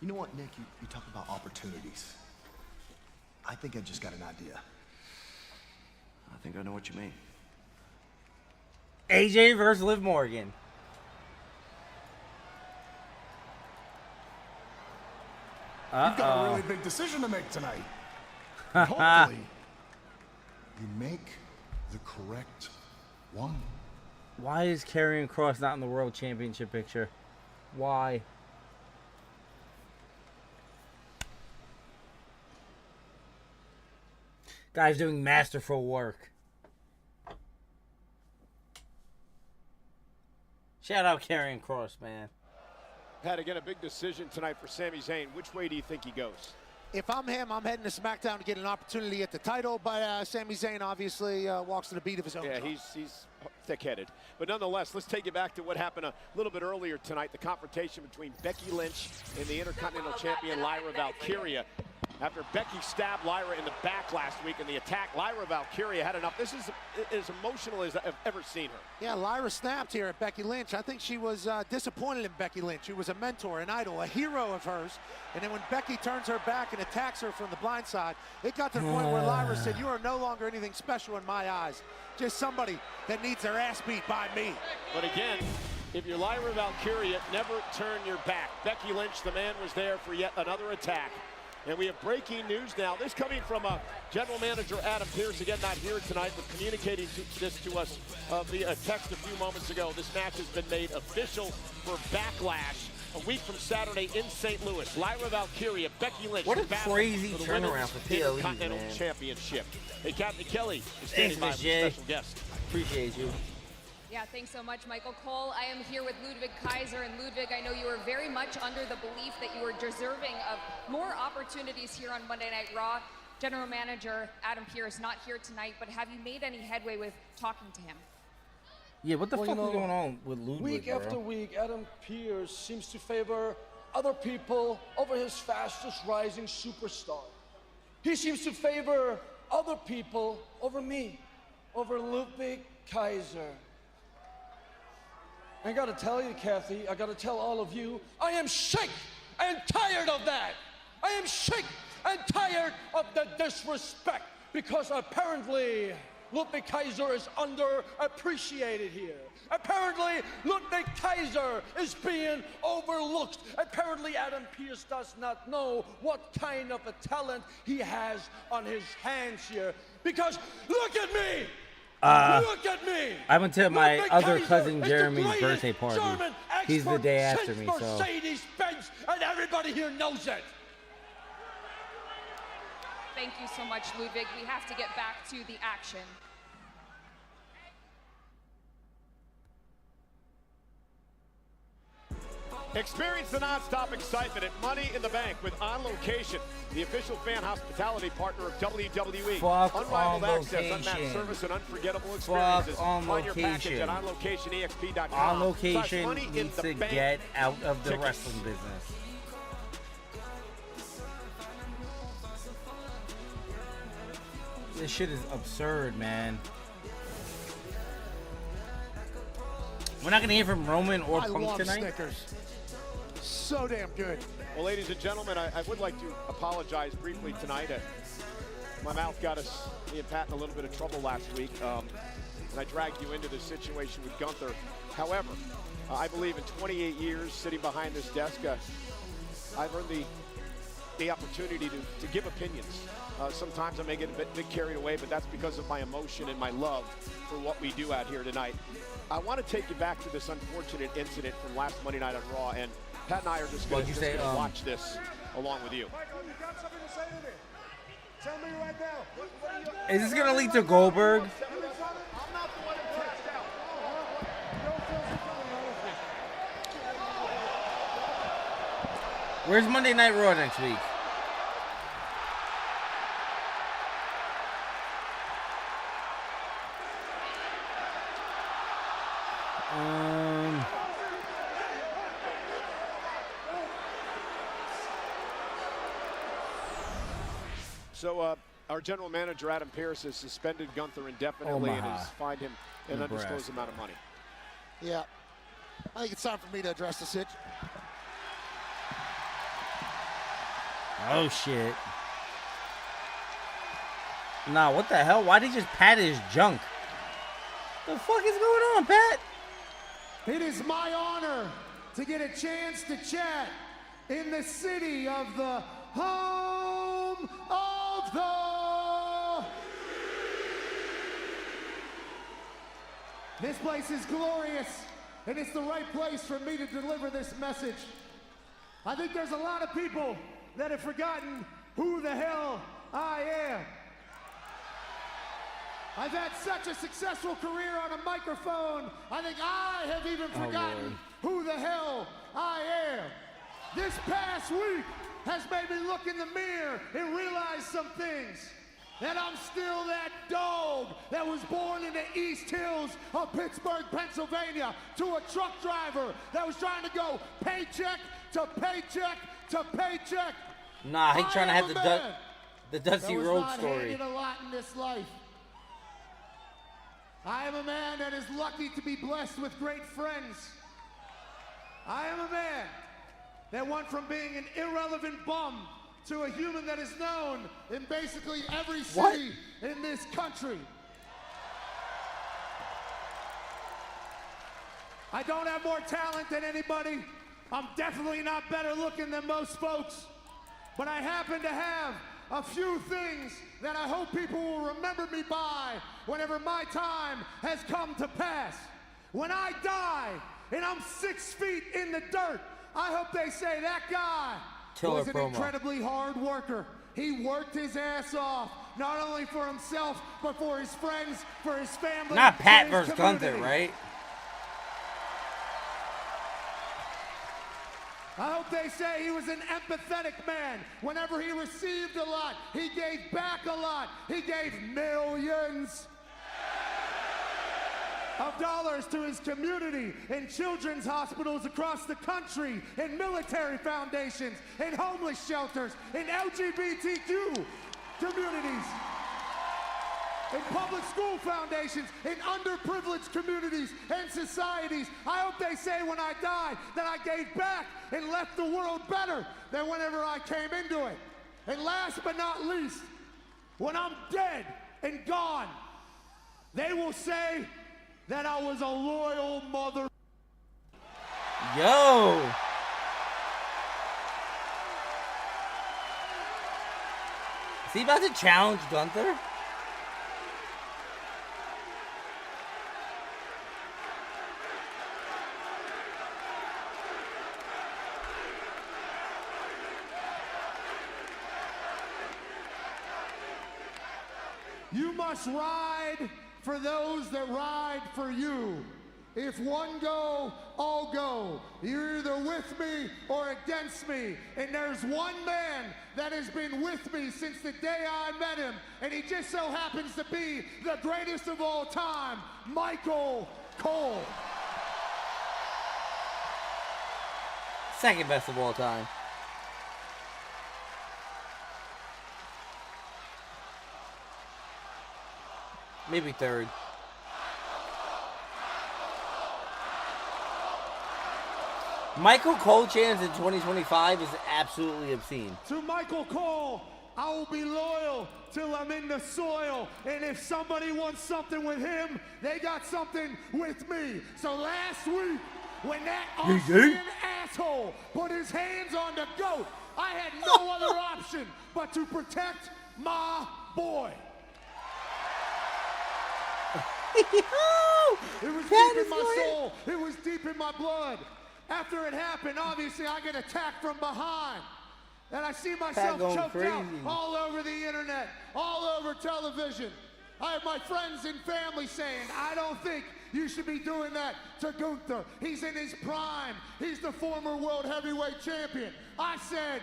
Speaker 15: You know what, Nick? You talk about opportunities. I think I just got an idea.
Speaker 17: I think I know what you mean.
Speaker 1: AJ versus Liv Morgan.
Speaker 13: You've got a really big decision to make tonight. And hopefully, you make the correct one.
Speaker 1: Why is Karrion Kross not in the World Championship picture? Why? Guy's doing masterful work. Shout out Karrion Kross, man.
Speaker 2: Pat, again, a big decision tonight for Sami Zayn. Which way do you think he goes?
Speaker 5: If I'm him, I'm heading to SmackDown to get an opportunity at the title, but Sami Zayn obviously walks to the beat of his own.
Speaker 2: Yeah, he's thick-headed. But nonetheless, let's take you back to what happened a little bit earlier tonight, the confrontation between Becky Lynch and the Intercontinental Champion Lyra Valkyria. After Becky stabbed Lyra in the back last week in the attack, Lyra Valkyria had enough. This is as emotional as I've ever seen her.
Speaker 5: Yeah, Lyra snapped here at Becky Lynch. I think she was disappointed in Becky Lynch, who was a mentor, an idol, a hero of hers. And then when Becky turns her back and attacks her from the blind side, it got to the point where Lyra said, "You are no longer anything special in my eyes. Just somebody that needs their ass beat by me."
Speaker 2: But again, if you're Lyra Valkyria, never turn your back. Becky Lynch, the man, was there for yet another attack. And we have breaking news now. This coming from General Manager Adam Pearce, again not here tonight, but communicating this to us via text a few moments ago. This match has been made official for Backlash a week from Saturday in St. Louis. Lyra Valkyria, Becky Lynch.
Speaker 1: What a crazy
Speaker 2: for the
Speaker 1: turnaround for PLE,
Speaker 2: Continental
Speaker 1: man.
Speaker 2: Championship. Hey, Kathy Kelly is standing by with a special guest.
Speaker 1: Appreciate you.
Speaker 4: Yeah, thanks so much, Michael Cole. I am here with Ludwig Kaiser. And Ludwig, I know you were very much under the belief that you were deserving of more opportunities here on Monday Night Raw. General Manager Adam Pearce not here tonight, but have you made any headway with talking to him?
Speaker 1: Yeah, what the fuck is going on with Ludwig,
Speaker 8: Week after week, Adam Pearce seems to favor other people over his fastest rising superstar. He seems to favor other people over me, over Ludwig Kaiser. I gotta tell you, Kathy, I gotta tell all of you, I am sick and tired of that. I am sick and tired of the disrespect because apparently Ludwig Kaiser is underappreciated here. Apparently Ludwig Kaiser is being overlooked. Apparently Adam Pearce does not know what kind of a talent he has on his hands here. Because look at me! Look at me!
Speaker 1: I went to my
Speaker 8: Ludwig
Speaker 1: other
Speaker 8: Kaiser
Speaker 1: cousin
Speaker 8: is
Speaker 1: Jeremy's
Speaker 8: the
Speaker 1: birthday
Speaker 8: greatest
Speaker 1: party.
Speaker 8: German
Speaker 1: He's the day after
Speaker 8: since
Speaker 1: me, so.
Speaker 8: Mercedes-Benz, and everybody here knows it.
Speaker 4: Thank you so much, Ludwig. We have to get back to the action.
Speaker 2: Experience the non-stop excitement at Money in the Bank with On Location, the official fan hospitality partner of WWE.
Speaker 1: Fuck
Speaker 2: Unrivaled
Speaker 1: On
Speaker 2: access,
Speaker 1: Location.
Speaker 2: unmatched service, and unforgettable
Speaker 1: Fuck
Speaker 2: experiences.
Speaker 1: On
Speaker 2: Find your package
Speaker 1: Location.
Speaker 2: at onlocationexp.com.
Speaker 1: On Location needs to
Speaker 2: Bank
Speaker 1: get out of the
Speaker 2: tickets.
Speaker 1: wrestling business. This shit is absurd, man. We're not gonna hear from Roman or
Speaker 5: I
Speaker 1: Punk
Speaker 5: love
Speaker 1: tonight.
Speaker 5: Snickers. So damn good.
Speaker 2: Well, ladies and gentlemen, I would like to apologize briefly tonight. My mouth got us, me and Pat, in a little bit of trouble last week, and I dragged you into this situation with Gunther. However, I believe in 28 years sitting behind this desk, I've earned the opportunity to give opinions. Sometimes I may get a bit carried away, but that's because of my emotion and my love for what we do out here tonight. I want to take you back to this unfortunate incident from last Monday night on Raw, and Pat and I are just going to watch this along with you.
Speaker 13: Michael, you got something to say to me? Tell me right now.
Speaker 1: Is this gonna lead to Goldberg?
Speaker 13: I'm not the one who crashed out.
Speaker 1: Where's Monday Night Raw next week?
Speaker 2: So our general manager, Adam Pearce, has suspended Gunther indefinitely and has fined him an undisclosed amount of money.
Speaker 5: Yeah. I think it's time for me to address the situation.
Speaker 1: Oh shit. Nah, what the hell? Why'd he just pat his junk? The fuck is going on, Pat?
Speaker 5: It is my honor to get a chance to chat in the city of the home of the... This place is glorious, and it's the right place for me to deliver this message. I think there's a lot of people that have forgotten who the hell I am. I've had such a successful career on a microphone, I think I have even forgotten who the hell I am. This past week has made me look in the mirror and realize some things. That I'm still that dog that was born in the East Hills of Pittsburgh, Pennsylvania, to a truck driver that was trying to go paycheck to paycheck to paycheck.
Speaker 1: Nah, he's trying to have the Dusty Road
Speaker 5: not
Speaker 1: story.
Speaker 5: handed a lot in this life. I am a man that is lucky to be blessed with great friends. I am a man that went from being an irrelevant bum to a human that is known in basically every city in this country. I don't have more talent than anybody. I'm definitely not better looking than most folks. But I happen to have a few things that I hope people will remember me by whenever my time has come to pass. When I die, and I'm 6 feet in the dirt. I hope they say that guy was an incredibly hard worker. He worked his ass off, not only for himself, but for his friends, for his family.
Speaker 1: Not Pat versus Gunther, right?
Speaker 5: I hope they say he was an empathetic man. Whenever he received a lot, he gave back a lot. He gave millions of dollars to his community, in children's hospitals across the country, in military foundations, in homeless shelters, in LGBTQ communities, in public school foundations, in underprivileged communities and societies. I hope they say when I die that I gave back and left the world better than whenever I came into it. And last but not least, when I'm dead and gone, they will say that I was a loyal mother.
Speaker 1: Yo! Is he about to challenge Gunther?
Speaker 5: You must ride for those that ride for you. If one go, all go. You're either with me or against me. And there's one man that has been with me since the day I met him, and he just so happens to be the greatest of all time, Michael Cole.
Speaker 1: Second best of all time. Maybe third. Michael Cole chants in 2025 is absolutely obscene.
Speaker 5: To Michael Cole, I will be loyal till I'm in the soil. And if somebody wants something with him, they got something with me. So last week, when that Austrian asshole put his hands on the GOAT, I had no other option but to protect my boy. It was deep in my soul. It was deep in my blood. After it happened, obviously, I get attacked from behind. And I see myself choked out all over the internet, all over television. I have my friends and family saying, I don't think you should be doing that to Gunther. He's in his prime. He's the former world heavyweight champion. I said,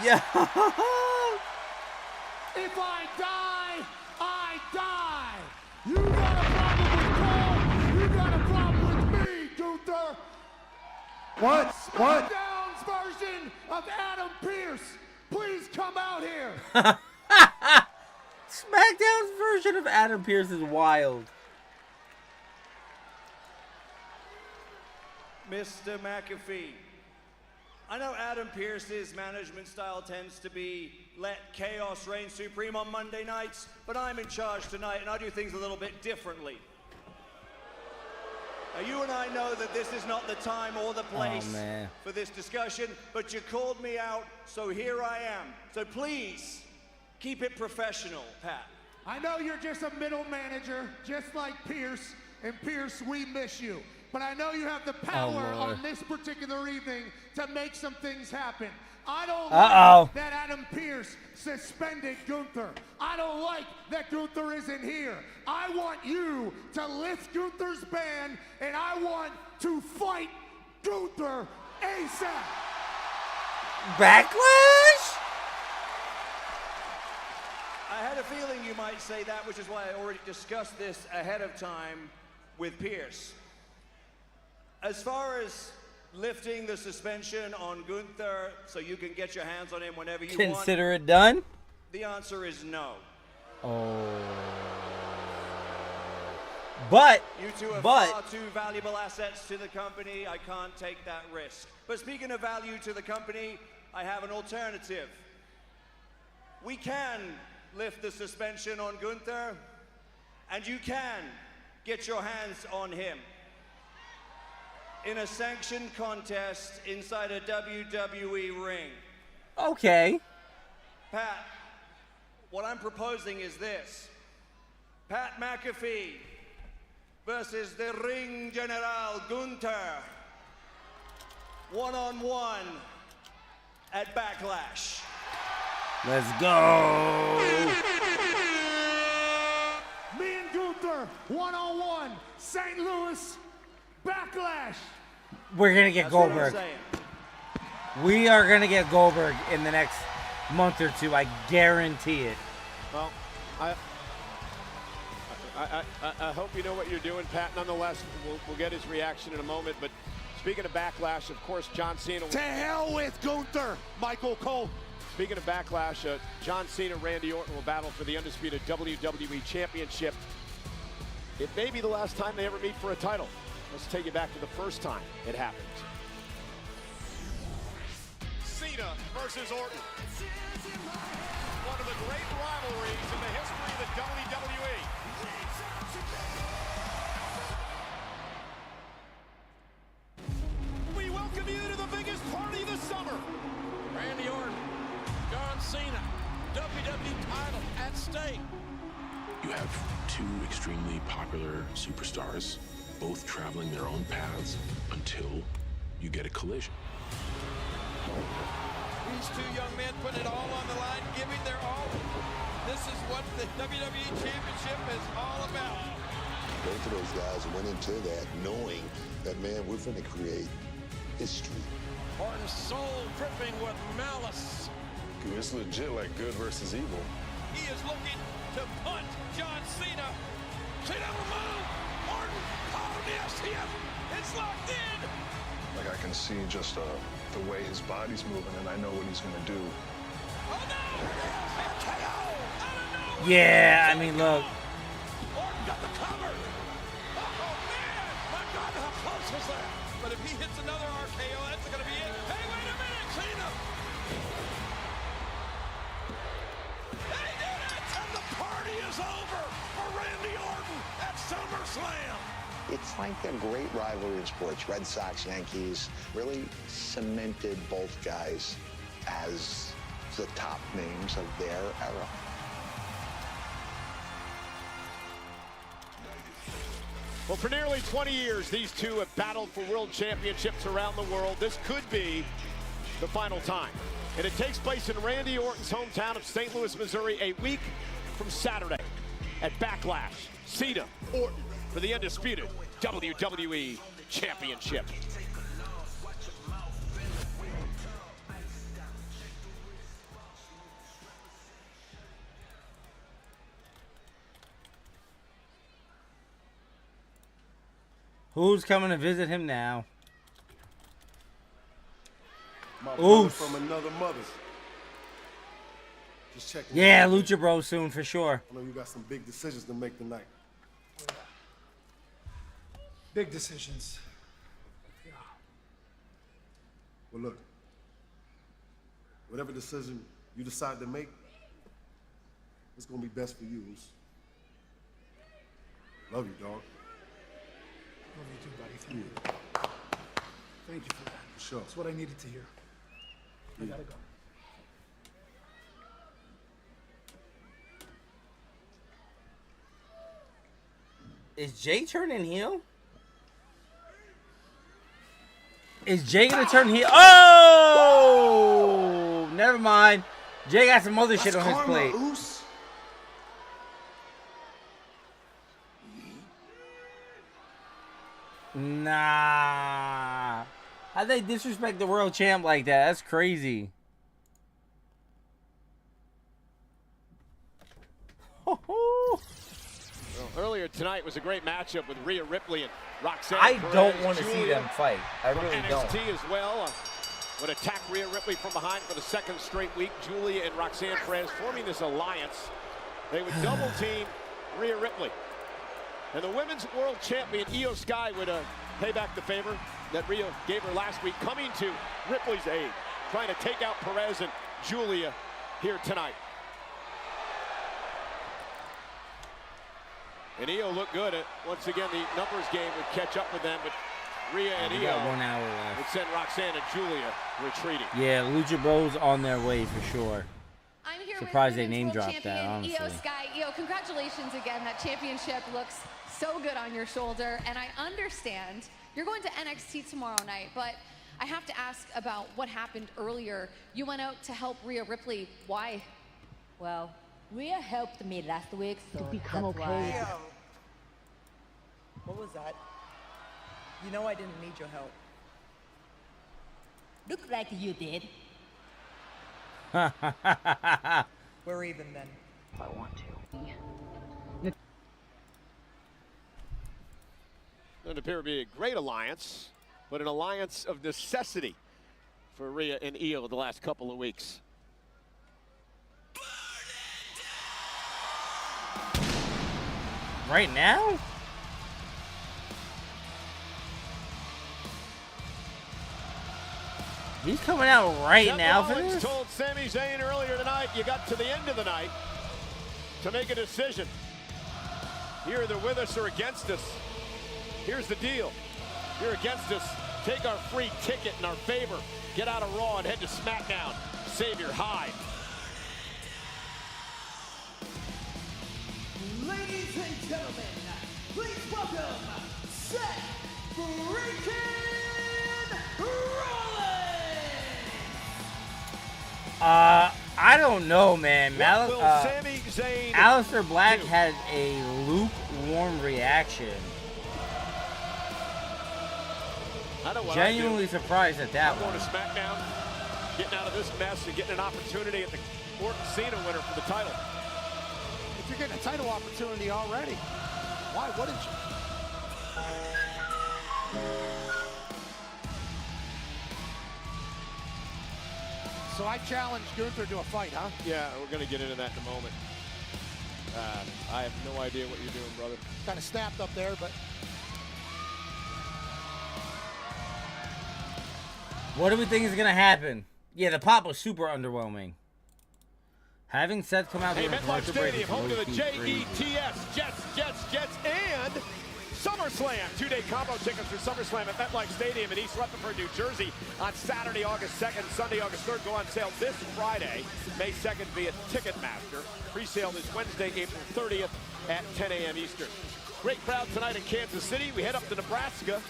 Speaker 1: yeah.
Speaker 5: If I die, I die. You got a problem with Cole. You got a problem with me, Gunther.
Speaker 13: What?
Speaker 5: SmackDown's version of Adam Pearce. Please come out here.
Speaker 1: SmackDown's version of Adam Pearce is wild.
Speaker 17: Mr. McAfee, I know Adam Pearce's management style tends to be let chaos reign supreme on Monday nights, but I'm in charge tonight and I do things a little bit differently. Now, you and I know that this is not the time or the place for this discussion, but you called me out, so here I am. So please, keep it professional, Pat.
Speaker 5: I know you're just a middle manager, just like Pearce, and Pearce, we miss you. But I know you have the power on this particular evening to make some things happen. I don't like that Adam Pearce suspended Gunther. I don't like that Gunther isn't here. I want you to lift Gunther's ban, and I want to fight Gunther ASAP.
Speaker 1: Backlash?
Speaker 17: I had a feeling you might say that, which is why I already discussed this ahead of time with Pearce. As far as lifting the suspension on Gunther so you can get your hands on him whenever you want.
Speaker 1: Consider it done?
Speaker 17: The answer is no.
Speaker 1: Oh. But,
Speaker 17: you two are far too valuable assets to the company. I can't take that risk. But speaking of value to the company, I have an alternative. We can lift the suspension on Gunther, and you can get your hands on him in a sanctioned contest inside a WWE ring.
Speaker 1: Okay.
Speaker 17: Pat, what I'm proposing is this. Pat McAfee
Speaker 9: versus the Ring General Gunther. One-on-one at Backlash.
Speaker 1: Let's go.
Speaker 5: Me and Gunther, one-on-one, St. Louis, Backlash.
Speaker 1: We're going to get Goldberg. We are going to get Goldberg in the next month or two. I guarantee it.
Speaker 2: Well, I hope you know what you're doing, Pat. Nonetheless, we'll get his reaction in a moment. But speaking of Backlash, of course, John Cena.
Speaker 5: To hell with Gunther, Michael Cole.
Speaker 2: Speaking of Backlash, John Cena and Randy Orton will battle for the undisputed WWE Championship. It may be the last time they ever meet for a title. Let's take you back to the first time it happened. Cena versus Orton. One of the great rivalries in the history of the WWE. We welcome you to the biggest party of the summer.
Speaker 8: Randy Orton, John Cena, WWE title at stake.
Speaker 10: You have two extremely popular superstars, both traveling their own paths until you get a collision.
Speaker 8: These two young men putting it all on the line, giving their all. This is what the WWE Championship is all about.
Speaker 11: Both of those guys went into that knowing that, man, we're going to create history.
Speaker 8: Orton's soul dripping with malice.
Speaker 24: It's legit like good versus evil.
Speaker 8: He is looking to punt John Cena. Cena will move. Orton, oh yes, it's locked in.
Speaker 24: Like I can see just the way his body's moving, and I know what he's gonna do.
Speaker 8: Oh no!
Speaker 1: Yeah, I mean, look.
Speaker 8: Orton got the cover. Oh man! My God, how close was that? But if he hits another RKO, that's gonna be it. Hey, wait a minute, Cena! They did it! And the party is over for Randy Orton at SummerSlam.
Speaker 11: It's like a great rivalry in sports. Red Sox, Yankees really cemented both guys as the top names of their era.
Speaker 2: Well, for nearly 20 years, these two have battled for world championships around the world. This could be the final time. And it takes place in Randy Orton's hometown of St. Louis, Missouri, a week from Saturday at Backlash. Cena, Orton, for the undisputed WWE Championship.
Speaker 1: Who's coming to visit him now?
Speaker 13: My brother from another mother. Just checking.
Speaker 1: Yeah, Lucha Bros soon for sure.
Speaker 13: I know you got some big decisions to make tonight.
Speaker 5: Big decisions. Yeah.
Speaker 13: Well, look. Whatever decision you decide to make, it's gonna be best for you. Love you, dog.
Speaker 5: Love you too, buddy. Thank you. Thank you for that.
Speaker 13: For sure.
Speaker 5: That's what I needed to hear. I gotta go.
Speaker 1: Is Jay turning heel? Is Jay gonna turn heel? Oh! Never mind. Jay got some other shit on his plate. Nah. How they disrespect the world champ like that? That's crazy.
Speaker 2: Well, earlier tonight was a great matchup with Rhea Ripley and Roxanne
Speaker 1: I
Speaker 2: Perez.
Speaker 1: don't want to see
Speaker 2: Julia
Speaker 1: them fight. I
Speaker 2: from
Speaker 1: really
Speaker 2: NXT
Speaker 1: don't.
Speaker 2: as well. Would attack Rhea Ripley from behind for the second straight week. Julia and Roxanne Perez forming this alliance. They would double team Rhea Ripley. And the women's world champion, Io Sky, would pay back the favor that Rhea gave her last week, coming to Ripley's aid, trying to take out Perez and Julia here tonight. And Io looked good. Once again, the numbers game would catch up with them, but Rhea and
Speaker 1: We got 1
Speaker 2: Io
Speaker 1: hour left.
Speaker 2: would send Roxanne and Julia retreating.
Speaker 1: Yeah, Lucha Bros on their way for sure.
Speaker 4: I'm here
Speaker 1: Surprised they
Speaker 4: with
Speaker 1: name
Speaker 4: Women's World
Speaker 1: dropped that,
Speaker 4: Champion
Speaker 1: honestly.
Speaker 4: Io Sky. Io, congratulations again. That championship looks so good on your shoulder, and I understand you're going to NXT tomorrow night, but I have to ask about what happened earlier. You went out to help Rhea Ripley. Why?
Speaker 6: Well, Rhea helped me last week, so
Speaker 12: become
Speaker 6: that's
Speaker 12: okay.
Speaker 6: why.
Speaker 12: What was that? You know I didn't need your help.
Speaker 6: Looked like you did.
Speaker 12: We're even then. I want to.
Speaker 2: Doesn't appear to be a great alliance, but an alliance of necessity for Rhea and Io the last couple of weeks.
Speaker 1: Right now? He's coming out right
Speaker 2: Seth
Speaker 1: now for
Speaker 2: Rollins
Speaker 1: this?
Speaker 2: told Sami Zayn earlier tonight, you got to the end of the night to make a decision. You're either with us or against us. Here's the deal. You're against us. Take our free ticket in our favor. Get out of Raw and head to SmackDown. Save your hide.
Speaker 27: Ladies and gentlemen, please welcome Seth freaking Rollins!
Speaker 1: I don't know, man.
Speaker 2: What will Sami Zayn
Speaker 1: Aleister Black
Speaker 2: do?
Speaker 1: had a lukewarm reaction.
Speaker 2: I know what
Speaker 1: Genuinely surprised at that
Speaker 2: I'm
Speaker 1: one.
Speaker 2: going to SmackDown, getting out of this mess and getting an opportunity at the Orton Cena winner for the title.
Speaker 5: If you're getting a title opportunity already, why wouldn't you? So I challenged Gunther to a fight, huh?
Speaker 2: Yeah, we're going to get into that in a moment. I have no idea what you're doing, brother.
Speaker 5: Kind of snapped up there, but
Speaker 1: What do we think is going to happen? Yeah, the pop was super underwhelming. Having Seth come out
Speaker 2: Hey,
Speaker 1: here and
Speaker 2: MetLife
Speaker 1: commercial break
Speaker 2: Stadium,
Speaker 1: is
Speaker 2: home to the
Speaker 1: low-key crazy.
Speaker 2: Jets, and SummerSlam. Two-day combo tickets for SummerSlam at MetLife Stadium in East Rutherford, New Jersey on Saturday, August 2nd, Sunday, August 3rd. Go on sale this Friday, May 2nd via Ticketmaster. Pre-sale is Wednesday, April 30th at 10 a.m. Eastern. Great crowd tonight in Kansas City. We head up to Nebraska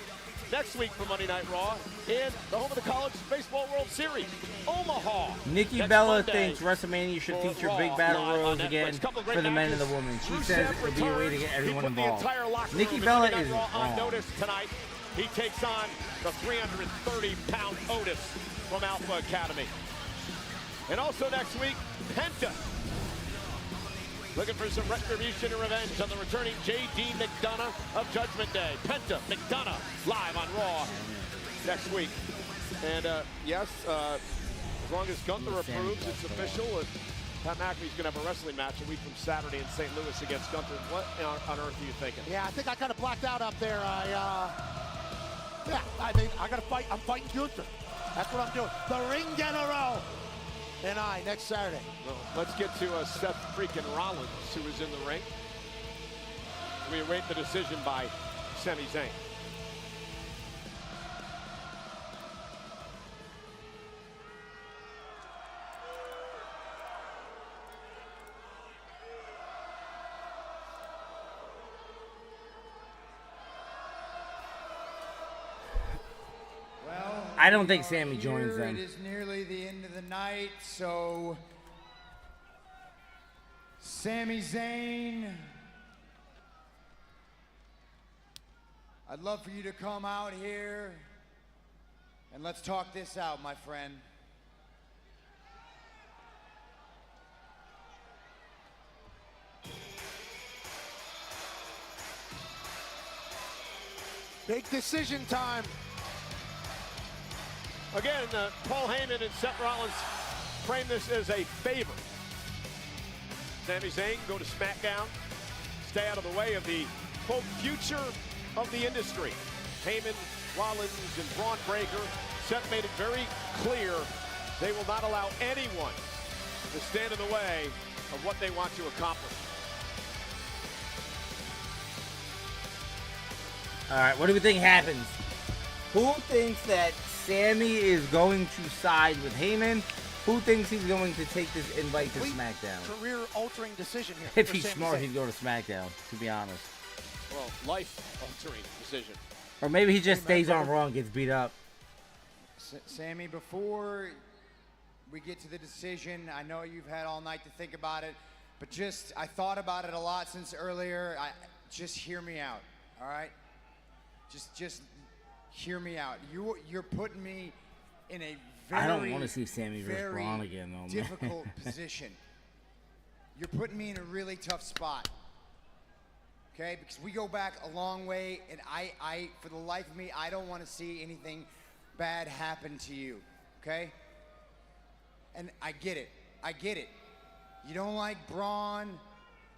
Speaker 2: next week for Monday Night Raw in the home of the College Baseball World Series, Omaha.
Speaker 1: Nikki
Speaker 2: Next
Speaker 1: Bella
Speaker 2: Monday
Speaker 1: thinks WrestleMania should
Speaker 2: for
Speaker 1: feature
Speaker 2: Raw
Speaker 1: big battle
Speaker 2: live on
Speaker 1: royals
Speaker 2: Netflix.
Speaker 1: again
Speaker 2: Couple great
Speaker 1: for the men and
Speaker 2: matches.
Speaker 1: the women. She
Speaker 2: Rusev
Speaker 1: says it would be a way to
Speaker 2: returns.
Speaker 1: get everyone
Speaker 2: He put
Speaker 1: involved.
Speaker 2: the entire locker
Speaker 1: Nikki
Speaker 2: room
Speaker 1: Bella
Speaker 2: in Monday
Speaker 1: is
Speaker 2: Night Raw on
Speaker 1: wrong.
Speaker 2: notice tonight. He takes on the 330-pound Otis from Alpha Academy. And also next week, Penta. Looking for some retribution and revenge on the returning J.D. McDonough of Judgment Day. Penta, McDonough, live on Raw next week. And yes, as long as Gunther approves, it's official. Pat McAfee's going to have a wrestling match a week from Saturday in St. Louis against Gunther. What on earth are you thinking?
Speaker 5: yeah, I think I kind of blacked out up there. I mean, I got to fight. I'm fighting Gunther. That's what I'm doing. The Ring General and I next Saturday.
Speaker 2: Well, let's get to Seth freaking Rollins, who is in the ring. We await the decision by Sami Zayn.
Speaker 1: I don't think Sammy joins them.
Speaker 14: It is nearly the end of the night, so Sami Zayn, I'd love for you to come out here and let's talk this out, my friend.
Speaker 5: Big decision time.
Speaker 2: Again, Paul Heyman and Seth Rollins frame this as a favor. Sami Zayn, go to SmackDown, stay out of the way of the, quote, future of the industry. Heyman, Rollins, and Bron Breakker. Seth made it very clear they will not allow anyone to stand in the way of what they want to accomplish.
Speaker 1: All right, what do we think happens? Who thinks that Sammy is going to side with Heyman, Who thinks he's going to take this invite to
Speaker 5: Complete
Speaker 1: SmackDown?
Speaker 5: Career-altering decision here.
Speaker 1: If
Speaker 5: for
Speaker 1: he's
Speaker 5: Sami
Speaker 1: smart,
Speaker 5: Zayn.
Speaker 1: he'd go to SmackDown, to be honest.
Speaker 2: Well, life-altering decision.
Speaker 1: Or maybe he just stays on Raw and gets beat up.
Speaker 14: Sammy, before we get to the decision, I know you've had all night to think about it, but I thought about it a lot since earlier. Just hear me out, all right? Just hear me out. You're putting me in a very,
Speaker 1: I don't want to see Sammy versus Braun again, though, man.
Speaker 14: difficult position. You're putting me in a really tough spot. Okay, because we go back a long way, and I, for the life of me, I don't want to see anything bad happen to you, okay? And I get it. You don't like Braun,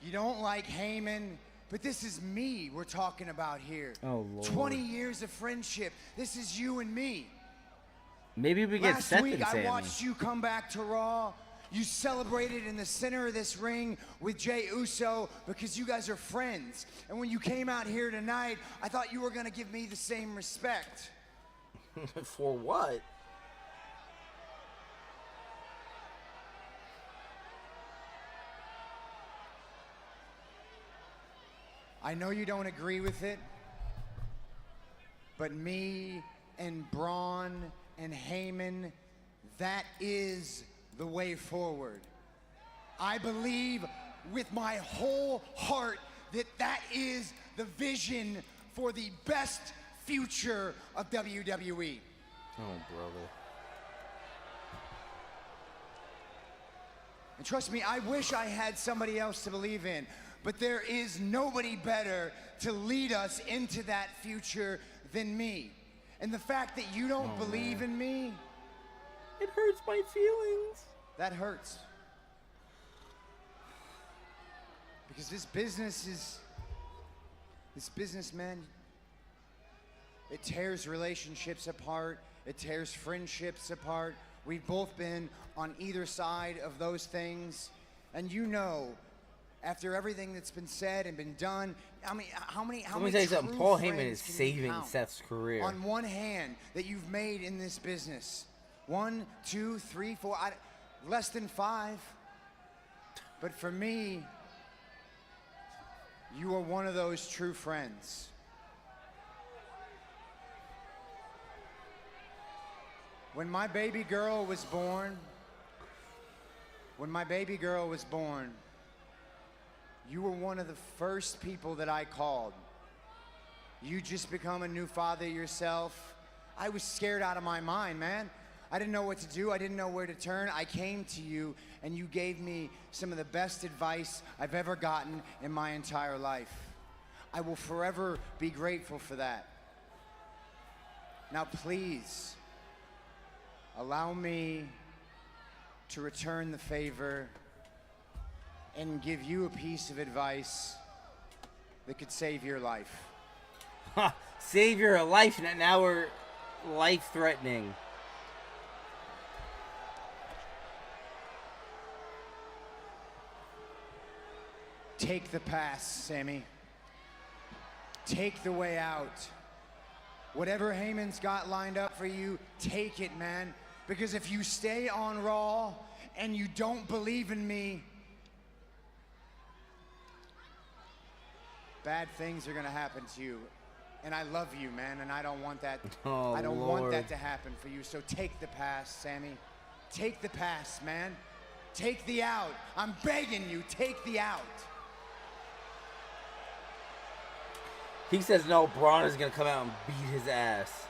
Speaker 14: you don't like Heyman, but this is me we're talking about here.
Speaker 1: Oh, Lord.
Speaker 14: 20 years of friendship. This is you and me.
Speaker 1: Maybe we get Seth
Speaker 14: Last week,
Speaker 1: and Sammy.
Speaker 14: I watched you come back to Raw. You celebrated in the center of this ring with Jey Uso because you guys are friends. And when you came out here tonight, I thought you were going to give me the same respect.
Speaker 1: For what?
Speaker 14: I know you don't agree with it, but me and Braun and Heyman, that is the way forward. I believe with my whole heart that that is the vision for the best future of WWE.
Speaker 1: Oh, brother.
Speaker 14: And trust me, I wish I had somebody else to believe in, but there is nobody better to lead us into that future than me. And the fact that you don't believe in me,
Speaker 1: it hurts my feelings.
Speaker 14: That hurts. Because this business, man, it tears relationships apart. It tears friendships apart. We've both been on either side of those things. And you know, after everything that's been said and been done, how many
Speaker 1: Let me tell you something. Paul Heyman
Speaker 14: friends
Speaker 1: is
Speaker 14: can you
Speaker 1: saving
Speaker 14: count
Speaker 1: Seth's career.
Speaker 14: on one hand that you've made in this business? 1, 2, 3, 4, less than 5. But for me, you are one of those true friends. When my baby girl was born, you were one of the first people that I called. You just become a new father yourself. I was scared out of my mind, man. I didn't know what to do. I didn't know where to turn. I came to you, and you gave me some of the best advice I've ever gotten in my entire life. I will forever be grateful for that. Now, please, allow me to return the favor and give you a piece of advice that could save your life.
Speaker 1: Save your life, now we're life-threatening.
Speaker 14: Take the pass, Sammy. Take the way out. Whatever Heyman's got lined up for you, take it, man. Because if you stay on Raw and you don't believe in me, bad things are gonna happen to you. And I love you, man, and I don't want that.
Speaker 1: Oh,
Speaker 14: I don't
Speaker 1: Lord.
Speaker 14: want that to happen for you. So take the pass, Sammy. Take the pass, man. Take the out. I'm begging you, take the out.
Speaker 1: He says no, Braun is going to come out and beat his ass.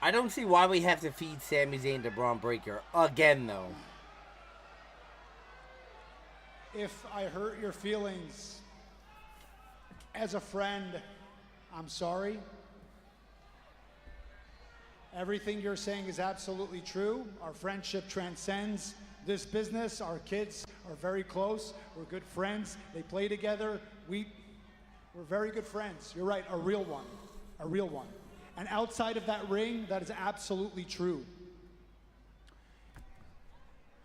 Speaker 1: I don't see why we have to feed Sami Zayn to Bron Breakker again, though.
Speaker 16: If I hurt your feelings as a friend, I'm sorry. Everything you're saying is absolutely true. Our friendship transcends this business. Our kids are very close. We're good friends. They play together. We're very good friends. You're right, a real one. A real one. And outside of that ring, that is absolutely true.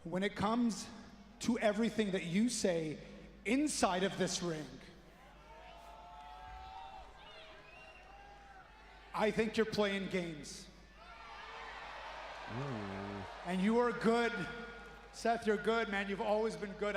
Speaker 16: When it comes to everything that you say inside of this ring, I think you're playing games. And you are good. Seth, you're good, man. You've always been good.